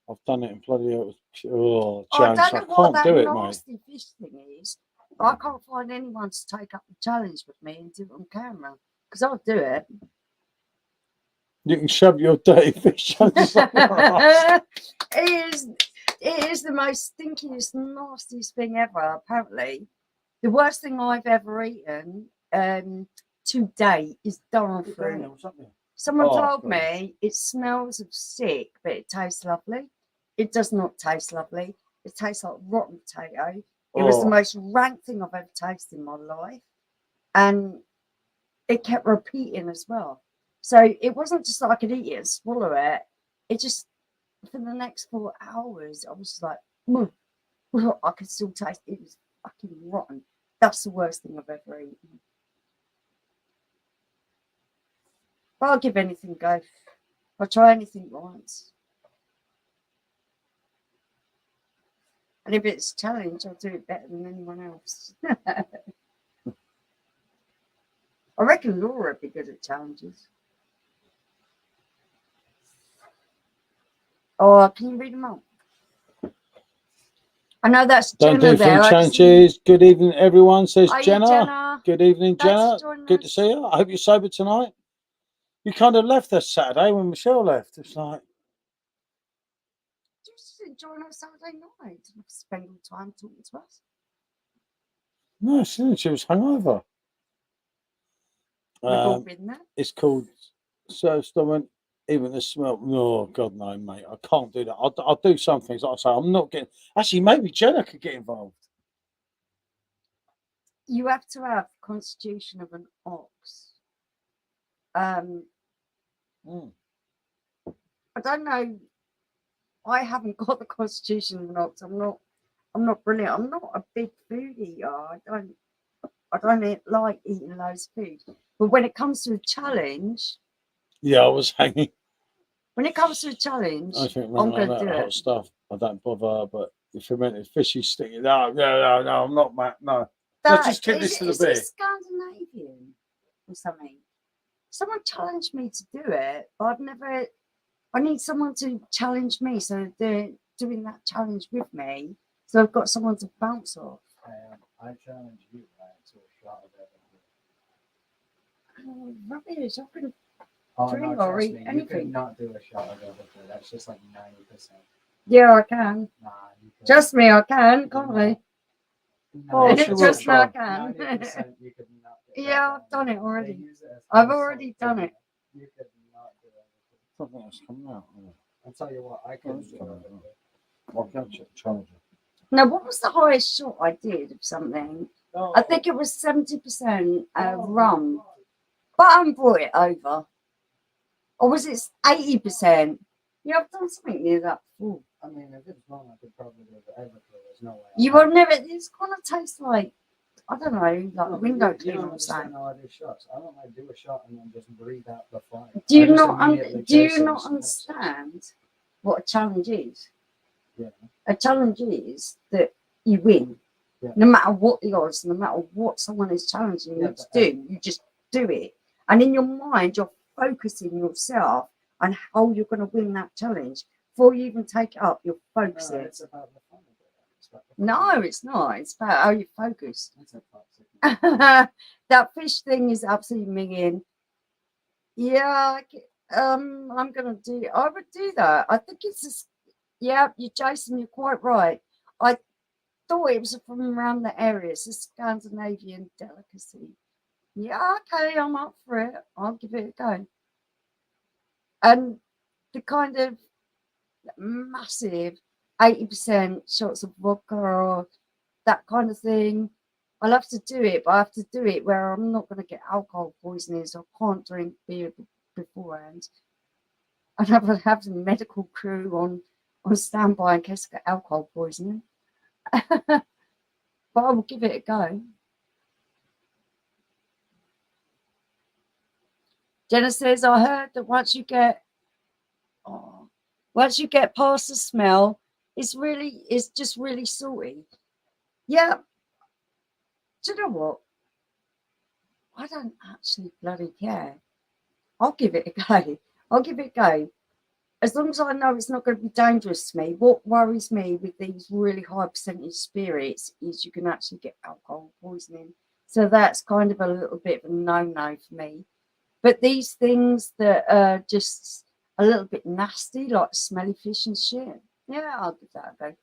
I've done it in bloody challenge. I I don't know what can't that do it, mate. nasty fish thing is. But I can't find anyone to take up the challenge with me and do it on camera. Because I'll do it. You can shove your dirty fish under someone else. It is the most stinkiest, nastiest thing ever, apparently. The worst thing I've ever eaten to date is dog food. Someone told me it smells of sick, but it tastes lovely. It does not taste lovely. It tastes like rotten potato. It was the most rank thing I've ever tasted in my life. And it kept repeating as well. So it wasn't just like I could eat it and swallow it. It just, for the next 4 hours, I was like, I could still taste it. It was fucking rotten. That's the worst thing I've ever eaten. But I'll give anything a go. I'll try anything once. And if it's a challenge, I'll do it better than anyone else. I reckon Laura would be good at challenges. Oh, can you read them out? I know that's Don't Jenna do there. food challenges. Good evening, everyone, says Jenna. Jenna. Good evening, Jenna. Jenna. Good to see you. I hope you're sober tonight. You kind of left us Saturday when Michelle left. It's like, Just enjoying our Saturday night. Spending time talking to us. no, she was hungover. We've all been there. It's called Serve Stomach. Even the smell. Oh God, no, mate. I can't do that. I'll do some things. Like I say, I'm not getting. Actually, maybe Jenna could get involved. You have to have the constitution of an ox. I don't know. I haven't got the constitution of an ox. I'm not brilliant. I'm not a big food eater. I don't like eating loads of food. But when it comes to a challenge, yeah, I was hanging. When it comes to a challenge, I think I'm like going to do hot it. stuff. I don't bother. But if fermented fishy sticky, no, I'm not, Matt. No. That, just keep this to the is beer. it Scandinavian or something? Someone challenged me to do it, but I've never. I need someone to challenge me, so they're doing that challenge with me. So I've got someone to bounce off. I challenge you to a shot of everything. Oh, rubbish! I couldn't Oh, drink no, or trust eat me, you anything. cannot do a shot of everything. That's just like 90%. Yeah, I can. Nah, you can. Trust me, I can, can't I? Oh, she will Trust me, I try. can. 90% you could not do Yeah, that. I've done it They already. use it as I've insult already to done you. it. You could not do everything. Something else coming out. I'll tell you what, I couldn't do coming everything. I'll go to challenge. No, what was the highest shot I did of something? Oh, I think it was 70% rum, but I haven't brought it over. Or was it 80%? Yeah, I've done something near that before. I mean, if it's wrong, I could probably do it over. There's no way. You will never, it's going to taste like, I don't know, like window You cleaner don't or understand something. how I do shots. I don't like do a shot and then just breathe out the fire. Do you I just not, immediately do you chase it not with some hot sauce. understand what a challenge is? Yeah. A challenge is that you win. Yeah. No matter what the odds, no matter what someone is challenging you to do, you just do it. And in your mind, you're focusing yourself on how you're going to win that challenge. Before you even take it up, you're focusing. No, it's about the fun of it. It's about the fun No, of it. it's not. It's about how you focus. It's a toxic. That fish thing is absolutely minging. Yeah, I'm gonna do. I would do that. I think it's just. Yeah, you, Jason, you're quite right. I thought it was from around the area. It's a Scandinavian delicacy. Yeah, okay, I'm up for it. I'll give it a go. And the kind of massive 80% shots of vodka or that kind of thing, I'll have to do it, but I have to do it where I'm not going to get alcohol poisoning, so I can't drink beer beforehand. I'd have the medical crew on standby in case I get alcohol poisoning. But I will give it a go. Jenna says, I heard that once you get past the smell, it's just really salty. Yeah. Do you know what? I don't actually bloody care. I'll give it a go. I'll give it a go. As long as I know it's not going to be dangerous to me. What worries me with these really high percentage spirits is you can actually get alcohol poisoning. So that's kind of a little bit of a no-no for me. But these things that are just a little bit nasty, like smelly fish and shit, yeah, I'll give that a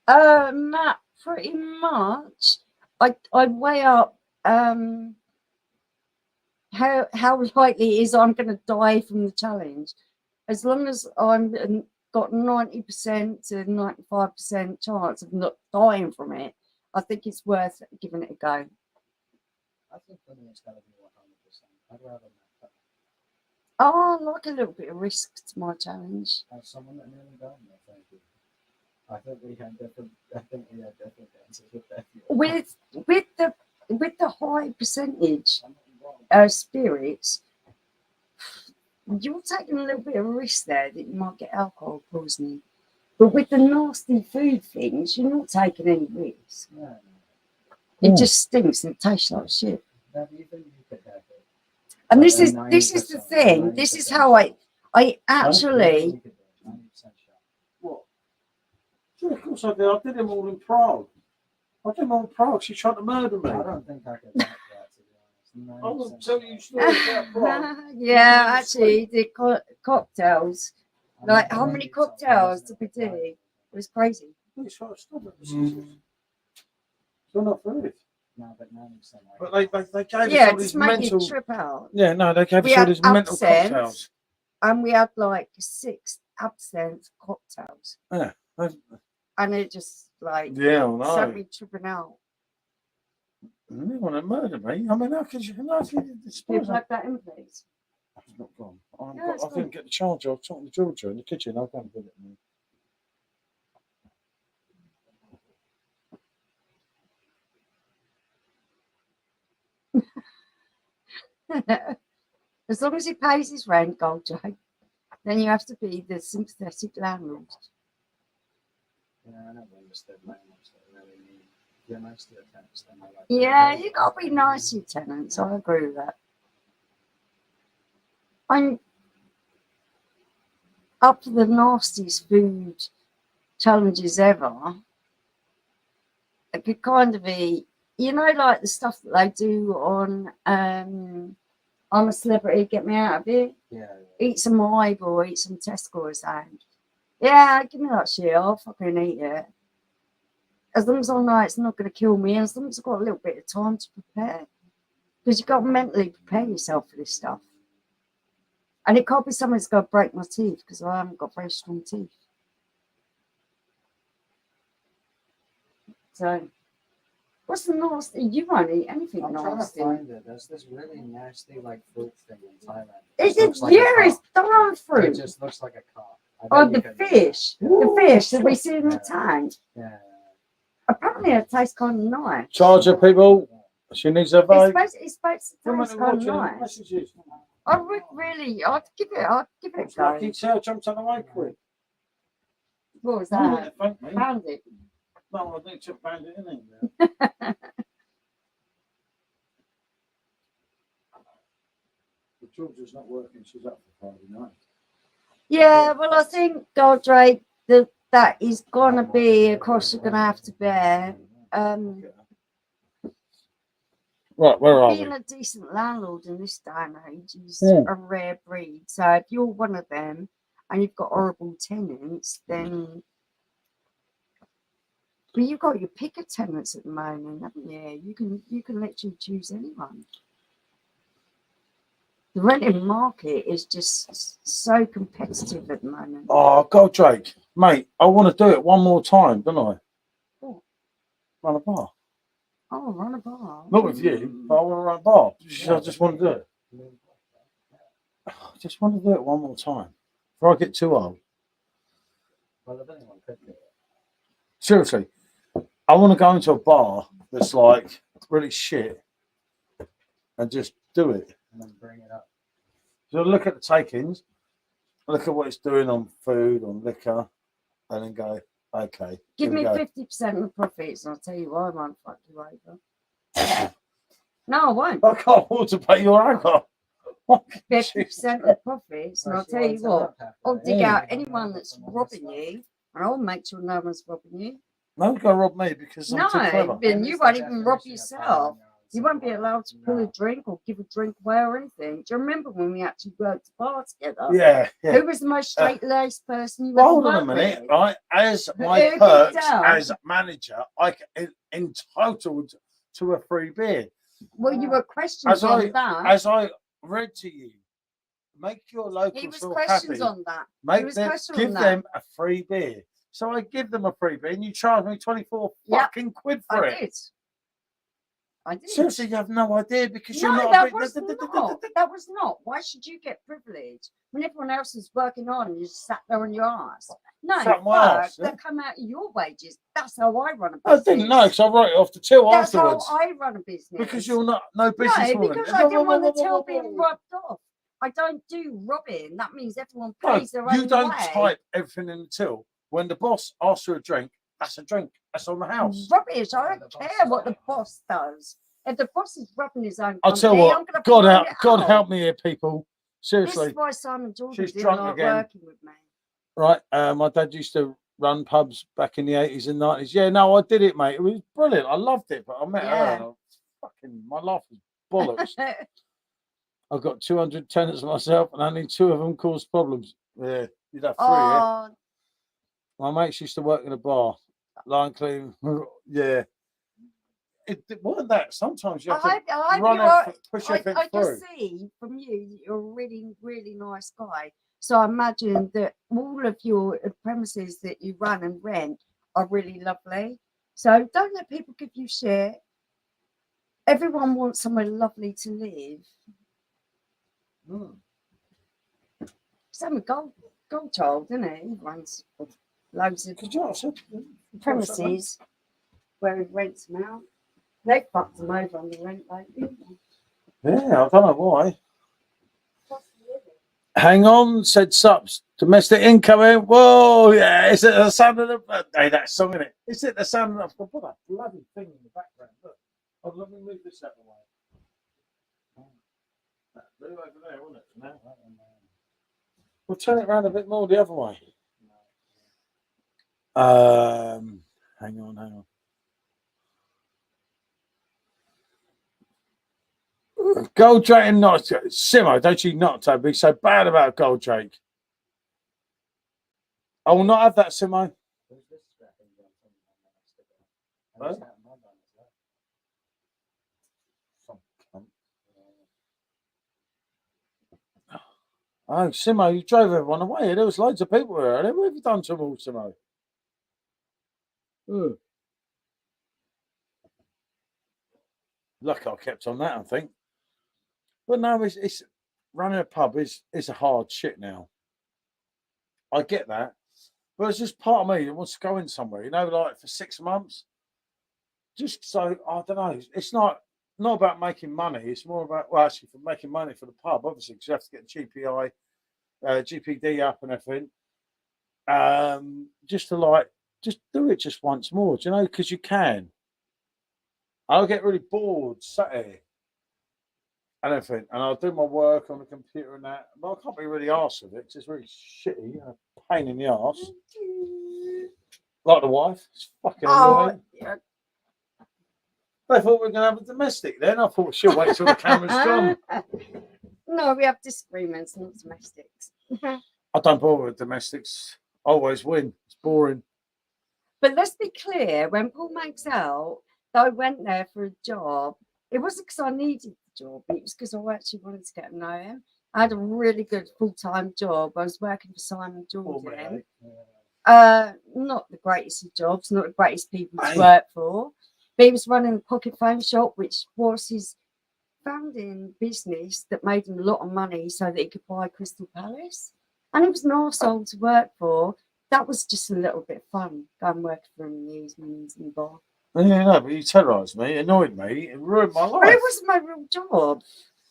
go. Matt, pretty much. I weigh up how likely it is I'm going to die from the challenge. As long as I'm got 90% to 95% chance of not dying from it, I think it's worth giving it a go. I think for me it's got to be 100%. I'd rather not. Oh, I like a little bit of risk to my challenge. As someone that nearly died, no, thank you. I think we had different answers with that. With the high percentage spirits, you're taking a little bit of risk there that you might get alcohol poisoning. But with the nasty food things, you're not taking any risks. No. It just stinks and it tastes like shit. Not even you could have it. And But this a is the 90%, thing. This is 90% how I You actually. could do it, 90% shot. what? Yeah, of course I did. I did them all in Prague. I did them all in Prague. She tried to murder me. I don't think I could back that, to be honest. I will 90% tell you stories about Prague. Yeah, actually, the cocktails. I Like, mean, how maybe many it's something cocktails that's did we never do? tried. It was crazy. Please try to stop it. Still not food. No, but 90%. But they gave us Yeah, all these just make mental. you trip out. Yeah, no, they gave We us all had these mental absinthe. cocktails. And we had like 6 absinthe cocktails. Yeah, And it just like yeah, I sent know. me tripping out. They want to murder me. I mean, how could you? How could you Can you despise plug that in, please? It's not gone. Yeah, it's I didn't get the charger. I was talking to Georgia in the kitchen. I'll go and get it. As long as he pays his rent, Gold Jay, then you have to be the sympathetic landlord. Yeah, I never understood language that really mean. You're nice to your tenants, then I like Yeah, you gotta be nice to your tenants. I agree with that. I'm up for the nastiest food challenges ever. It could kind of be, like the stuff that they do on I'm a Celebrity, Get Me Out of Here. Yeah. Eat some eyeball, eat some testicles, and yeah, give me that shit. I'll fucking eat it. As long as I know it's not going to kill me, and as long as I've got a little bit of time to prepare, because you've got to mentally prepare yourself for this stuff. And it can't be someone that's going to break my teeth because I haven't got very strong teeth. So, what's the nasty? You won't eat anything I'm trying to nasty. find it. There's this really nasty like fruit thing in Thailand. It's Looks like a it's dark It fruit. just looks like a carp. I Oh, bet you the could- fish. Yeah. The fish that we see in the Yeah. tank. Yeah. Apparently, it tastes kind of nice. Charger people. She needs a It's vote. supposed to taste kind of nice. Messages. I would really, I'd give it a go. Lucky Sarah jumped on the way quick. What was Oh, that? thank me. Found it. No, I think she found it in there. The Georgia's not working. She's up for Friday night. Yeah, well, I think Goldrake, that is gonna be a cost you're gonna have to bear. Right, where are we? Being a decent landlord in this day and age is Yeah. a rare breed. So if you're one of them and you've got horrible tenants, then but you've got your pick of tenants at the moment, haven't you? You can literally choose anyone. The renting market is just so competitive at the moment. Oh, Goldrake, mate, I want to do it one more time, don't I? What? Run a bar. Oh, run a bar. Not with you, but I want to run a bar. I just want to do it. I just want to do it one more time before I get too old. Well, if anyone could do it. Seriously, I want to go into a bar that's like really shit and just do it. And then bring it up. So look at the take-ins, look at what it's doing on food, on liquor, and then go, okay. Give here we me go. 50% of the profits, and I'll tell you why I won't fuck you over. No, I won't. I can't afford to pay your alcohol. 50% of the profits, and Well, I'll she tell you wants it what, up after I'll that. dig Yeah. out anyone that's robbing you, and I'll make sure no one's robbing you. No one's going to rob me because I'm too clever. No, then you won't even rob yourself. You won't be allowed to pull a drink or give a drink away or anything. Do you remember when we actually worked a bar together? Yeah, yeah. Who was the most straight-laced person you Well, ever hold on a worked minute, with? right? As my Who perks did that? as manager, I entitled to a free beer. Well, you were questioned As on that. As I read to you, make your He locals was feel questioned happy. on that. Make was them, questioned give on that. them a free beer. So I give them a free beer, and you charge me 24 Yep. fucking quid for I it. did. I did. Seriously, you have no idea because No, you're not. that was not. That was not. Why should you get privilege when everyone else is working on and you just sat there on your ass? No, Sat my fuck, arse, yeah. that come out of your wages. That's how I run a I business. didn't know because I wrote it off the till That's afterwards. how I run a business. Because you're not no business No, woman. because I didn't want the till being rubbed off. I don't do robbing. That means everyone No, pays their own you don't way. type everything in the till. When the boss asks for a drink, that's a drink. That's on the house. Rubbish. I don't care what the boss does. If the boss is rubbing his own I'll tell company, you what, I'm gonna God find help, it God out. help me here, people. This Seriously, is why Simon Jordan she's didn't drunk like again. working with me. right? My dad used to run pubs back in the 80s and 90s. Yeah, no, I did it, mate. It was brilliant. I loved it, but I met Yeah. her. And fucking, my life was bollocks. I've got 200 tenants myself, and only 2 of them caused problems. Yeah, you'd have 3. Yeah? Oh, My mates used to work in a bar, line clean. Yeah, it wasn't that. Sometimes you have to I run you are, everything, push everything I through. just see from you that you're a really, really nice guy. So I imagine that all of your premises that you run and rent are really lovely. So don't let people give you shit. Everyone wants somewhere lovely to live. Mm. Same with Goldchild, isn't it? He runs loads of Could you also premises where he rents them out. They fucked them over on the rent lately. Yeah, I don't know why. Cost of living. Hang on, said subs. Domestic incoming. Whoa, yeah. Is it the sound of the hey, that song in it? Is it the sound of the what a bloody thing in the background? Look. Oh, let me move this out of the way. That blue over there, wasn't it? No. We'll turn it around a bit more the other way. Hang on. Goldrake and not Simo, don't you not be so bad about Goldrake. I will not have that, Simo. Huh? Oh, Simo, you drove everyone away. There was loads of people there. What have you done to them all, Simo? Ugh. Lucky I kept on that, I think. But no, it's running a pub is a hard shit now. I get that. But it's just part of me that wants to go in somewhere, like for 6 months. Just so, I don't know. It's not about making money. It's more about, well, actually, for making money for the pub, obviously, because you have to get the GPD up and everything. Just to just do it just once more, because you can. I'll get really bored sat here and everything, and I'll do my work on the computer and that, but I can't be really arsed with it. It's just really shitty, pain in the arse. Like the wife, it's fucking annoying. Yeah. They thought we were going to have a domestic then. I thought she'll wait till the camera's gone. No, we have disagreements, not domestics. I don't bother with domestics. I always win. It's boring. But let's be clear, when Paul makes out that I went there for a job, it wasn't because I needed the job, it was because I actually wanted to get to know him. I had a really good full-time job. I was working for Simon Jordan. Not the greatest of jobs, not the greatest people to work for. But he was running a pocket phone shop, which was his founding business that made him a lot of money so that he could buy Crystal Palace. And he was an arsehole to work for. That was just a little bit of fun, going working for him in the evenings in the bar. Yeah, no, but you terrorised me, annoyed me, it ruined my life. But it wasn't my real job.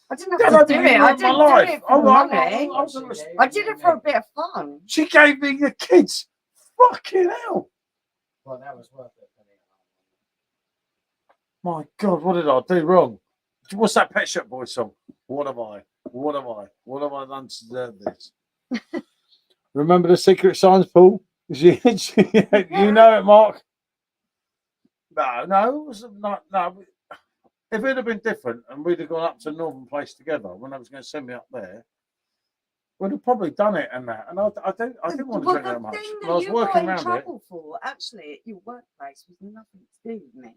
I didn't have to do it. I didn't do it for money. I did it for a bit of fun. She gave me the kids. Fucking hell. Well, that was worth it. My God, what did I do wrong? What's that Pet Shop Boys song? What have I? What have I? What have I done to deserve this? Remember the secret signs, Paul? You know it, Mark. No, it was not. No, if it had been different and we'd have gone up to Northern Place together when I was going to send me up there, we'd have probably done it and that. And I didn't want to drink that much. But I was working around it. For actually at your workplace was nothing to do with me.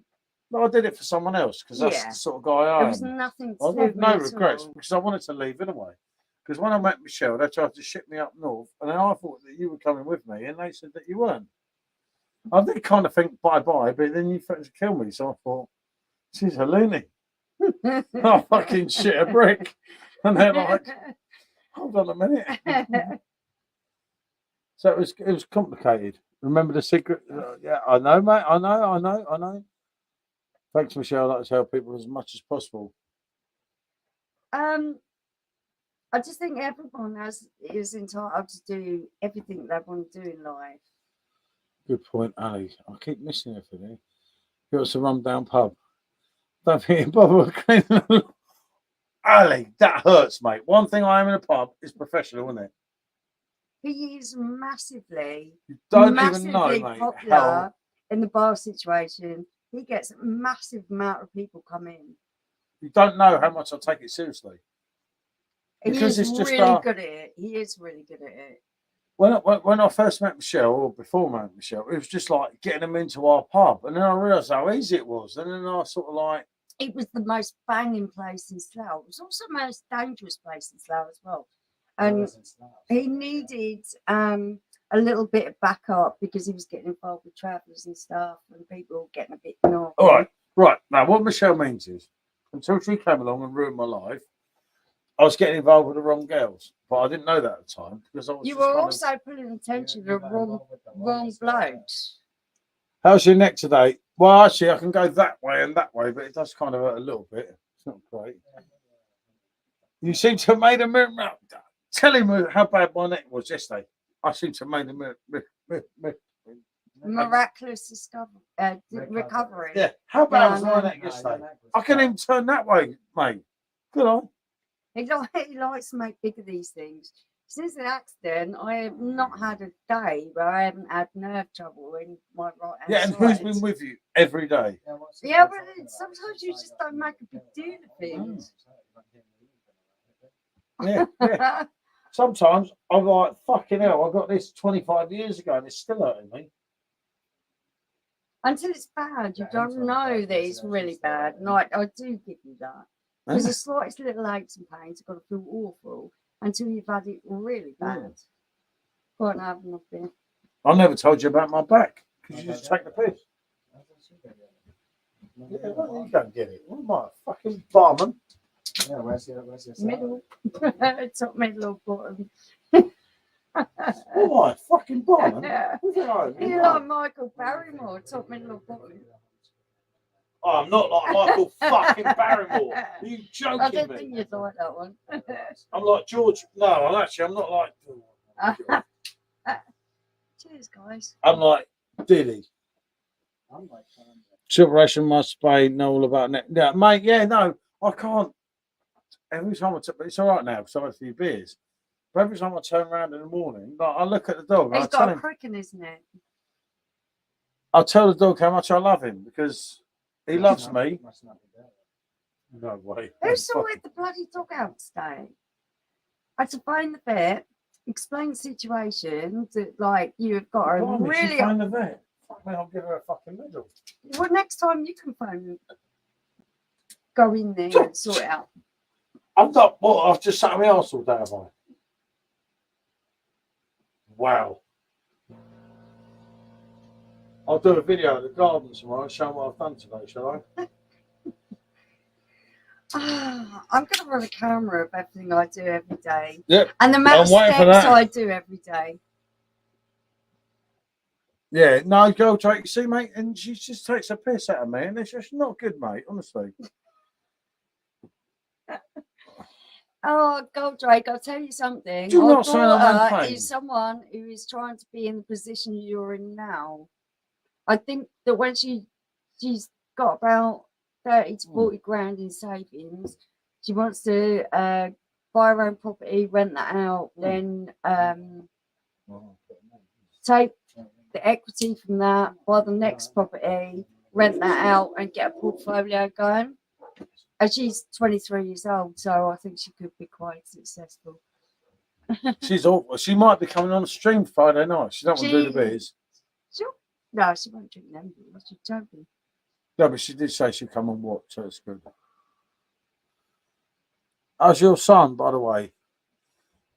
No, I did it for someone else because that's the sort of guy I am. There was nothing to do with me. I have no regrets because I wanted to leave anyway. Because when I met Michelle, they tried to ship me up north, and then I thought that you were coming with me, and they said that you weren't. I did kind of think bye-bye, but then you threatened to kill me, so I thought, she's a loony. I fucking shit a brick. And they're like, hold on a minute. So it was complicated. Remember the secret? Yeah, I know, mate. I know. Thanks, Michelle. I like to tell people as much as possible. I just think everyone is entitled to do everything they want to do in life. Good point, Ali. I keep missing everything. It was a run-down pub. Don't think bother cleaning. Ali, that hurts, mate. One thing I am in a pub is professional, isn't it? He is massively, you don't even know, mate, popular in the bar situation. He gets a massive amount of people come in. You don't know how much I take it seriously. Because it's just really good at it. He is really good at it. When I first met Michelle, or before I met Michelle, it was just like getting them into our pub. And then I realised how easy it was. And then I sort of like... It was the most banging place in Slough. It was also the most dangerous place in Slough as well. And he needed a little bit of backup because he was getting involved with travellers and stuff and people getting a bit naughty. All right. Now, what Michelle means is, until she came along and ruined my life, I was getting involved with the wrong girls. But I didn't know that at the time because I was. You were also pulling attention to the wrong blokes. How's your neck today? Well, actually, I can go that way and that way, but it does kind of hurt a little bit. It's not great. You seem to have made a miracle. Tell him how bad my neck was yesterday. I seem to have made a miraculous recovery. Yeah. How bad was my neck yesterday? I can even turn that way, mate. Good on. He likes to make big of these things. Since the accident, I have not had a day where I haven't had nerve trouble in my right hand. Yeah, and who's been with you every day? Yeah, but sometimes you just don't make a big deal of things. Yeah. Sometimes I'm like, fucking hell, I got this 25 years ago and it's still hurting me. Until it's bad, you don't know that it's really bad. And I do give you that. Because the slightest little aches and pains have got to feel awful. until you've had it really bad. Go on, have another bit. I never told you about my back because you just take the piss. Yeah, why don't you go and get it? What am I, a fucking barman? Yeah, where's your Middle. Top, middle, or bottom. What am I, a fucking barman? What's it like? You like Michael Barrymore, top, middle, or bottom? Oh, I'm not like Michael fucking Barrymore. Are you I joking don't me? think you'd like that one. I'm like George. No, I'm not like. Cheers, guys. I'm like Diddy. I'm like, Separation must pay. Know all about that. Yeah, mate. Yeah, no, I can't. Every time it's all right now because I've had a few beers. But every time I turn around in the morning, like, I look at the dog. And He's I tell got a him, cricken, isn't it? I'll tell the dog how much I love him because he loves me. Must not be there. No way. Who sorted the bloody dog out today? I had to find the vet, explain the situation that, like, you have got a Blimey, she really. phoned the vet. Fuck me, I'll give her a fucking medal. Well, next time you can phone them. Go in there and sort it out. I've got what? I've just sat on my arse all day, have I? Wow. I'll do a video of the garden tomorrow and show what I've done today, shall I? I'm going to run a camera of everything I do every day. Yep. And the amount of I'm waiting for steps that. I do every day. Yeah, no, girl, Jake, you see, mate, and she just takes a piss out of me, and it's just not good, mate, honestly. Oh, Goldrake, I'll tell you something. Do Our not say I'm in daughter pain. is someone who is trying to be in the position you're in now. I think that when she's got about 30 to 40 grand in savings, she wants to buy her own property, rent that out, then take the equity from that, buy the next property, rent that out, and get a portfolio going. And she's 23 years old, so I think she could be quite successful. She's awful. She might be coming on the stream Friday night. She don't want to do the beers. Sure. No, she won't drink them. She's joking. No, but she did say she'd come and watch, so it's good. How's your son, by the way?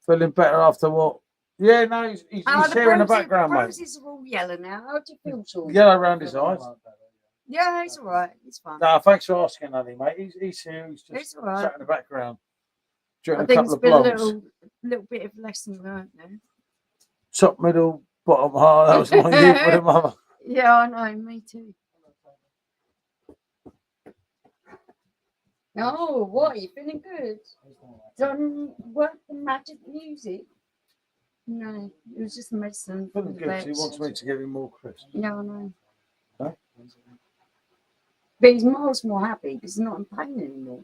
Feeling better after what? Yeah, no, he's here in the background, mate. The bruises are all yellow now. How do you feel, Sean? Yellow around his eyes. Yeah, he's all right. He's fine. No, thanks for asking, Annie, mate. He's here. He's It's just all right. sat in the background. I Drinking a think couple it's of been a blondes. little bit of lesson learned now. Top, middle, bottom, heart. That was my youth with a mother. Yeah, I know. Me too. Oh, what? Are you feeling good? Done work the magic music? No, it was just medicine. Feeling good. He wants me to give him more crisps. Yeah, I know. Huh? But he's miles more happy because he's not in pain anymore.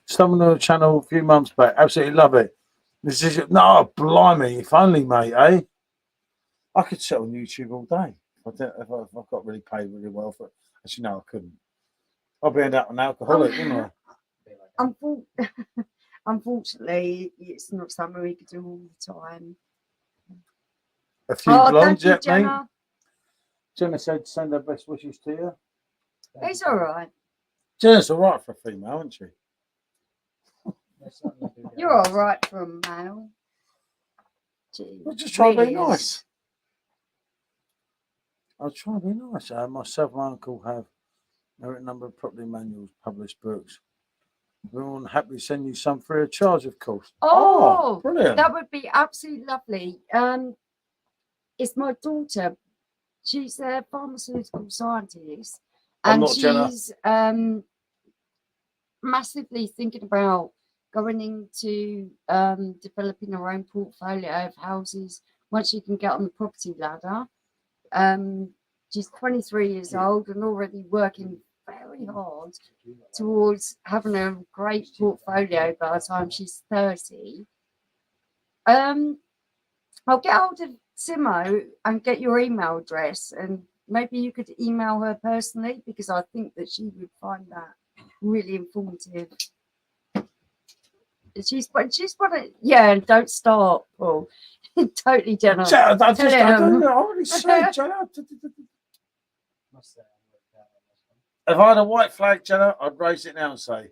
Someone on the channel a few months back. Absolutely love it. This is no, blimey. If only, mate, eh? I could sit on YouTube all day. If I got really paid really well for it. Actually, no, I couldn't. I'll be an alcoholic, wouldn't I? Unfortunately, it's not something we could do all the time. A few Oh, blondes, thank you, yep, mate. Jenna. Jenna said send her best wishes to you. It's all right. Jenna's all right for a female, isn't she? You're all right for a male. Gee, I'll just try to be whiz. nice. I'll try to be nice. Myself and my uncle have a number of property manuals, published books. We're all happy to send you some free of charge, of course. Oh, brilliant. that would be absolutely lovely. It's my daughter. She's a pharmaceutical scientist, I'm and not Jenna. she's massively thinking about going into developing her own portfolio of houses once she can get on the property ladder. She's 23 years old and already working very hard towards having a great portfolio by the time she's 30. I'll get hold of Simo and get your email address, and maybe you could email her personally because I think that she would find that really informative. She's one of, yeah, and don't start, Paul. Totally, Jenna. Jenna, I him. already said, Jenna. If I had a white flag, Jenna, I'd raise it now and say,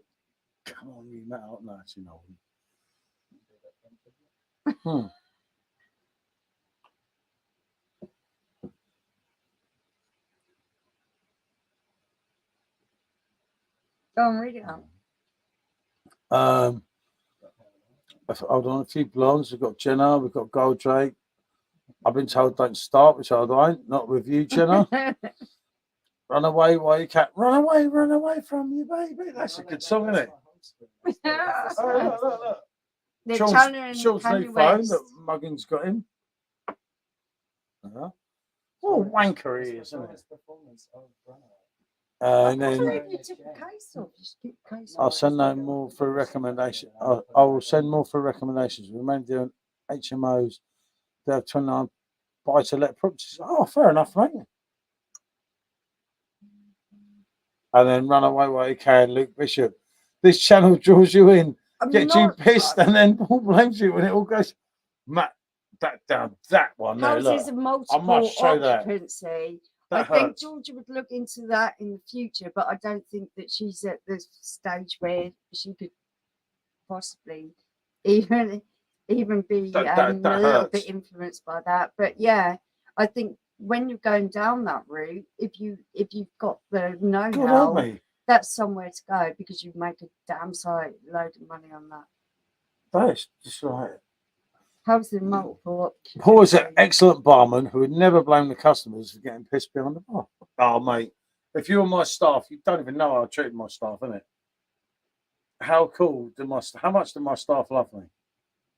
Come on, you metal. No, it's an old. Go on, read it out. Hold on, a few blondes. We've got Jenna. We've got Goldrake. I've been told don't start, which I don't. Not with you, Jenna. Run away while you can. Run away from you, baby. That's a good song, isn't it? Yeah. Oh, look. They're Sean's channeling new Kanye phone West. that Muggins got him. What a wanker he is, isn't it? And I can't then believe you took the case off. You should keep the case I'll off. send no more for recommendation. I will send more for recommendations. We may do HMOs. They have 29 buy to let properties. Oh, fair enough, mate. And then run away while you can, Luke Bishop. This channel draws you in, gets you pissed, and then Paul blames you when it all goes. Matt, that one there. Houses Look, of multiple must show that. occupancy. That I think hurts. Georgia would look into that in the future, but I don't think that she's at the stage where she could possibly even be a little hurts. bit influenced by that. But yeah, I think when you're going down that route, if you've got the know-how, that's somewhere to go because you make a damn sight load of money on that. That's just right. How's the multiple? Paul is an excellent barman who would never blame the customers for getting pissed behind the bar. Oh, mate, if you were my staff, you don't even know how I treated my staff, innit? How cool did how much did my staff love me?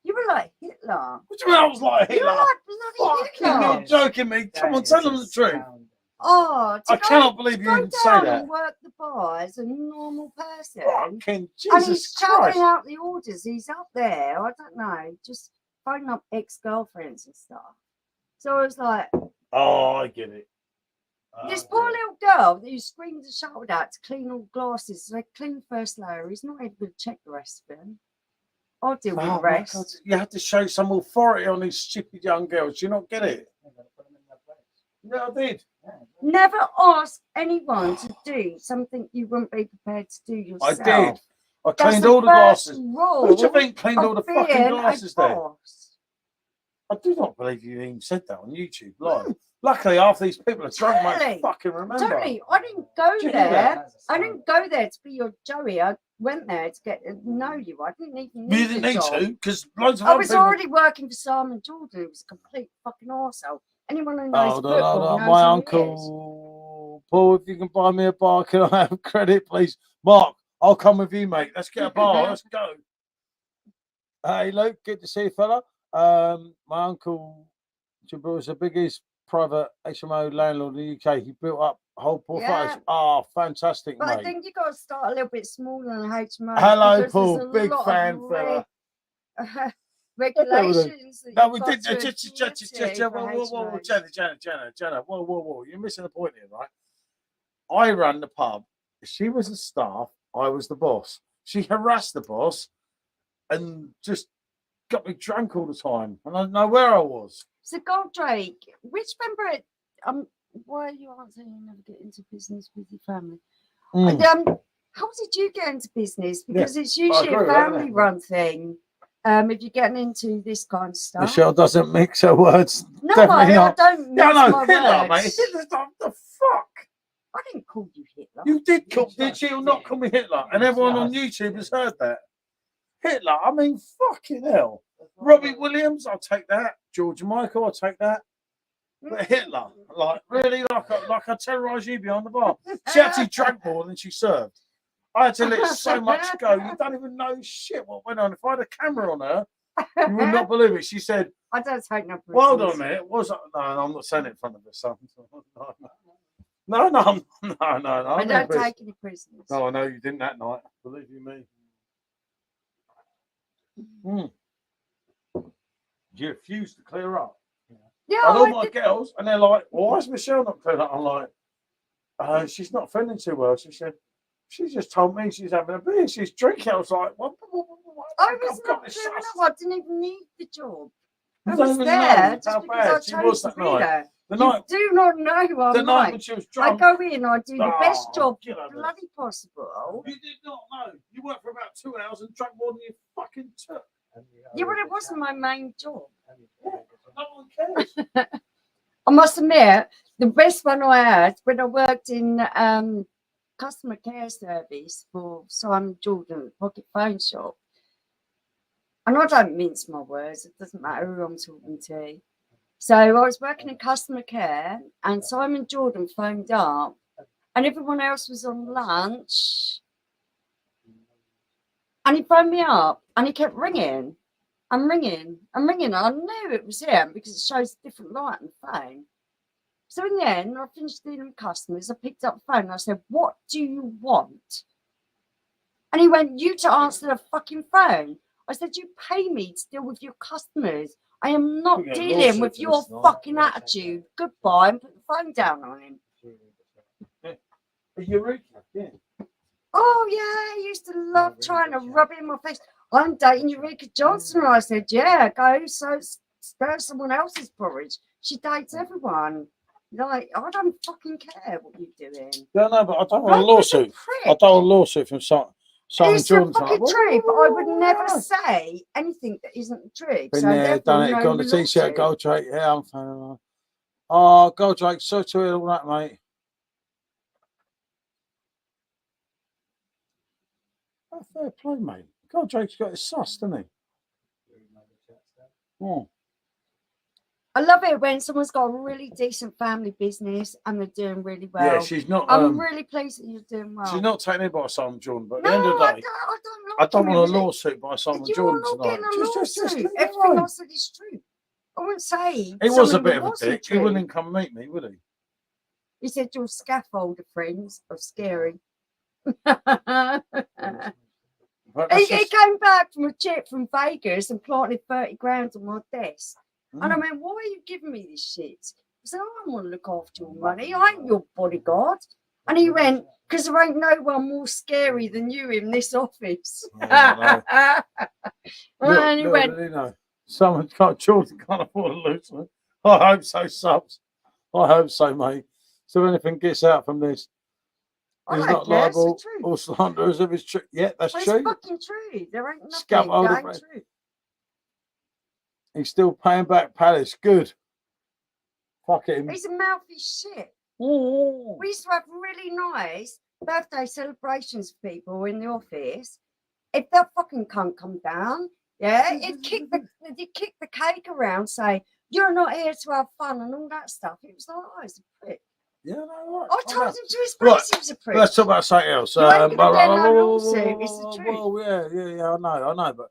You were like Hitler. What do you mean I was like You Hitler? were like bloody Hitler. You're joking me. Come on, tell them the truth. Oh, I cannot believe you even say that. And work the bar as a normal person. Fucking Jesus and he's Christ. shouting out the orders. He's up there. I don't know, just phoning up ex-girlfriends and stuff. So I was like, oh, I get it. This poor little girl who screamed and shouted at to clean all glasses. So they clean the first layer. He's not even going to check the rest of them. I'll deal with the rest. God. You have to show some authority on these stupid young girls. Do you not get it? No, I did. Never ask anyone to do something you wouldn't be prepared to do yourself. I did. I cleaned all the glasses. Who do you think cleaned all the fucking glasses there? I do not believe you even said that on YouTube live. Luckily, half these people are drunk, mate. Fucking remember. Totally. I didn't go there. I didn't go there to be your Joey. I went there to get to know you. I didn't even need You didn't need to, because loads of I other was people... already working for Simon Jordan, who was a complete fucking arsehole. Anyone who knows football knows my who uncle Paul, if you can buy me a bar, can I have credit, please? Mark, I'll come with you, mate. Let's get a bar. Let's go. Hey, Luke, good to see you, fella. My uncle was the biggest private HMO landlord in the UK. He built up whole portfolios. Yeah. Oh, fantastic, but mate. I think you got to start a little bit smaller than HMO. Hello, Paul. Big fan, fella. Regulations. No, we did. Whoa, Jenna. Whoa. You're missing the point here, right? I ran the pub. She was the staff. I was the boss. She harassed the boss and just got me drunk all the time. And I didn't know where I was. So, Goldrake, which member? Why are you answering you never get into business with your family? How did you get into business? Because it's usually a family-run thing. If you're getting into this kind of stuff, Michelle doesn't mix her words. No, I don't mix my Hitler, words. mate. Hitler's the fuck. I didn't call you Hitler. You did call, did you not call me Hitler? And everyone on YouTube has heard that. Hitler, I mean, fucking hell. Robbie Williams, I'll take that. George Michael, I'll take that. But Hitler, like, really, like I terrorised you behind the bar. She actually drank more than she served. I had to let so much go. You don't even know shit what went on. If I had a camera on her, you would not believe it. She said, I don't take no prisoners. Well, hold on a minute. No, I'm not saying it in front of her son. No. I don't take any prisoners. No, I know you didn't that night. Believe you me. You refuse to clear up. Yeah, I know my girls, and they're like, well, why is Michelle not cleared up? I'm like, she's not feeling too well. She said, she just told me she's having a beer. She's drinking. I was like, what? I was not clearing up. I didn't even need the job. I was there just because I chose to be there. The You night, do not know who the I'm night like. when she was I drunk. go in, I do the best Oh, job get over it. bloody possible. You did not know. You worked for about 2 hours and drank more than you fucking took. Yeah, but it wasn't my main job. No one cares. I must admit, the best one I had when I worked in customer care service for Simon Jordan, the pocket phone shop. And I don't mince my words, it doesn't matter who I'm talking to. So I was working in customer care, and Simon Jordan phoned up, and everyone else was on lunch. And he phoned me up, and he kept ringing. I'm ringing. I knew it was him because it shows a different light on the phone. So in the end, I finished dealing with customers. I picked up the phone and I said, "What do you want?" And he went, "You to answer the fucking phone." I said, "You pay me to deal with your customers. I am not We get dealing lawsuit with for your this, no? fucking attitude. Goodbye," and put the phone down on him. A Eureka, yeah. Oh yeah, he used to love trying to rub it in my face. "I'm dating Eureka Johnson." I said, "Yeah, go stir someone else's porridge. She dates everyone. Like, I don't fucking care what you're doing." No, but I don't want a Right, lawsuit. I don't want a lawsuit from Simon It's the Jordan. fucking truth, but I would never say anything that isn't the truth. Been So there, therefore, done it, no got the t-shirt, lawsuit. Gold Drake. Yeah, I'm fan. Oh, Gold Drake, so to it, all that, mate. Oh, fair play, mate. Gold Drake's got his sauce, doesn't he? Oh. I love it when someone's got a really decent family business and they're doing really well. Yeah, she's not. I'm really pleased that you're doing well. She's not taken in by Simon Jordan, but at No, the end of the day, I I don't him, want a really. lawsuit by Simon You Jordan are not tonight. getting a lawsuit. leave it Everything alone. I said is true. I wouldn't say He was something a bit that of a wasn't dick. true. He wouldn't come meet me, would he? He said your scaffolder friends are scary. But He that's just- came back from a trip from Vegas and planted 30 grand on my desk. And I Mm. went, "Why are you giving me this shit?" I said, "I don't want to look after your money. I ain't your bodyguard." And he went, "Because there ain't no one more scary than you in this office." Yeah, And he went, you know, someone can't, Jordan can't afford to lose me. I hope so, subs. I hope so, mate. So anything gets out from this, "I he's don't not care, it's the liable truth. or slanderers if it's true. Yeah, that's Well, true. it's fucking true. There ain't nothing Scaffolder that ain't friend. true." He's still paying back Palace. Good. Fuck him. He's a mouthy shit. Ooh. We used to have really nice birthday celebrations for people in the office. If that fucking cunt come down, yeah, he'd kick the cake around, say, "You're not here to have fun," and all that stuff. It was like, "Oh, he's a prick." Yeah, no, right. I told him to his Right, face he was a prick. Let's talk about something else. You ain't gonna get no lawsuit, it's the truth. Well, yeah, I know, but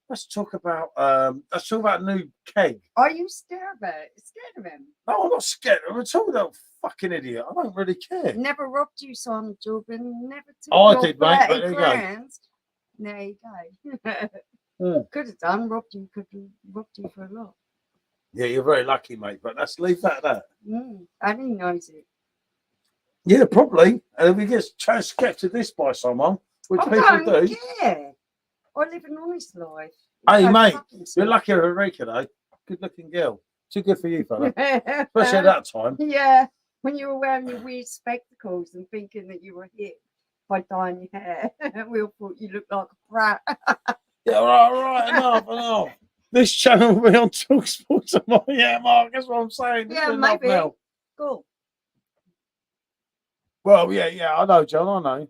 let's talk about new keg. Are you scared of him? No, I'm not scared. I'm talking about fucking idiot. I don't really care. Never robbed you, Simon Jordan. Never took Oh, I your did, mate, but 30 there you go. grand. There you go. Mm. Could have done, robbed you for a lot. Yeah, you're very lucky, mate. But let's leave that at that. And he knows it. Yeah, probably. And if we get kept to this by someone, which I people don't do. care. I live an honest life. Hey, Don't mate, fucking you're stop. lucky with Eureka, though. Good-looking girl. Too good for you, fella. Especially Uh, at that time. Yeah, when you were wearing your weird spectacles and thinking that you were hit by dyeing your hair, we all thought you looked like a brat. Yeah, right, enough. This channel will be on TalkSport tomorrow. Yeah, Mark, that's what I'm saying. Yeah, Enough maybe. now. Cool. Well, yeah, I know, John, I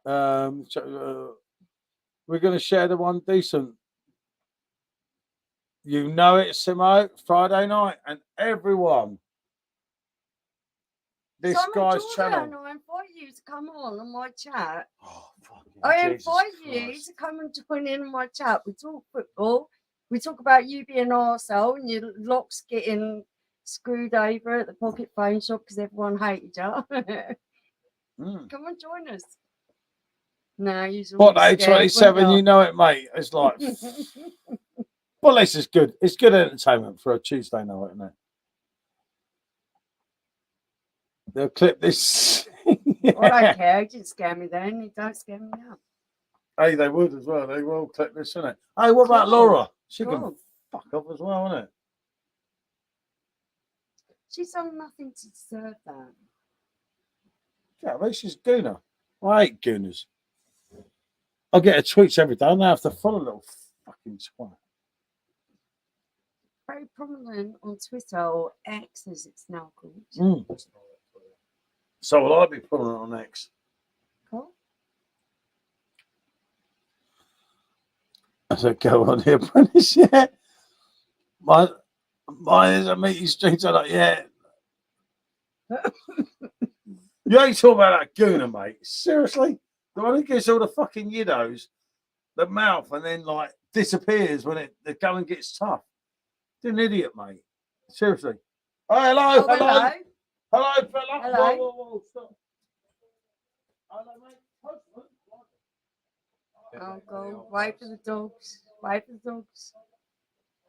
know. We're going to share the one decent. You know it, Simo, Friday night, and everyone. This Simon guy's Jordan, channel. I invite you to come on my chat. Oh, fucking I Jesus invite you Christ. to come and join in on my chat. We talk football. We talk about you being an arsehole and your locks getting screwed over at the pocket phone shop because everyone hated you. Come and join us. No, you What, 8:27? You know it, mate. It's like, well, this is good. It's good entertainment for a Tuesday night, isn't it? They'll clip this. I don't care. It didn't scare me then. It don't scare me now. Hey, they would as well. They will clip this, innit? Hey, what about Cool. Laura? She Cool. can fuck off as well, innit? She's done nothing to deserve that. Yeah, at least she's a gooner. I hate gooners. I get her tweets every day and I have to follow a little fucking twat. Very prominent on Twitter, or X as it's now called. Mm. So will I be putting it on X? Cool. I said, go on the apprentice, yeah. Mine is a meaty street. I'm like, yeah. You ain't talking about that gooner, mate. Seriously? The one who gives all the fucking yiddos the mouth and then like disappears when the going gets tough. You're an idiot, mate. Seriously. Oh, hello, Oh, hello. hello. Hello, fella. Hello. Whoa, stop. Hello, mate. Postman. Oh, go. Wait for the dogs. Wait for the dogs.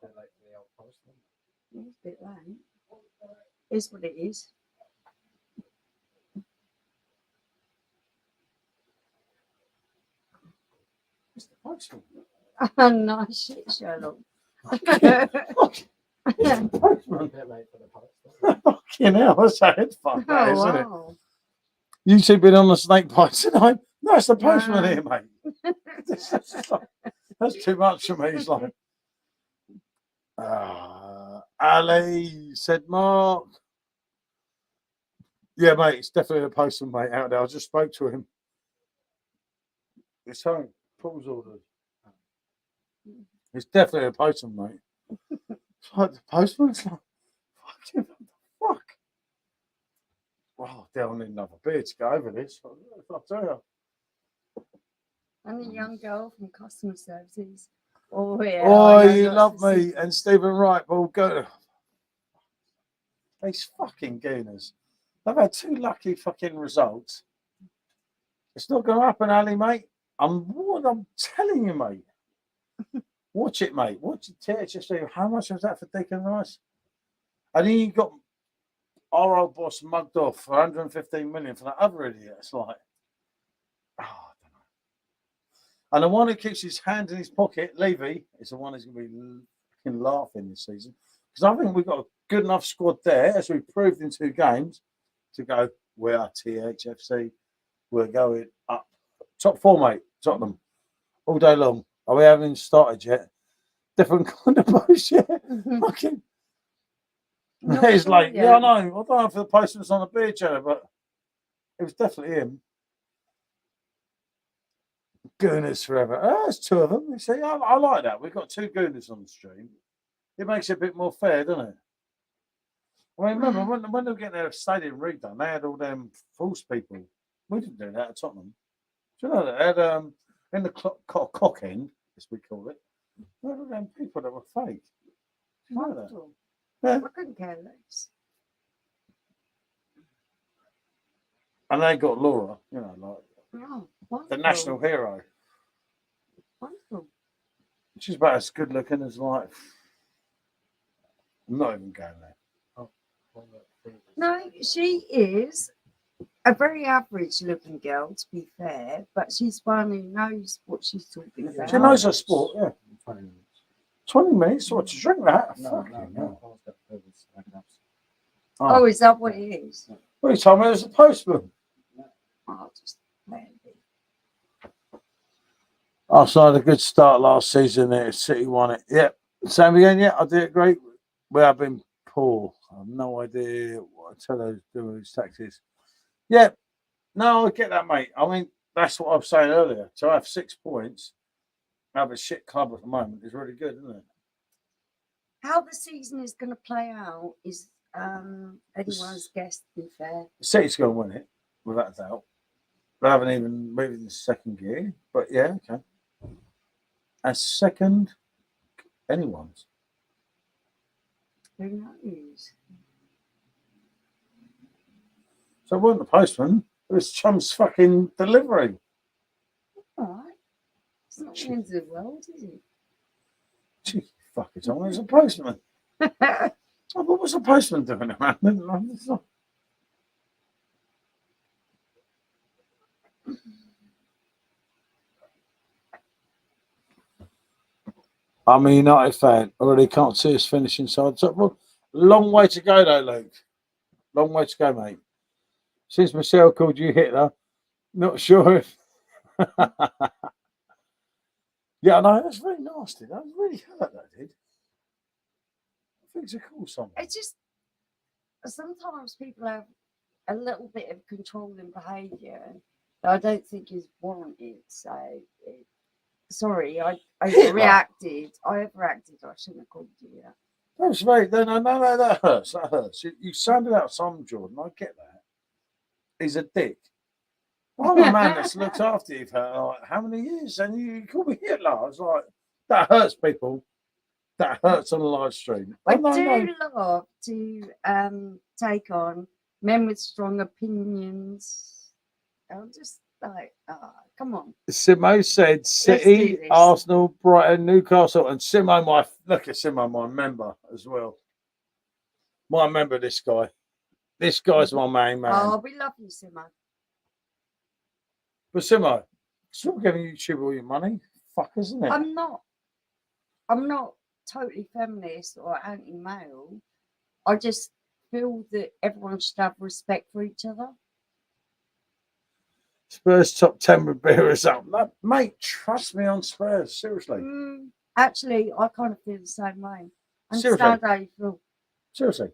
Bit late for the old postman. It's a bit late. It's what it is. Mr. Postman. Oh, nice shit, Sherlock. Postman. Bit late for the postman. Fucking hell, that's a head fuck, that, Oh, isn't it? wow. You two been on the snake bite tonight? No, it's the postman No. here, mate. That's too much for me. He's like, Ali, said Mark. Yeah, mate, it's definitely a postman, mate, out there. I just spoke to him. It's home. Paul's ordered. It's definitely a postman, mate. It's like the postman's like, fucking what the fuck? Well, they'll need another beer to go over this. I'll tell you. I'm a young girl from customer services. Oh, yeah. Oh, I know you lots love of me. secrets. And Stephen Wright, Paul, go. These fucking gooners. They've had two lucky fucking results. It's not going to happen, Ali, mate. I'm telling you, mate. Watch it, mate. Watch it. Just say, how much was that for Deacon Rice? And then you got our old boss mugged off for 115 million for that other idiot. It's like, oh, I don't know. And the one who keeps his hand in his pocket, Levy, is the one who's going to be fucking laughing this season. Because I think we've got a good enough squad there, as we proved in 2 games, to go, we are THFC. We're going up. Top 4, mate. Tottenham. All day long. Oh, we haven't even started yet. Different kind of bullshit. Fucking. Not It's sure like, yet. yeah, I know. I don't know if the postman's on the beer channel, but it was definitely him. Gooners forever. Oh, there's 2 of them. You see, I like that. We've got 2 gooners on the stream. It makes it a bit more fair, doesn't it? I mean, remember when they were getting their stadium redone, they had all them false people. We didn't do that at Tottenham. Do you know that? They had in the cock end, as we call it, they had all them people that were fake. Do you know that? Wonderful. Yeah. I couldn't care less. And they got Laura, you know, like Oh, the wonderful. national hero. Wonderful. She's about as good looking as like. I'm not even going there. No, she is a very average looking girl, to be fair, but she's one who knows what she's talking about. She knows her sport, yeah. 20 minutes. 20 minutes? What, to drink that? No, Fucking no, hell. no. Oh, is that what it is? Well, you told me it was a postman. I'll just let it be. Arsenal had a good start last season. City won it. Yep. Same again. Yeah, I did it great. We have been poor. I have no idea what Tello's doing with his taxes. Yeah. No, I get that, mate. I mean, that's what I was saying earlier. To have 6 points, have a shit club at the moment is really good, isn't it? How the season is going to play out is anyone's guess, to be fair. City's going to win it, without a doubt. They haven't even moved in the second gear, but yeah, okay. And second, anyone's. Who knows? So it wasn't the postman, it was Chum's fucking delivery. All right. It's not the end of the world, is it? Cheeky fucker, Tom, it was a postman. Oh, what was the postman doing around? I'm a United fan. Already can't see us finishing side top. Well, long way to go though, Luke. Long way to go, mate. Since Michelle called you Hitler, not sure if. Yeah, I know, that's very nasty. That really hurt, that did. I think it's a cool song. It's just sometimes people have a little bit of controlling behaviour that I don't think is warranted. So, sorry, I overreacted. I shouldn't have called you that. That's very, no, that hurts. That hurts. You sounded out some, Jordan. I get that. He's a dick. I'm a man that's looked after you for like, how many years? And you call me Hitler. I was like, that hurts, people. That hurts on a live stream. I do love to take on men with strong opinions. I'm just like, come on. Simo said City, Arsenal, Brighton, Newcastle, and Simo, look at Simo, my member as well. My member, this guy. This guy's my main man. Oh, we love you, Simo. But Simo, stop giving YouTube all your money. Fuck, isn't it? I'm not totally feminist or anti-male. I just feel that everyone should have respect for each other. Spurs top 10 with beer up. No, mate, trust me on Spurs. Seriously. Actually, I kind of feel the same way. I Seriously. understand how you feel. Seriously.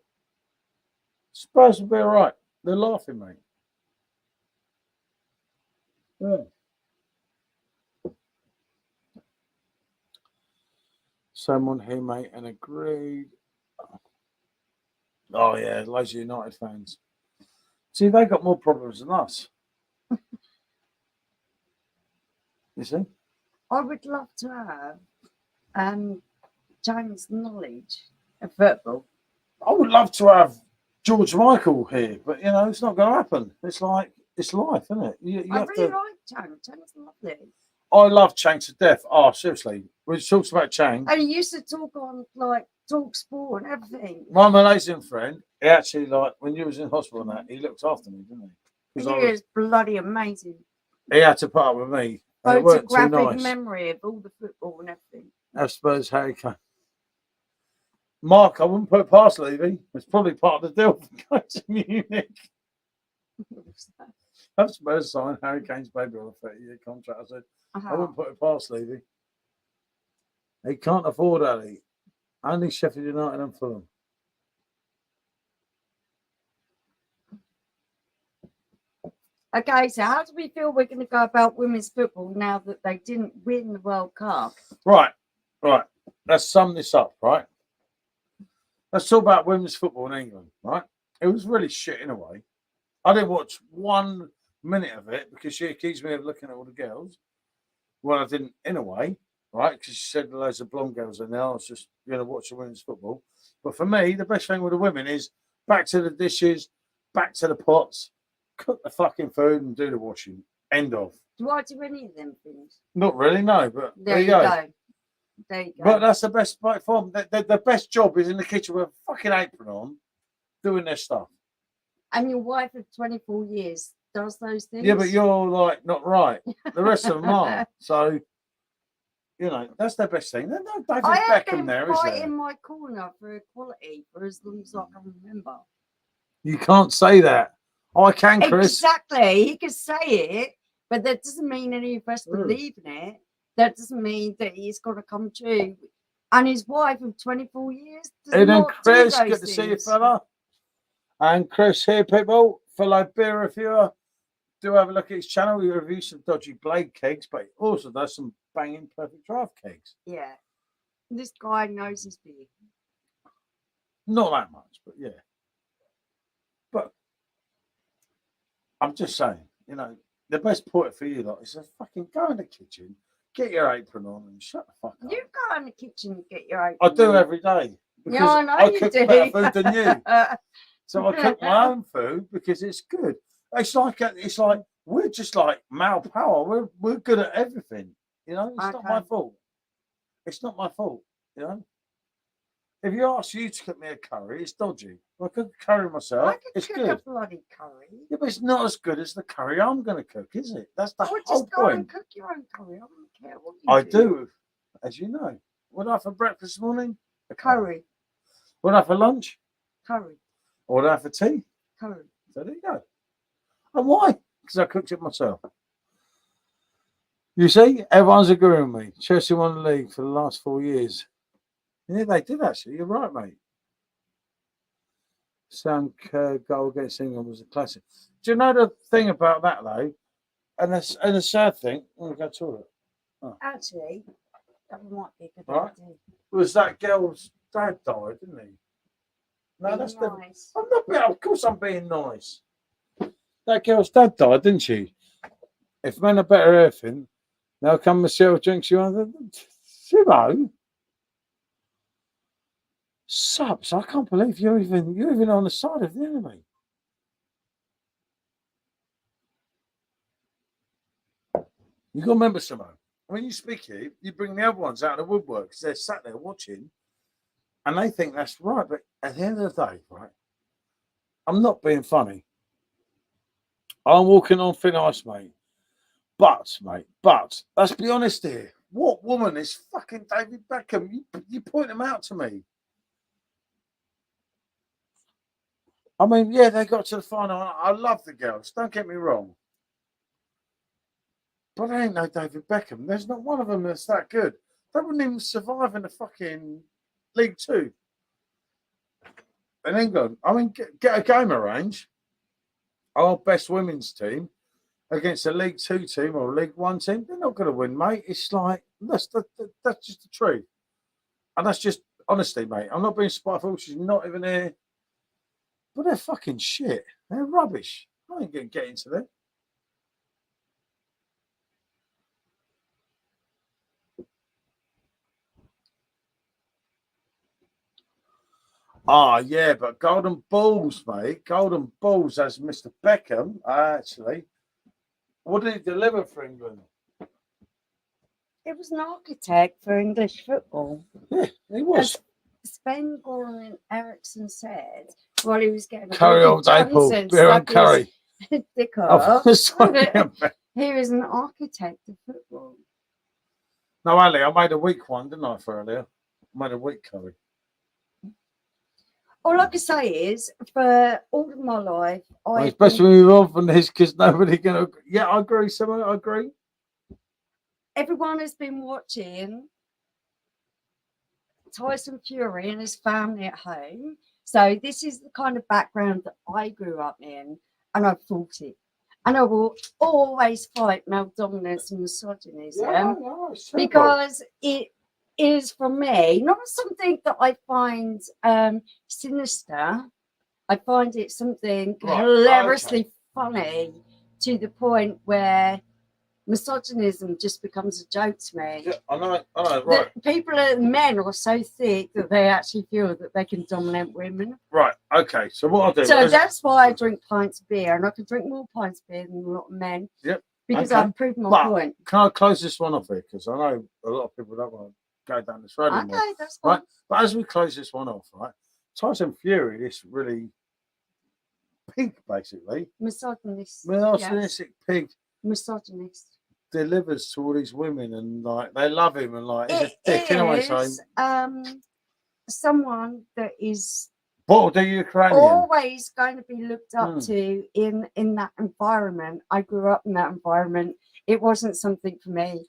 Spurs will be all right. They're laughing, mate. Yeah. Someone here, mate, and agreed. Oh, yeah, loads of United fans. See, they got more problems than us. You see? I would love to have James' knowledge of football. I would love to have George Michael here, but, you know, it's not going to happen. It's like, it's life, isn't it? You I have really to... like Chang. Chang's lovely. I love Chang to death. Oh, seriously. When he talks about Chang, And he used to talk on, like, Talk Sport and everything. my Malaysian friend, he actually, like, when you was in hospital and that, he looked after me, didn't he? He was bloody amazing. He had to put up with me. And it weren't too Photographic nice. memory of all the football and everything. Have Spurs Harry Kane. Mark, I wouldn't put it past Levy. It's probably part of the deal for going to Munich. Have Spurs sign Harry Kane's baby on a 30-year contract. I said, I wouldn't put it past Levy. He can't afford Ali. Only Sheffield United and Fulham. Okay, so how do we feel we're going to go about women's football now that they didn't win the World Cup? Right. Let's sum this up, right? Let's talk about women's football in England, right? It was really shit in a way. I didn't watch 1 minute of it because she accused me of looking at all the girls. Well, I didn't in a way, right? Because she said loads of blonde girls in there. I was just going to watch the women's football. But for me, the best thing with the women is back to the dishes, back to the pots, cook the fucking food and do the washing. End of. Do I do any of them things? Not really, no. But There you go. There you go. But that's the best part for them. The best job is in the kitchen with a fucking apron on, doing their stuff. And your wife of 24 years does those things? Yeah, but you're like not right. The rest of them are. So, you know, that's their best thing. There's no David Beckham there, is I have been there? in my corner for equality for as long as I can remember. You can't say that. I can, Chris. Exactly. He can say it, but that doesn't mean any of us believe in it. That doesn't mean that he's going to come true. And his wife of 24 years does And then not Chris, do those good to see you, things. fella. And Chris here, people, fellow beer reviewer. Do have a look at his channel. He reviews some dodgy blade kegs, but he also does some banging perfect draft kegs. Yeah. This guy knows his beer. Not that much, but yeah. But I'm just saying, you know, the best point for you lot is to fucking go in the kitchen, get your apron on, and shut the fuck up. You go in the kitchen and get your apron I do on. every day because Yeah, I know I you cook do. better food than you. So I cook my own food because it's good. It's like we're just like male power. We're good at everything. You know, it's not my fault. It's not my fault. You know, if you ask you to cook me a curry, it's dodgy. I cook curry myself. It's cook good. a bloody curry. Yeah, but it's not as good as the curry I'm going to cook, is it? That's the whole Just go point. and cook your own curry. I don't care what you I do. do, as you know. What did I have for breakfast this morning? A curry. What did I have for lunch? Curry. What did I have for tea? curry. So there you go. And why? Because I cooked it myself. You see, everyone's agreeing with me. Chelsea won the league for the last 4 years. Yeah, they did actually. You're right, mate. Sam Kerr goal against England was a classic. Do you know the thing about that though? And the sad thing, oh, go to it. Actually, that might be a good Right. idea. Was that girl's dad died, didn't he? No, Be that's nice. I'm not being. Of course, I'm being nice. That girl's dad died, didn't she? If men are better at everything, now come Michelle drinks you on Simo. Subs, I can't believe you're even on the side of the enemy. You got to remember, Simo, when you speak here, you bring the other ones out of the woodwork because they're sat there watching and they think that's right. But at the end of the day, right, I'm not being funny. I'm walking on thin ice, mate. But let's be honest here. What woman is fucking David Beckham? You point him out to me. I mean, yeah, they got to the final. I love the girls. Don't get me wrong. But there ain't no David Beckham. There's not one of them that's that good. They wouldn't even survive in the fucking League Two in England. I mean, get a game arranged. Our best women's team against a League Two team or a League One team, they're not going to win, mate. It's like, that's just the truth. And that's just, honestly, mate, I'm not being spiteful. She's not even here. But they're fucking shit. They're rubbish. I ain't going to get into that. Yeah, but Golden Balls, mate. Golden Balls as Mr. Beckham, actually. What did he deliver for England? It was an architect for English football. Yeah, he was. As Sven Goran Eriksson said while he was getting a Curry all day, Paul. Beer and curry. Dick I off. was talking about- He was an architect of football. No, Ali, I made a weak one, didn't I, for earlier? I made a weak curry. All I can say is, for all of my life, Well, it's best we move on from this because nobody can. Yeah, I agree, Simon. I agree. everyone has been watching Tyson Fury and his family at home. So this is the kind of background that I grew up in, and I fought it. And I will always fight male dominance and misogyny, because it is, for me, not something that I find sinister. I find it something hilariously funny, to the point where misogynism just becomes a joke to me. Yeah, I know, right. Men are so thick that they actually feel that they can dominate women. Right, okay. So what I'll do So is... that's why I drink pints of beer, and I can drink more pints of beer than a lot of men. Yep. Because okay. I've proved my point. Can I close this one off here? Because I know a lot of people don't want to go down this road anymore. Okay, that's fine. Right? But as we close this one off, right? Tyson Fury, this really pig, basically. Misogynistic pig. Misogynist. Delivers to all these women and like they love him and like he's a dick anyway. So someone that is bottled the Ukrainian, always going to be looked up to in that environment. I grew up in that environment. It wasn't something for me.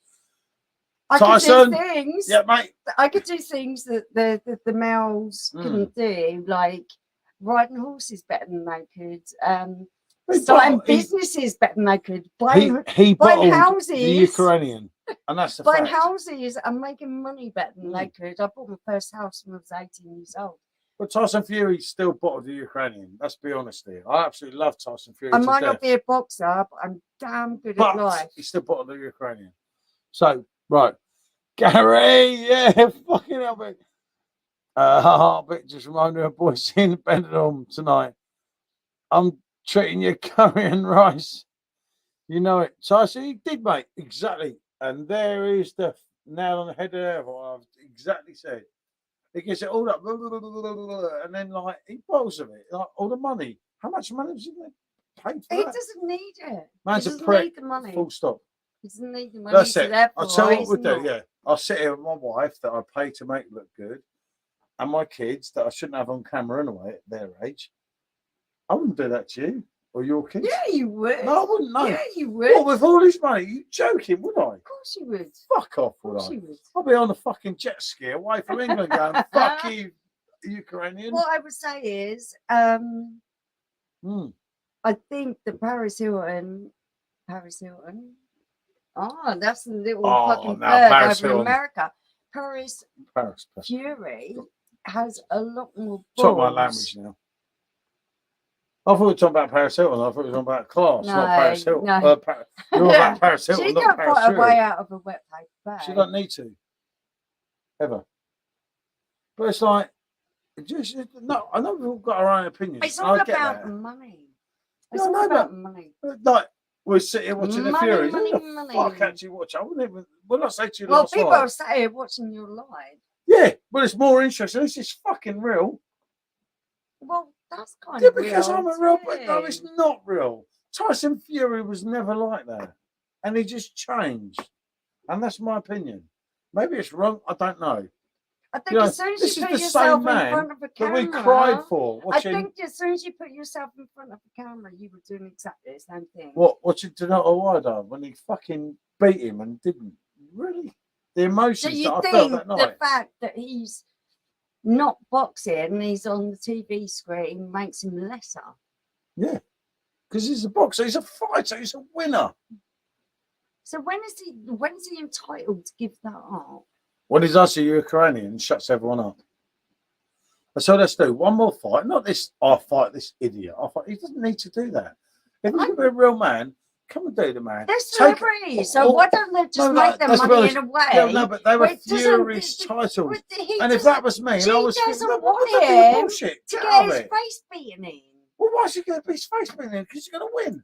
Tyson, could do things. Yeah, mate. I could do things that the males couldn't do, like riding horses better than they could. Starting businesses better than they could. Buying houses. The Ukrainian, and that's the buying fact. houses and making money better than they could. I bought my first house when I was 18 years old. But Tyson Fury still bottled the Ukrainian. Let's be honest here. I absolutely love Tyson Fury. I might not be a boxer, but I'm damn good at life. He still bottled the Ukrainian. So right, Gary, yeah, fucking hell, mate. Heartbeat just reminded me of boys in Benidorm tonight. I'm treating you curry and rice. You know it. So I said, he did, mate. Exactly. And there is the nail on the head there. What I've exactly said. He gets it all up. And then, like, he bottles of it. Like, all the money. How much money was he going to pay for He that? doesn't need it. Man's he a doesn't prick. need the money. Full stop. He doesn't need the money. That's it. Therefore, I'll tell you what we'll do, yeah. I'll sit here with my wife that I pay to make look good, and my kids that I shouldn't have on camera anyway at their age. I wouldn't do that to you or your kids. Yeah, you would. No, I wouldn't. No. Yeah, you would. What, with all this money? You joking, would I? Of course you would. Fuck off, Of would course I? you would. I'll be on the fucking jet ski away from England going, fuck you, Ukrainian. What I would say is, Mm. I think that Paris Hilton. Oh, that's a little fucking now bird Paris over Hilton. America. Paris Paris. Fury has a lot more Talk my balls. language now. I thought we were talking about Paris Hilton. I thought we were talking about class, No, not Paris Hilton. no. You're about Paris Hilton, She not can't Paris fight her Fury. way out of a wet paper bag. She don't need to. Ever. But it's like, just, no, I know we've all got our own opinions. It's all I get about that. money. It's Yeah, I all know, about but- money. Like, we're sitting here watching the Money, Furies. money, Who the money. fuck actually watch? I wouldn't even. When I say to you Well, last people night, are sat here watching you live. yeah, but it's more interesting. This is fucking real. Well, that's kind Yeah, of because real. I'm a real, but no, it's too. not real. Tyson Fury was never like that, and he just changed, and that's my opinion. Maybe it's wrong. I don't know. I think You know, as soon as this you is put the yourself same in man front of a that camera, we cried for I watching. think as soon as you put yourself in front of a camera, you were doing exactly the same thing. What watching Donato Wilder when he fucking beat him and didn't really the So emotions you that I felt think that the night. fact that he's not boxing and he's on the TV screen makes him lesser? Yeah, because he's a boxer, he's a fighter, he's a winner. So when is he entitled to give that up? When he's actually Ukrainian, shuts everyone up. So let's do one more fight. Not this. I'll fight this idiot. He doesn't need to do that. If he's gonna be a real man, come and do the man. They're Take- celebrities, so why don't they just make their let's be money honest. in a way? Yeah, no, but they were where it doesn't- Fury's titles. And if doesn't- that was me, and she I was doesn't no, want what the him bullshit. to Get get out of his it. face beaten in. Well, why is he going to be his face beaten in? Because he's going to win.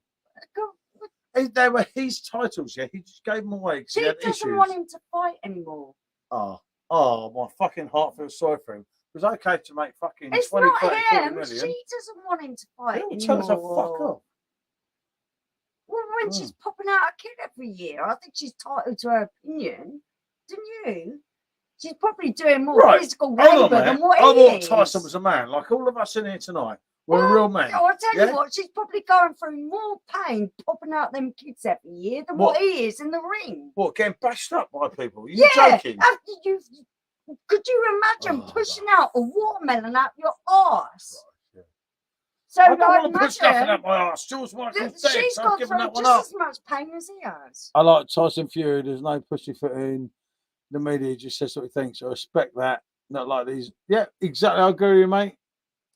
They were his titles, yeah. He just gave them away because She he had doesn't issues. want him to fight anymore. Oh, my fucking heart feels sorry for him. It was okay to make fucking It's 20, not 30, 40 him. million. She doesn't want him to fight He'll anymore. tell us to fuck off. Well, when she's popping out a kid every year, I think she's entitled to her opinion. Didn't you? She's probably doing more Right. physical Hold on, labour man. than what I he thought is. Tyson was a man, like all of us in here tonight. We're Well, real men. I'll tell yeah? you what, she's probably going through more pain popping out them kids every year than what What? he is in the ring. What, getting bashed up by people? You Yeah, joking? after could you imagine Oh, pushing out a watermelon out your arse? Yeah. So I don't I want to push nothing imagine up my arse. George Michael's that dead, she's so I've gone given through that one just up. as much pain as he has. I like Tyson Fury. There's no pussyfooting. The media just says what he thinks. I respect that. Not like these. Yeah, exactly. I agree with you, mate.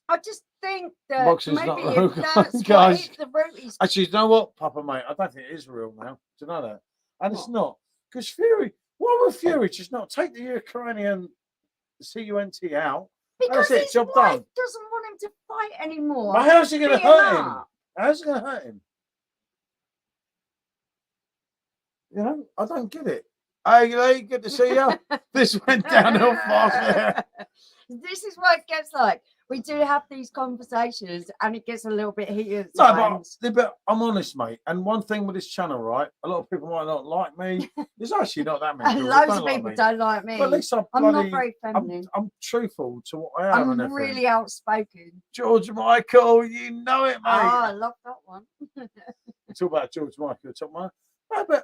I just think that Boxing's maybe not if real, that's guys. what the route is. Actually, you know what, Papa, mate? I don't think it is real now. Do you know that? And it's not. Because Fury, why would Fury just not take the Ukrainian CUNT out? Because That's it, his job wife done. doesn't want him to fight anymore. But how's he going to Beat him hurt him? up. How's he going to hurt him? You know, I don't get it. Hey, Lee, good to see you. This went downhill fast there. This is what it gets like. We do have these conversations and it gets a little bit heated. at No, times. but I'm honest, mate. And one thing with this channel, right? A lot of people might not like me. There's actually not that many people. that Loads of don't like people me. don't like me. But at least I'm not very feminine. I'm truthful to what I am. and I'm everything. really outspoken. George Michael, you know it, mate. Oh, I love that one. Talk about George Michael, talk about. No, but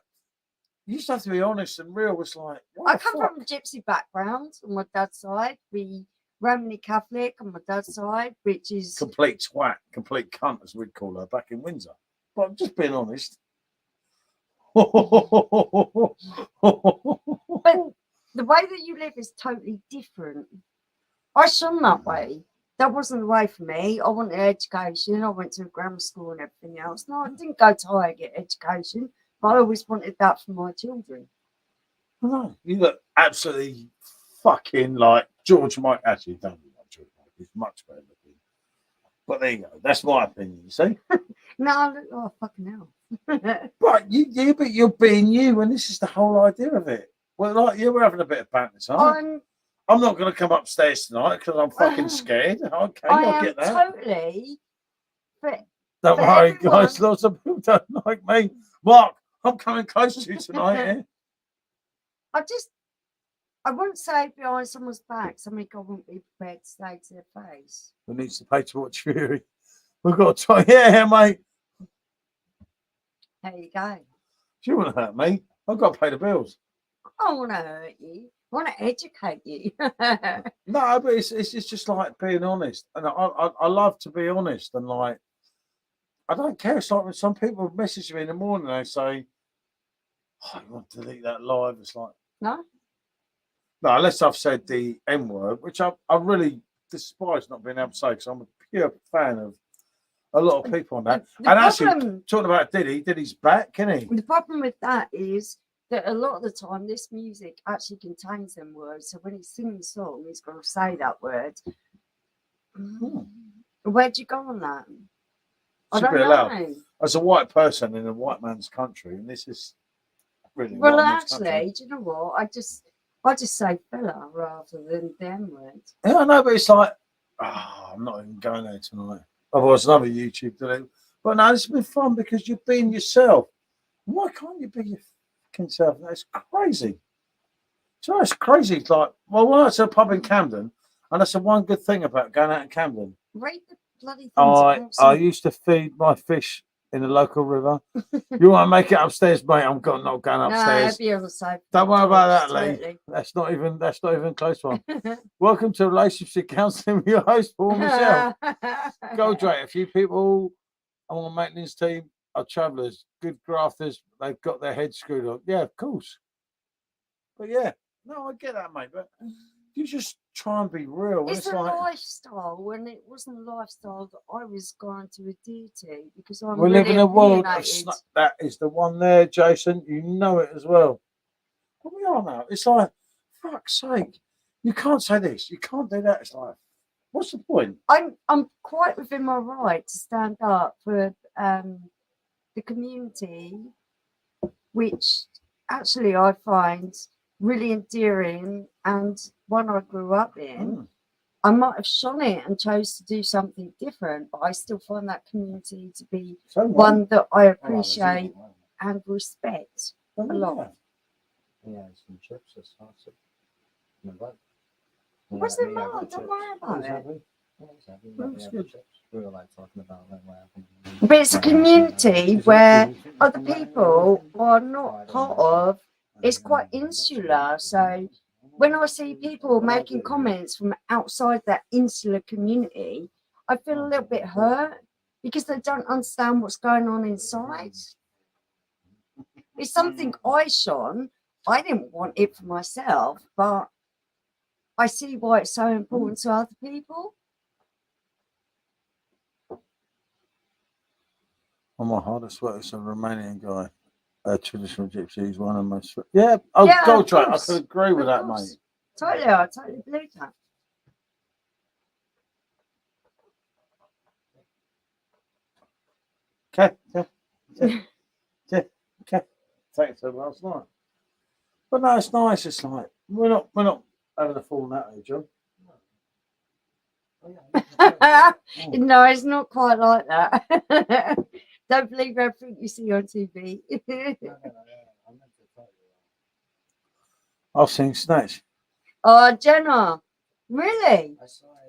you just have to be honest and real. It's like, what I the come fuck? from a gypsy background on my dad's side. We Roman Catholic on my dad's side, which is Complete twat, complete cunt, as we'd call her back in Windsor. But I'm just being honest. but the way that you live is totally different. I shone that way. That wasn't the way for me. I wanted education. I went to grammar school and everything else. No, I didn't go to higher get education, but I always wanted that for my children. No, you look absolutely fucking like George Michael. Actually, don't look like George Michael. He's much better looking. But there you go. That's my opinion. You see. No, I look like fucking hell. But but you're being you, and this is the whole idea of it. Well, like you were having a bit of banter, tonight. I'm not going to come upstairs tonight because I'm fucking scared. Okay, I'll get that. Totally. But Don't for worry, everyone- guys. Lots of people don't like me. Mark, I'm coming close to you tonight. Yeah? I wouldn't say behind someone's back something I wouldn't be prepared to say to their face. Who needs to pay to watch Fury? We've got to try. Yeah, mate. There you go. You wouldn't hurt me. I've got to pay the bills. I want to hurt you. I want to educate you. No, but it's just like being honest, and I love to be honest, and like I don't care. It's like when some people message me in the morning, they say, "Oh, you want to delete that live?" It's like No? no, unless I've said the N word, which I really despise not being able to say because I'm a pure fan of a lot of people on that. The And actually, problem- talking about Diddy's back, isn't he? The problem with that is that a lot of the time this music actually contains them words. So when he's singing the song, he's going to say that word. Where'd you go on that? I Should don't be allowed. know. As a white person in a white man's country, and this is really Well, white man's country. actually, do you know what? I just say fella rather than the M word. Yeah, I know, but it's like, I'm not even going there tonight. Otherwise, another YouTube delete. But no, it's been fun because you've been yourself. Why can't you be your fucking self? That's crazy. So it's crazy. It's like, well, when I went to a pub in Camden, and that's the one good thing about going out in Camden. Read the bloody things. I used to feed my fish in the local river. You want to make it upstairs, mate? I'm not going upstairs. No, be on the sofa. Don't worry about that, Lee. Totally. That's not even a close one. Welcome to Relationship Counselling with your host, Paul Michelle. Goldrate, a few people on my maintenance team are travellers, good grafters. They've got their heads screwed on. Yeah, of course. But yeah, no, I get that, mate. But you just try and be real. It's a like lifestyle when it wasn't a lifestyle that I was going to adhere to because I'm we really live in a world of opinionated. that is the one there, Jason. You know it as well. But we are now. It's like, fuck's sake, you can't say this, you can't do that. It's like, what's the point? I'm quite within my right to stand up for the community, which actually I find really endearing and one I grew up in. I might have shone it and chose to do something different, but I still find that community to be one that I appreciate and respect a lot. Yeah, some chips or sauce. What's the matter? Don't worry about it. We were like talking about like what happened. But it's a community where other people are not part of. It's quite insular. So when I see people making comments from outside that insular community, I feel a little bit hurt because they don't understand what's going on inside. It's something I shone. I didn't want it for myself, but I see why it's so important to other people. On my hardest work is a Romanian guy, a traditional gypsy. He's one of my gold track. I could agree with that, mate. Totally, I totally believe that. Okay. Take it to last night. But no, it's nice. It's like we're not having a fall out here, John. No, it's not quite like that. Don't believe everything you see on TV. I've seen Snatch. Oh, Jenna, really?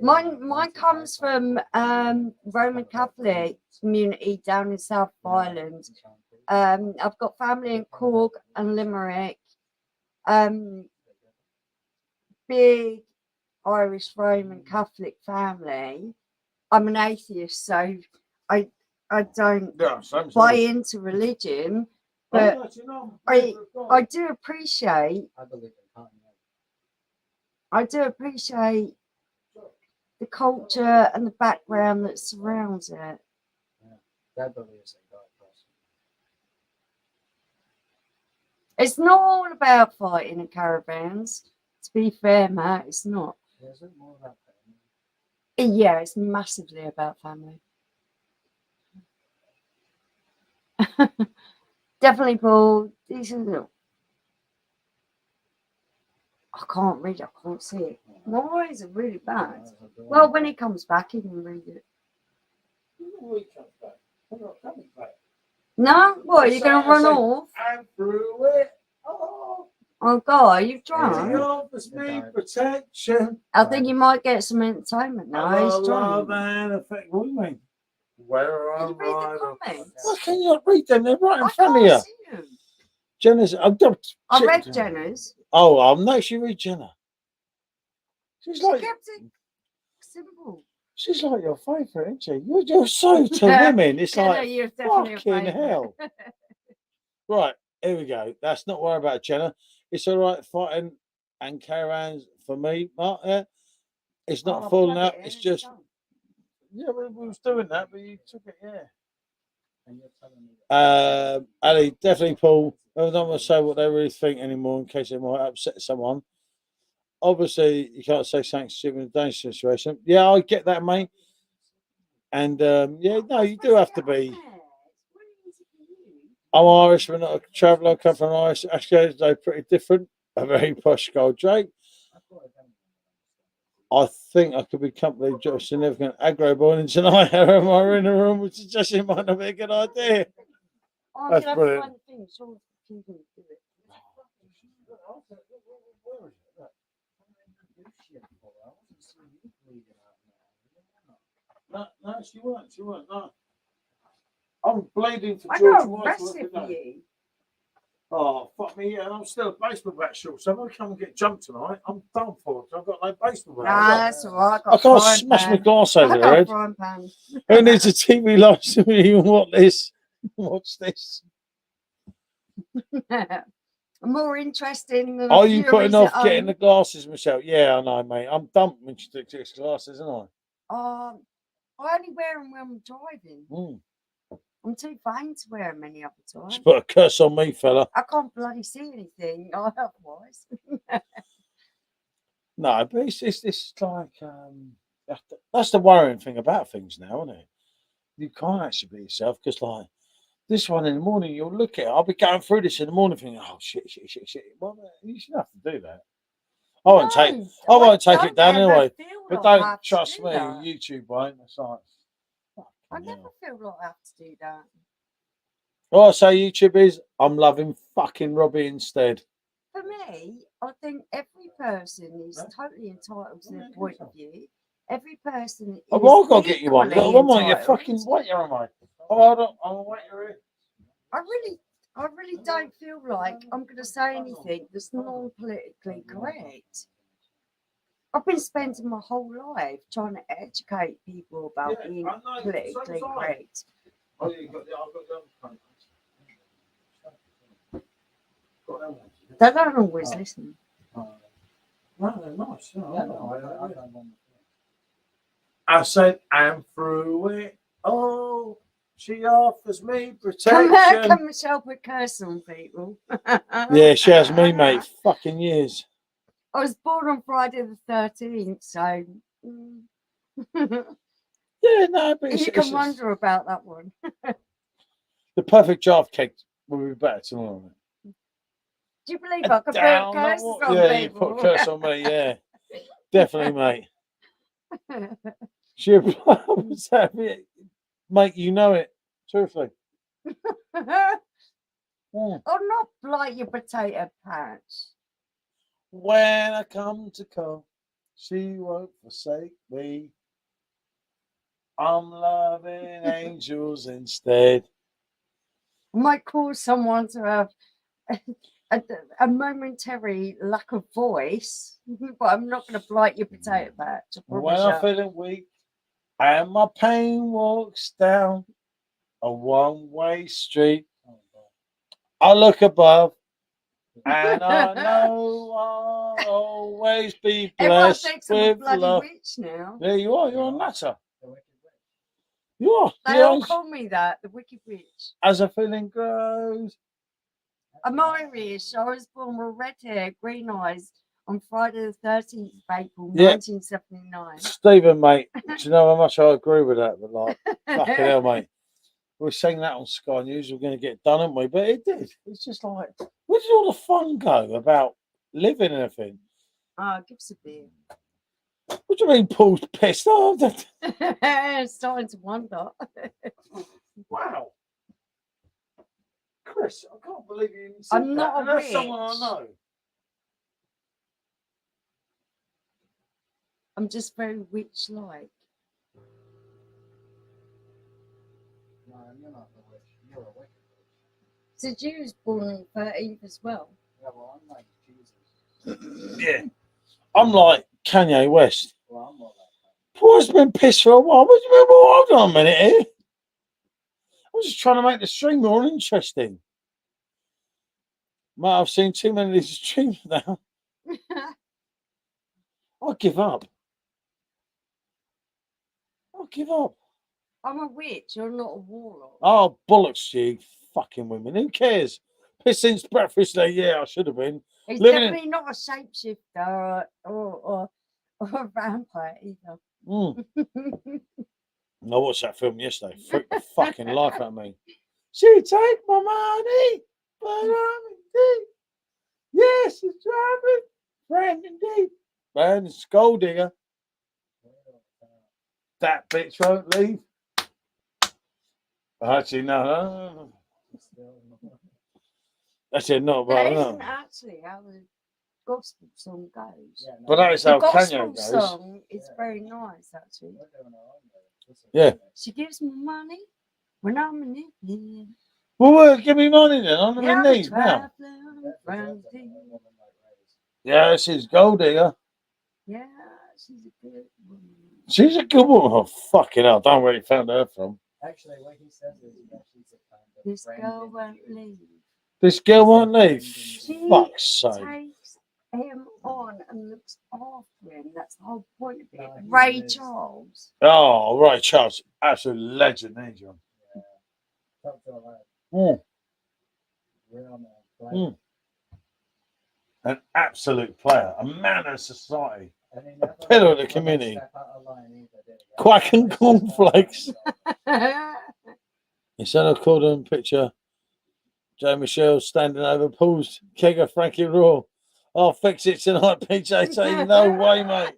Mine comes from Roman Catholic community down in South Ireland. I've got family in Cork and Limerick. Big Irish Roman Catholic family. I'm an atheist, so I don't buy into religion, but I do appreciate the culture and the background that surrounds it. It's not all about fighting in caravans. To be fair, Matt, it's not. Is it more about family? Yeah, it's massively about family. Definitely, Paul. I can't read it. I can't see it. My eyes are really bad. Well, when he comes back, he can read it. No? What, are you going to run off? And through it. Oh, God, you've drunk. Offers me protection. I think you might get some entertainment now. He's drunk. Love and affection. What do you mean? Where Can I'm you read the right. comments? Why can you not read them? They're right in I front of can't you. see them. Jenna's. I read Jenna's. Oh, I'm no, she read Jenna. She's She like kept it simple. she's like your favourite, isn't she? You're so to women. It's Jenna, like you're definitely a fucking favourite. hell. Right, here we go. That's not worry about Jenna. It's all right fighting and caravans for me, Mark. Yeah, it's not Oh, falling plug out. it in, It's just done. yeah, we was doing that, but you took it. Yeah. And you're telling me Ali, definitely Paul. I don't want to say what they really think anymore in case it might upset someone. Obviously, you can't say something stupid in a dangerous situation. Yeah, I get that, mate. And yeah, no, you do have to be. I'm Irish, we're not a traveller. I come from Irish. Actually, they're pretty different. A very posh gold Drake. I think I could be company of significant aggro morning tonight. We're in a room, which suggestion might not be a good idea. Oh, That's can I brilliant. find the thing? Sure, you can do it. No, she weren't. She weren't. No. I'm bleeding for I George got Wadsworth arrested for today. you. Oh, fuck me, yeah, and I'm still a baseball bat short, so if I come and get jumped tonight, I'm done for. I've got no baseball bat. Nah, that's all right. I can't smash my glass over I the got a head. frying pan. Who needs a TV license when you want this? Watch this. More interesting than Are a you Furies putting off at getting home. the glasses, Michelle? Yeah, I know, mate. I'm dumped when she takes glasses, isn't I? I only wear them when I'm driving. Mm. I'm too vain to wear them any other time. Just put a curse on me, fella. I can't bloody see anything otherwise. No, but it's like that's the worrying thing about things now, isn't it? You can't actually be yourself because like this one in the morning, you'll look at it. I'll be going through this in the morning thinking, oh shit. Well, you shouldn't have to do that. I won't take it don't down ever anyway. feel But like I don't have to trust do me, that. YouTube won't. It's like I fucking never hell. feel like I have to do that. All I say YouTube is I'm loving fucking Robbie instead. For me, I think every person is totally entitled to their point of view. Every person is Oh, well, I've got to get you one. equally One more, you entitled. fucking wait here, am I? Oh, hold on, I'm wait here. I really don't feel like I'm going to say anything that's non-politically correct. I've been spending my whole life trying to educate people about being politically correct. Oh, yeah, I've got the other one. They don't always listen. No, they're nice. yeah, no, I don't want I said, I'm through it. Oh, she offers me protection. Can Michelle put curse on people? Yeah, she has me, mate. Fucking years. I was born on Friday the 13th, so Yeah, no, but you can wonder about that one. the perfect draft cake will be better tomorrow. Do you believe I could put curses on yeah, people? you put a curse on me, yeah. Definitely, mate. She mate, you know it. Truthfully. Or not blight your potato patch. When I come to call, she won't forsake me. I'm loving angels instead. I might cause someone to have a momentary lack of voice, but I'm not going to blight your potato patch. When I'm feeling weak and my pain walks down a one-way street, I look above and I know I'll always be Everyone blessed thinks I'm a with bloody love. witch now. There you are. You're a nutter. You are. They all call me that, the wicked witch. As the feeling grows. I'm Irish. I was born with red hair, green eyes on Friday the 13th of April, 1979. Stephen, mate, do you know how much I agree with that? But like, fucking hell, mate. We sang that on Sky News. We're going to get done, aren't we? But it did. It's just like, where did all the fun go about living and everything? Give us a beer. What do you mean Paul's pissed? Oh, Starting to wonder. Wow. Chris, I can't believe you even I'm not a That's witch. someone I know. I'm just very witch-like. So you was born on the 13th as well. Yeah, well, I'm like Jesus. Yeah. I'm like Kanye West. Well, I'm more like Boy's been pissed for a while. What do you mean? Well, hold on a minute here. I'm just trying to make the stream more interesting. Mate, I've seen too many of these streams now. I give up. I give up. I'm a witch. You're not a warlock. Oh, bollocks, you fucking women. Who cares? Piss since breakfast day. Yeah, I should have been. He's living in- definitely not a shapeshifter or a vampire either. Mm. I watched that film yesterday. Freaked the fucking life out of me. She take my money, but I'm in deep. Yes, it's driving. Friend indeed. Man, it's gold digger. That bitch won't leave. Actually, no. Actually, no, That but isn't no. actually how the gospel song goes. Yeah, no, But that is The how gospel Kanye goes. song is Yeah. very nice, actually. we're doing our own though. This is- Yeah. She gives me money when I'm in it. Well, give me money then. I'm Yeah, in need now. Yeah, she's gold digger. Yeah, she's a good woman. She's a good woman. Oh, fucking hell. Don't really found her from. Actually, what he says is that she's a kind of This friend girl in won't you. leave. This girl won't leave. She Fuck's sake. takes him on and looks after him. That's the whole point of it. No, he Ray lives. Charles. Oh, right, Charles. Absolute legend, ain't you? Yeah. Talk to her like Mm. real man. Mm. An absolute player. A man of society. And he never pillar of the let community. step out of line either, did he? Quack and Always cornflakes. stepped out of line. Instead of calling picture, Joe Michelle standing over Paul's keg of Frankie Raw. I'll fix it tonight, PJT. No way, mate.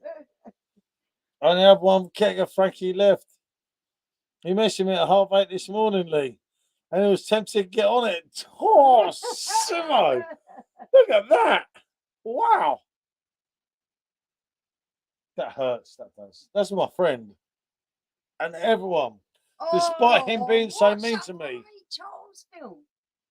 I only have one keg of Frankie left. He messaged me at 8:30 this morning, Lee. And he was tempted to get on it. Oh, Simo. Look at that. Wow. That hurts, that does. That's my friend. And everyone. Despite him being so watch mean that to me. Ray Charles film.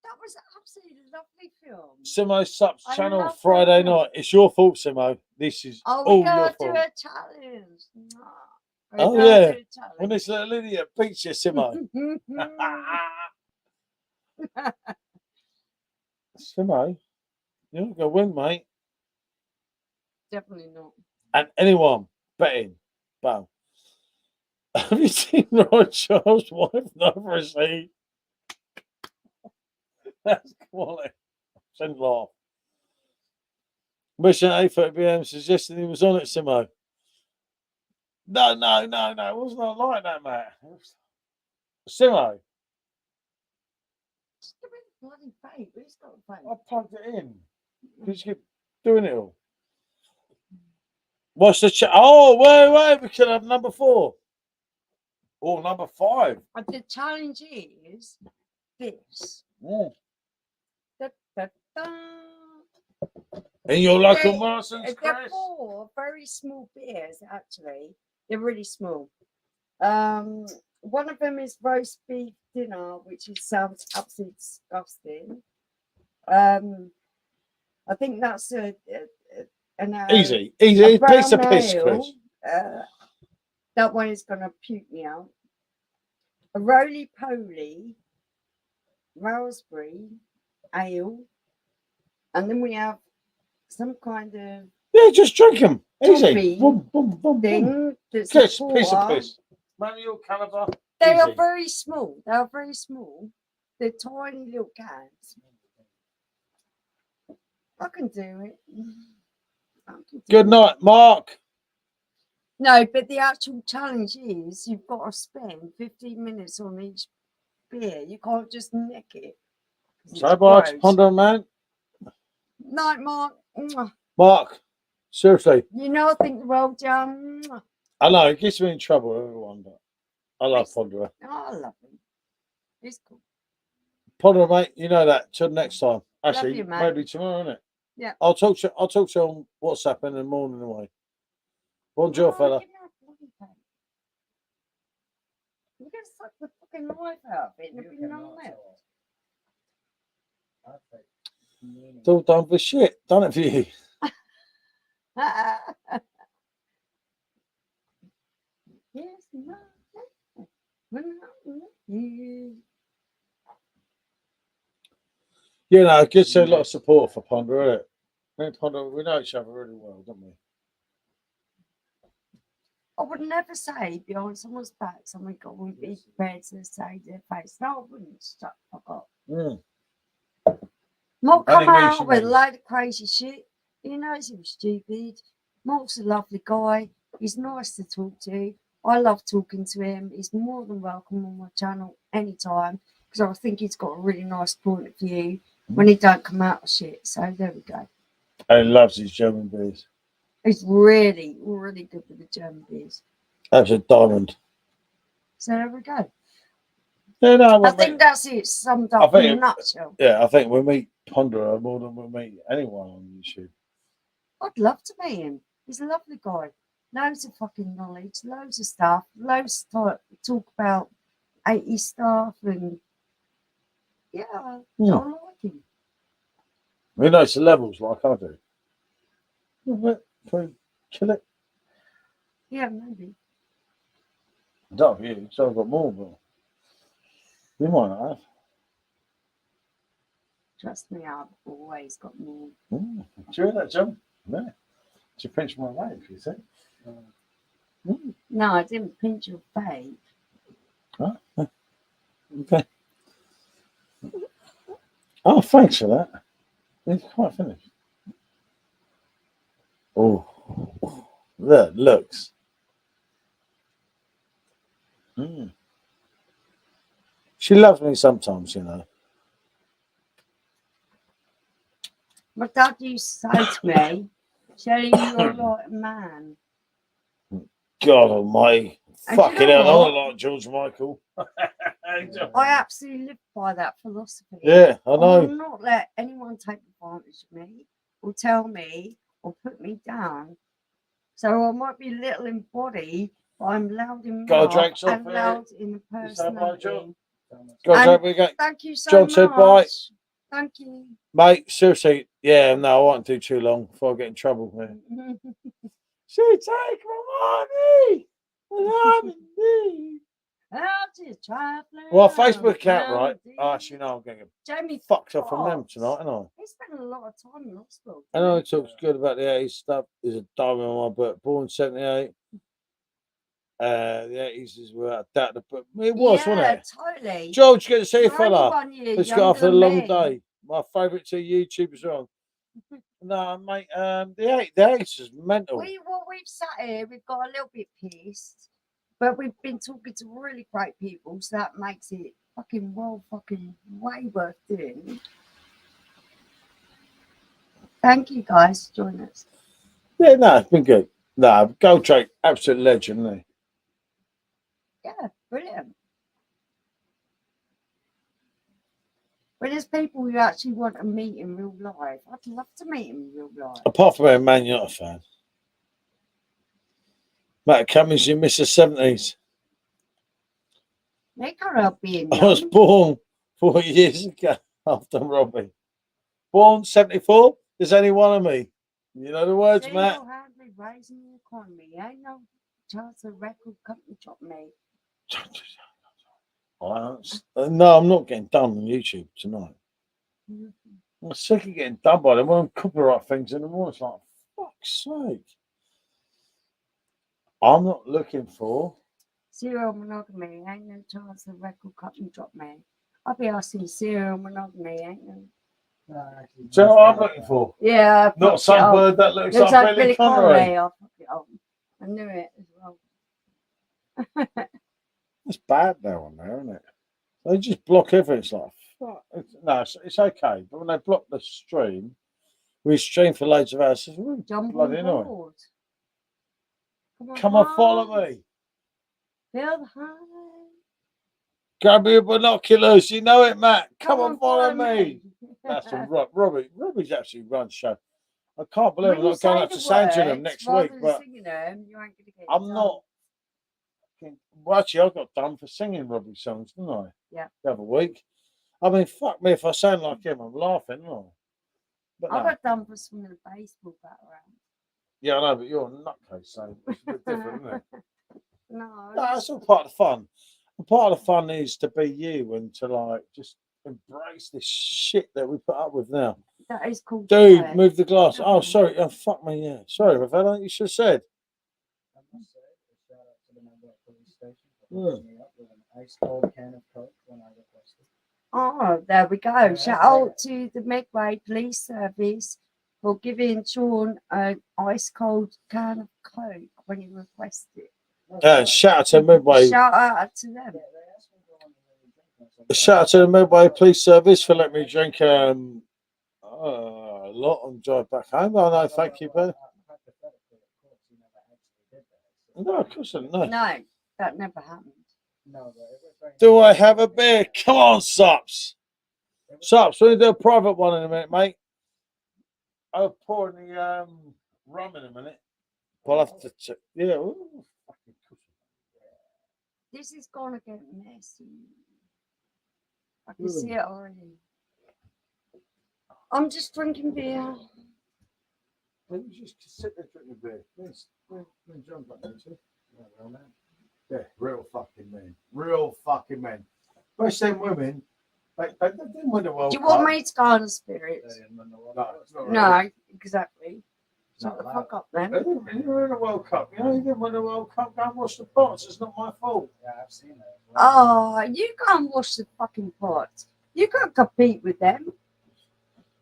That was an absolutely lovely film. Simo Subs I channel love Friday that film. night. It's your fault, Simo. This is Oh, all we your gotta do fault. a challenge. We're Oh, gonna yeah. do a When this little idiot beats you, Simo. challenge. Simo, you're not going to win, mate. Definitely not. And anyone betting, bow. Have you seen Rod Charles' wife not receive? That's quality. Shouldn't laugh. Mission 8:30 PM suggesting he was on it, Simo. No. It wasn't like that, mate. Simo, Just give me the bloody vape. Who's got a vape? I plugged it in. You just keep doing it all. What's the chat? Oh, wait. We could have number 4. Or number 5. The challenge is this. Mm. Da, da, da. In your local They- Morrison's, They're Chris? 4 very small beers, actually. They're really small. One of them is roast beef dinner, which sounds absolutely disgusting. I think that's an Easy. a Piece of brown piss, ale. Chris. That one is going to puke me out. A roly-poly raspberry ale. And then we have some kind of Yeah, just drink them. Easy. Toffee Boom, boom, boom, boom. thing that's Piss, a piece of porter. piss. Manual caliber. They are Easy. very small. They are very small. They're tiny little cans. I can do it. I can do Good it. night, Mark. No, but the actual challenge is you've got to spend 15 minutes on each beer. You can't just nick it. 'cause it's So much. gross. Honda, man. Night, Mark. Mwah. Mark. Seriously. You know, I think the world down. Mwah. I know, it gets me in trouble, everyone. But I love It's- Ponderer. Oh, I love him. It's cool. Ponderer, mate, you know that. Till next time. Actually, you, mate. maybe tomorrow, innit? Yeah. I'll talk to you on WhatsApp in the morning away. Bonjour, fella. Give me a bloody vape. You're going to suck the fucking life out of it and it'll be You no cannot melt. tell. Perfect. Meaning. It's all done for shit. Done it for you. Yes, no. When I'm with You know, it gives a lot of support for Ponder, isn't it? Me and Ponder, we know each other really well, don't we? I would never say behind someone's back something I wouldn't be prepared to say to their face. No, I wouldn't. Shut the fuck up. Mm. Mark I come think we out should with a maybe- load of crazy shit. He knows he was stupid. Mark's a lovely guy. He's nice to talk to. I love talking to him. He's more than welcome on my channel anytime because I think he's got a really nice point of view when he don't come out of shit. So there we go. And he loves his German beers. He's really, really good with the German beers. That's a diamond. So there we go. Yeah, no, I think that's it summed I up think in a it- nutshell. yeah, I think we meet Ponderer more than we meet anyone on YouTube. I'd love to meet him. He's a lovely guy. Loads of fucking knowledge, loads of stuff, loads of talk about 80s stuff, and yeah, I like him. He knows the levels like I do. Can we kill it? Yeah, maybe. Not you, so I've got more, but we might not have. Trust me, I've always got more. Do you hear that, John? Yeah. She pinched my leg, you see? No, I didn't pinch your face. Okay. Oh, thanks for that. It's quite finished. Oh, that looks. She loves me sometimes, you know. My dad used to say to me, Shelley, you're like a man. God almighty. And you Fucking know hell, I what? look like George Michael. I absolutely live by that philosophy. Yeah, I I know. will not let anyone take advantage of me or tell me or put me down. So I might be little in body, but I'm loud in Got a mouth drink and off loud in the You say bye, personality. John? And God, we go. thank you so John much. said bye. Thank you. Mate, seriously, yeah, no, I won't do too long before I get in trouble. Man. She take my money. Out is trifling. Well, Facebook account, right? melody. Oh, actually, no, I'm getting Jamie fucked off from them Foxx. tonight, aren't I? He spent a lot of time in hospital. I know he talks good about the 80s stuff. He's a diamond on my book. Born 78. The 80s is without doubt. But it was, wasn't it? Totally. George, good to see you, You're only fella. 1 year Let's get younger after a than long me. day. My favourite two YouTubers are on. No, mate, the 80s is mental. We've sat here, we've got a little bit pissed, but we've been talking to really great people, so that makes it fucking way worth doing. Thank you guys for joining us. Yeah, no, it's been good. No, Gold Drake, absolute legend, isn't he? Yeah, brilliant. When there's people you actually want to meet in real life, I'd love to meet in real life. Apart from being a Man United fan. Matt Cummings, you miss the 70s. They can't help being I was young. born 4 years ago after Robbie. Born 74. There's only one of me. You know the words, Matt. Single-handedly raising the economy. Ain't no chance a record company chop me. No, I'm not getting done on YouTube tonight. I'm sick of getting done by them. When copyright things in the morning, it's like, fuck's sake. I'm not looking for. Serial monogamy. Ain't no chance the record company drop me. I'll be asking serial monogamy. Ain't no. Do you know what I'm looking for? Yeah. Not some bird that looks like Billy Connery. I'll fuck it up. I knew it as well. It's bad now on there, isn't it? They just block everything. It's like, fuck. No, it's okay. But when they block the stream, we stream for loads of hours. It's really Jump bloody on annoying. board. Come on, follow me. Feel the high. Grab your binoculars. You know it, Matt. Come on, follow follow me. That's a Robbie. Robbie's actually run show. I can't believe I'm not going up to Sandringham next week. But them, you ain't gonna get I'm not. Well, actually, I got done for singing Robbie songs, didn't I? Yeah. The other week. I mean, fuck me if I sound like him. I'm laughing, no. But I no. got done for swimming a baseball bat around. Yeah, I know, but you're a nutcase, so it's a bit different, isn't it? No, No, it's all part of the fun. And part of the fun is to be you and to like just embrace this shit that we put up with now. that is called Dude, fire. move the glass. Oh, Okay. sorry. Oh, fuck me. Yeah, sorry, Ravello. You should have said. I must say, a shout out to the member at police station for Yeah. hooking me up with an ice cold can of Coke when I requested. Oh, there we go. Yeah, Shout yeah. out to the Medway Police Service for giving Sean an ice cold can of Coke when he requested it. Yeah, shout out to Midway. Shout out to them. They asked me if I wanted to drink, and I said, Shout out to the Midway Police Service for letting me drink a lot on drive back home. Oh, no, thank you, Ben. hypothetically, of course, you never actually did that. So- No, of course I don't. No, that never happened. No, but it was very Do I nice. have a beer? Come on, Sups. It was- Sups, we're going to do a private one in a minute, mate. I'll pour in the rum in a minute. We'll have to check. Yeah. Ooh, fucking cool. This is gonna get messy. I can see it already. I'm just drinking beer. Well, you just sit there drinking beer. Yes. John back there, too. Yeah, real man. Yeah, real fucking men. Real fucking men. Most them women, they didn't win the World Do you Cup. want me to go on the spirits? They didn't win the World No, Cup. it's not No, exactly. Not Shut the allowed. fuck up They then. didn't win the World Cup. You know, you didn't win the World Cup. Go and watch the pots. It's not my fault. Yeah, I've seen that. as well. Oh, you can't wash the fucking pot. You can't compete with them.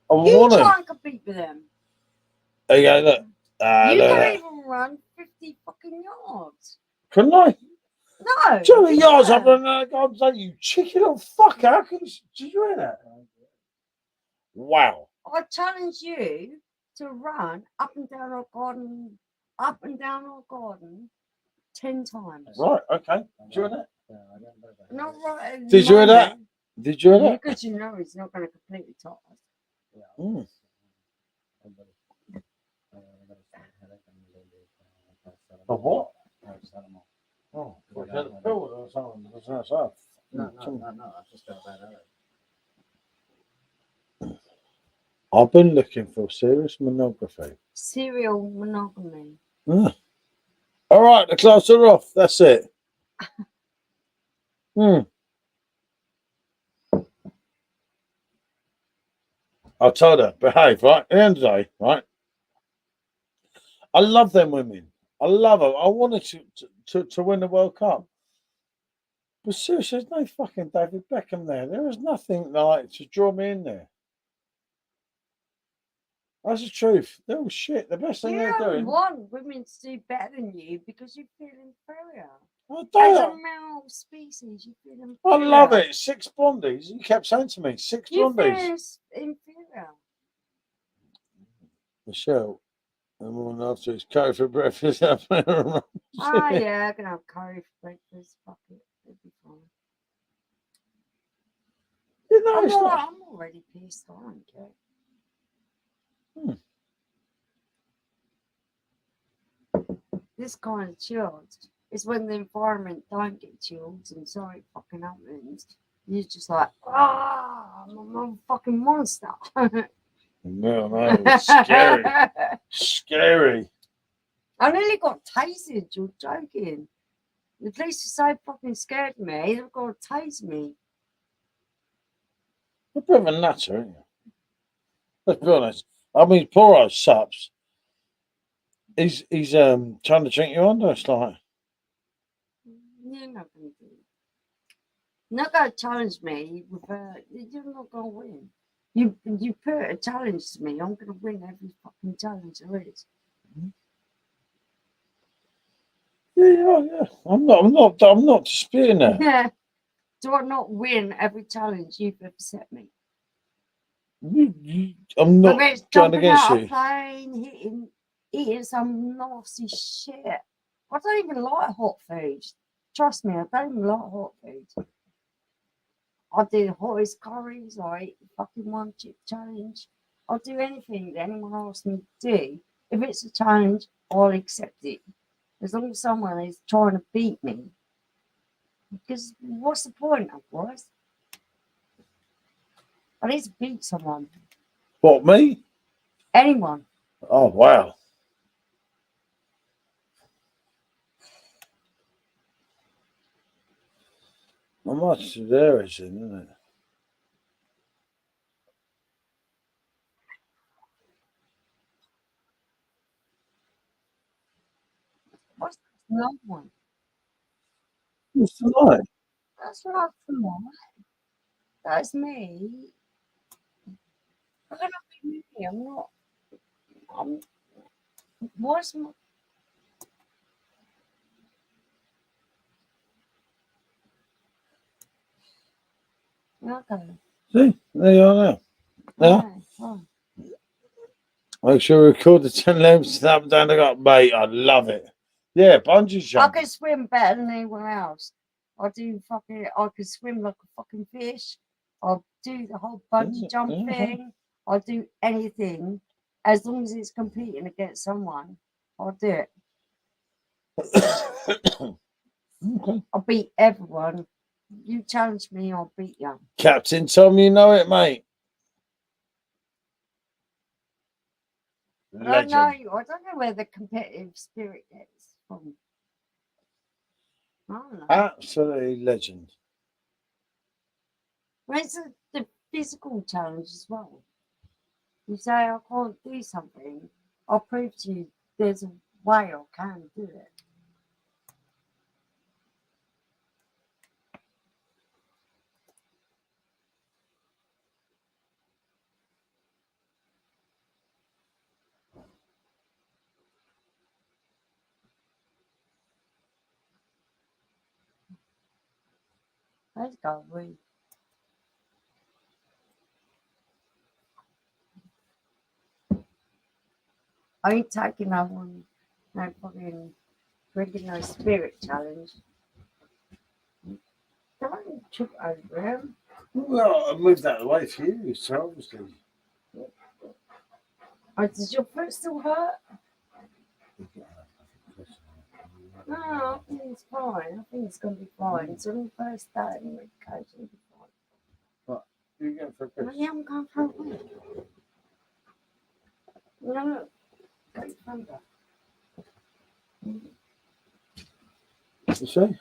I You want to. try and compete with them. There you go, look. You Look. can't even run 50 fucking yards. Couldn't I? No. Johnny you yards up can't. and God, like, you chicken little fucker. How can you, did you hear that? Wow. I challenge you to run up and down our garden 10 times. Right, okay. Did you hear that? Yeah, I didn't know that. Not right at the Did you hear that? moment, Did you hear that? Because you know he's not going to completely top us. Yeah. Mm. Of what? Oh, was that a pill or something? Was that stuff? No, I just got that out. I've been looking for serious monography. Serial monogamy. All right, the class are off. That's it. I told her, behave, right? At the end of the day, right? I love them women. I love them. I wanted to win the World Cup. But seriously, there's no fucking David Beckham there. There is nothing like to draw me in there. That's the truth. They're all shit. The best thing You they're don't doing. want women to do better than you because you feel inferior. I As a don't. male species, you feel inferior. I love it. 6 blondies. You kept saying to me, 6 You blondies. feel inferior. Michelle, I'm on after it's curry for breakfast. Oh yeah, I can have curry for breakfast. Fuck it, it'll be fine. You know, it's not. I'm already pissed. I don't care. This kind of chilled is when the environment don't get chilled and sorry fucking happens. You're just like, I'm a fucking monster. No, it's scary. Scary. I nearly got tasered. You're joking. The police are so fucking scared of me. They've got to tase me. You're a bit of a nutter, aren't you? Let's be honest. I mean, poor old Sups. He's trying to drink you under. It's like, You're not going to do it. You're not going to challenge me with you're not going to win. You put a challenge to me, I'm going to win every fucking challenge there is. yeah. I'm not disputing that. Yeah. Do I not win every challenge you've ever set me? I'm not Whether it's going jumping against out you. a plane, eating some nasty shit. I don't even like hot food. Trust me, I don't even like hot food. I do the hottest curries, I eat the fucking one chip challenge. I'll do anything that anyone asks me to do. If it's a challenge, I'll accept it. As long as someone is trying to beat me. Because what's the point otherwise? I need to beat someone. What, me? Anyone. Oh, wow. How much there is in, isn't it? What's the other one? What's tonight? That's right tonight. That's me. I cannot be me. I'm not. I'm. What's my. Okay. See, there you are now. Yeah. Right. Oh. Make sure we record the 10 lengths up and down the gut, mate. I love it. Yeah, bungee I jumping. can swim better than anyone else. I do fucking. I can swim like a fucking fish. I'll do the whole bungee jump thing. I'll do anything as long as it's competing against someone. I'll do it. Okay. I'll beat everyone. You challenge me, I'll beat you. Captain Tom, you know it, mate. I don't know. Legend. I don't know where the competitive spirit gets from. I don't know. Absolutely legend. Where's the physical challenge as well? You say I can't do something, I'll prove to you there's a way I can do it. Let's go, we. I ain't taking no one, no fucking drinking no spirit challenge. Don't trip over him. Well, I moved that away for you, so obviously. Oh, does your foot still hurt? No, I think it's fine. I think it's going to be fine. It's on the first day, and medication will be fine. You going for a Oh, piss? yeah, I'm going for a week. No, go further. You see?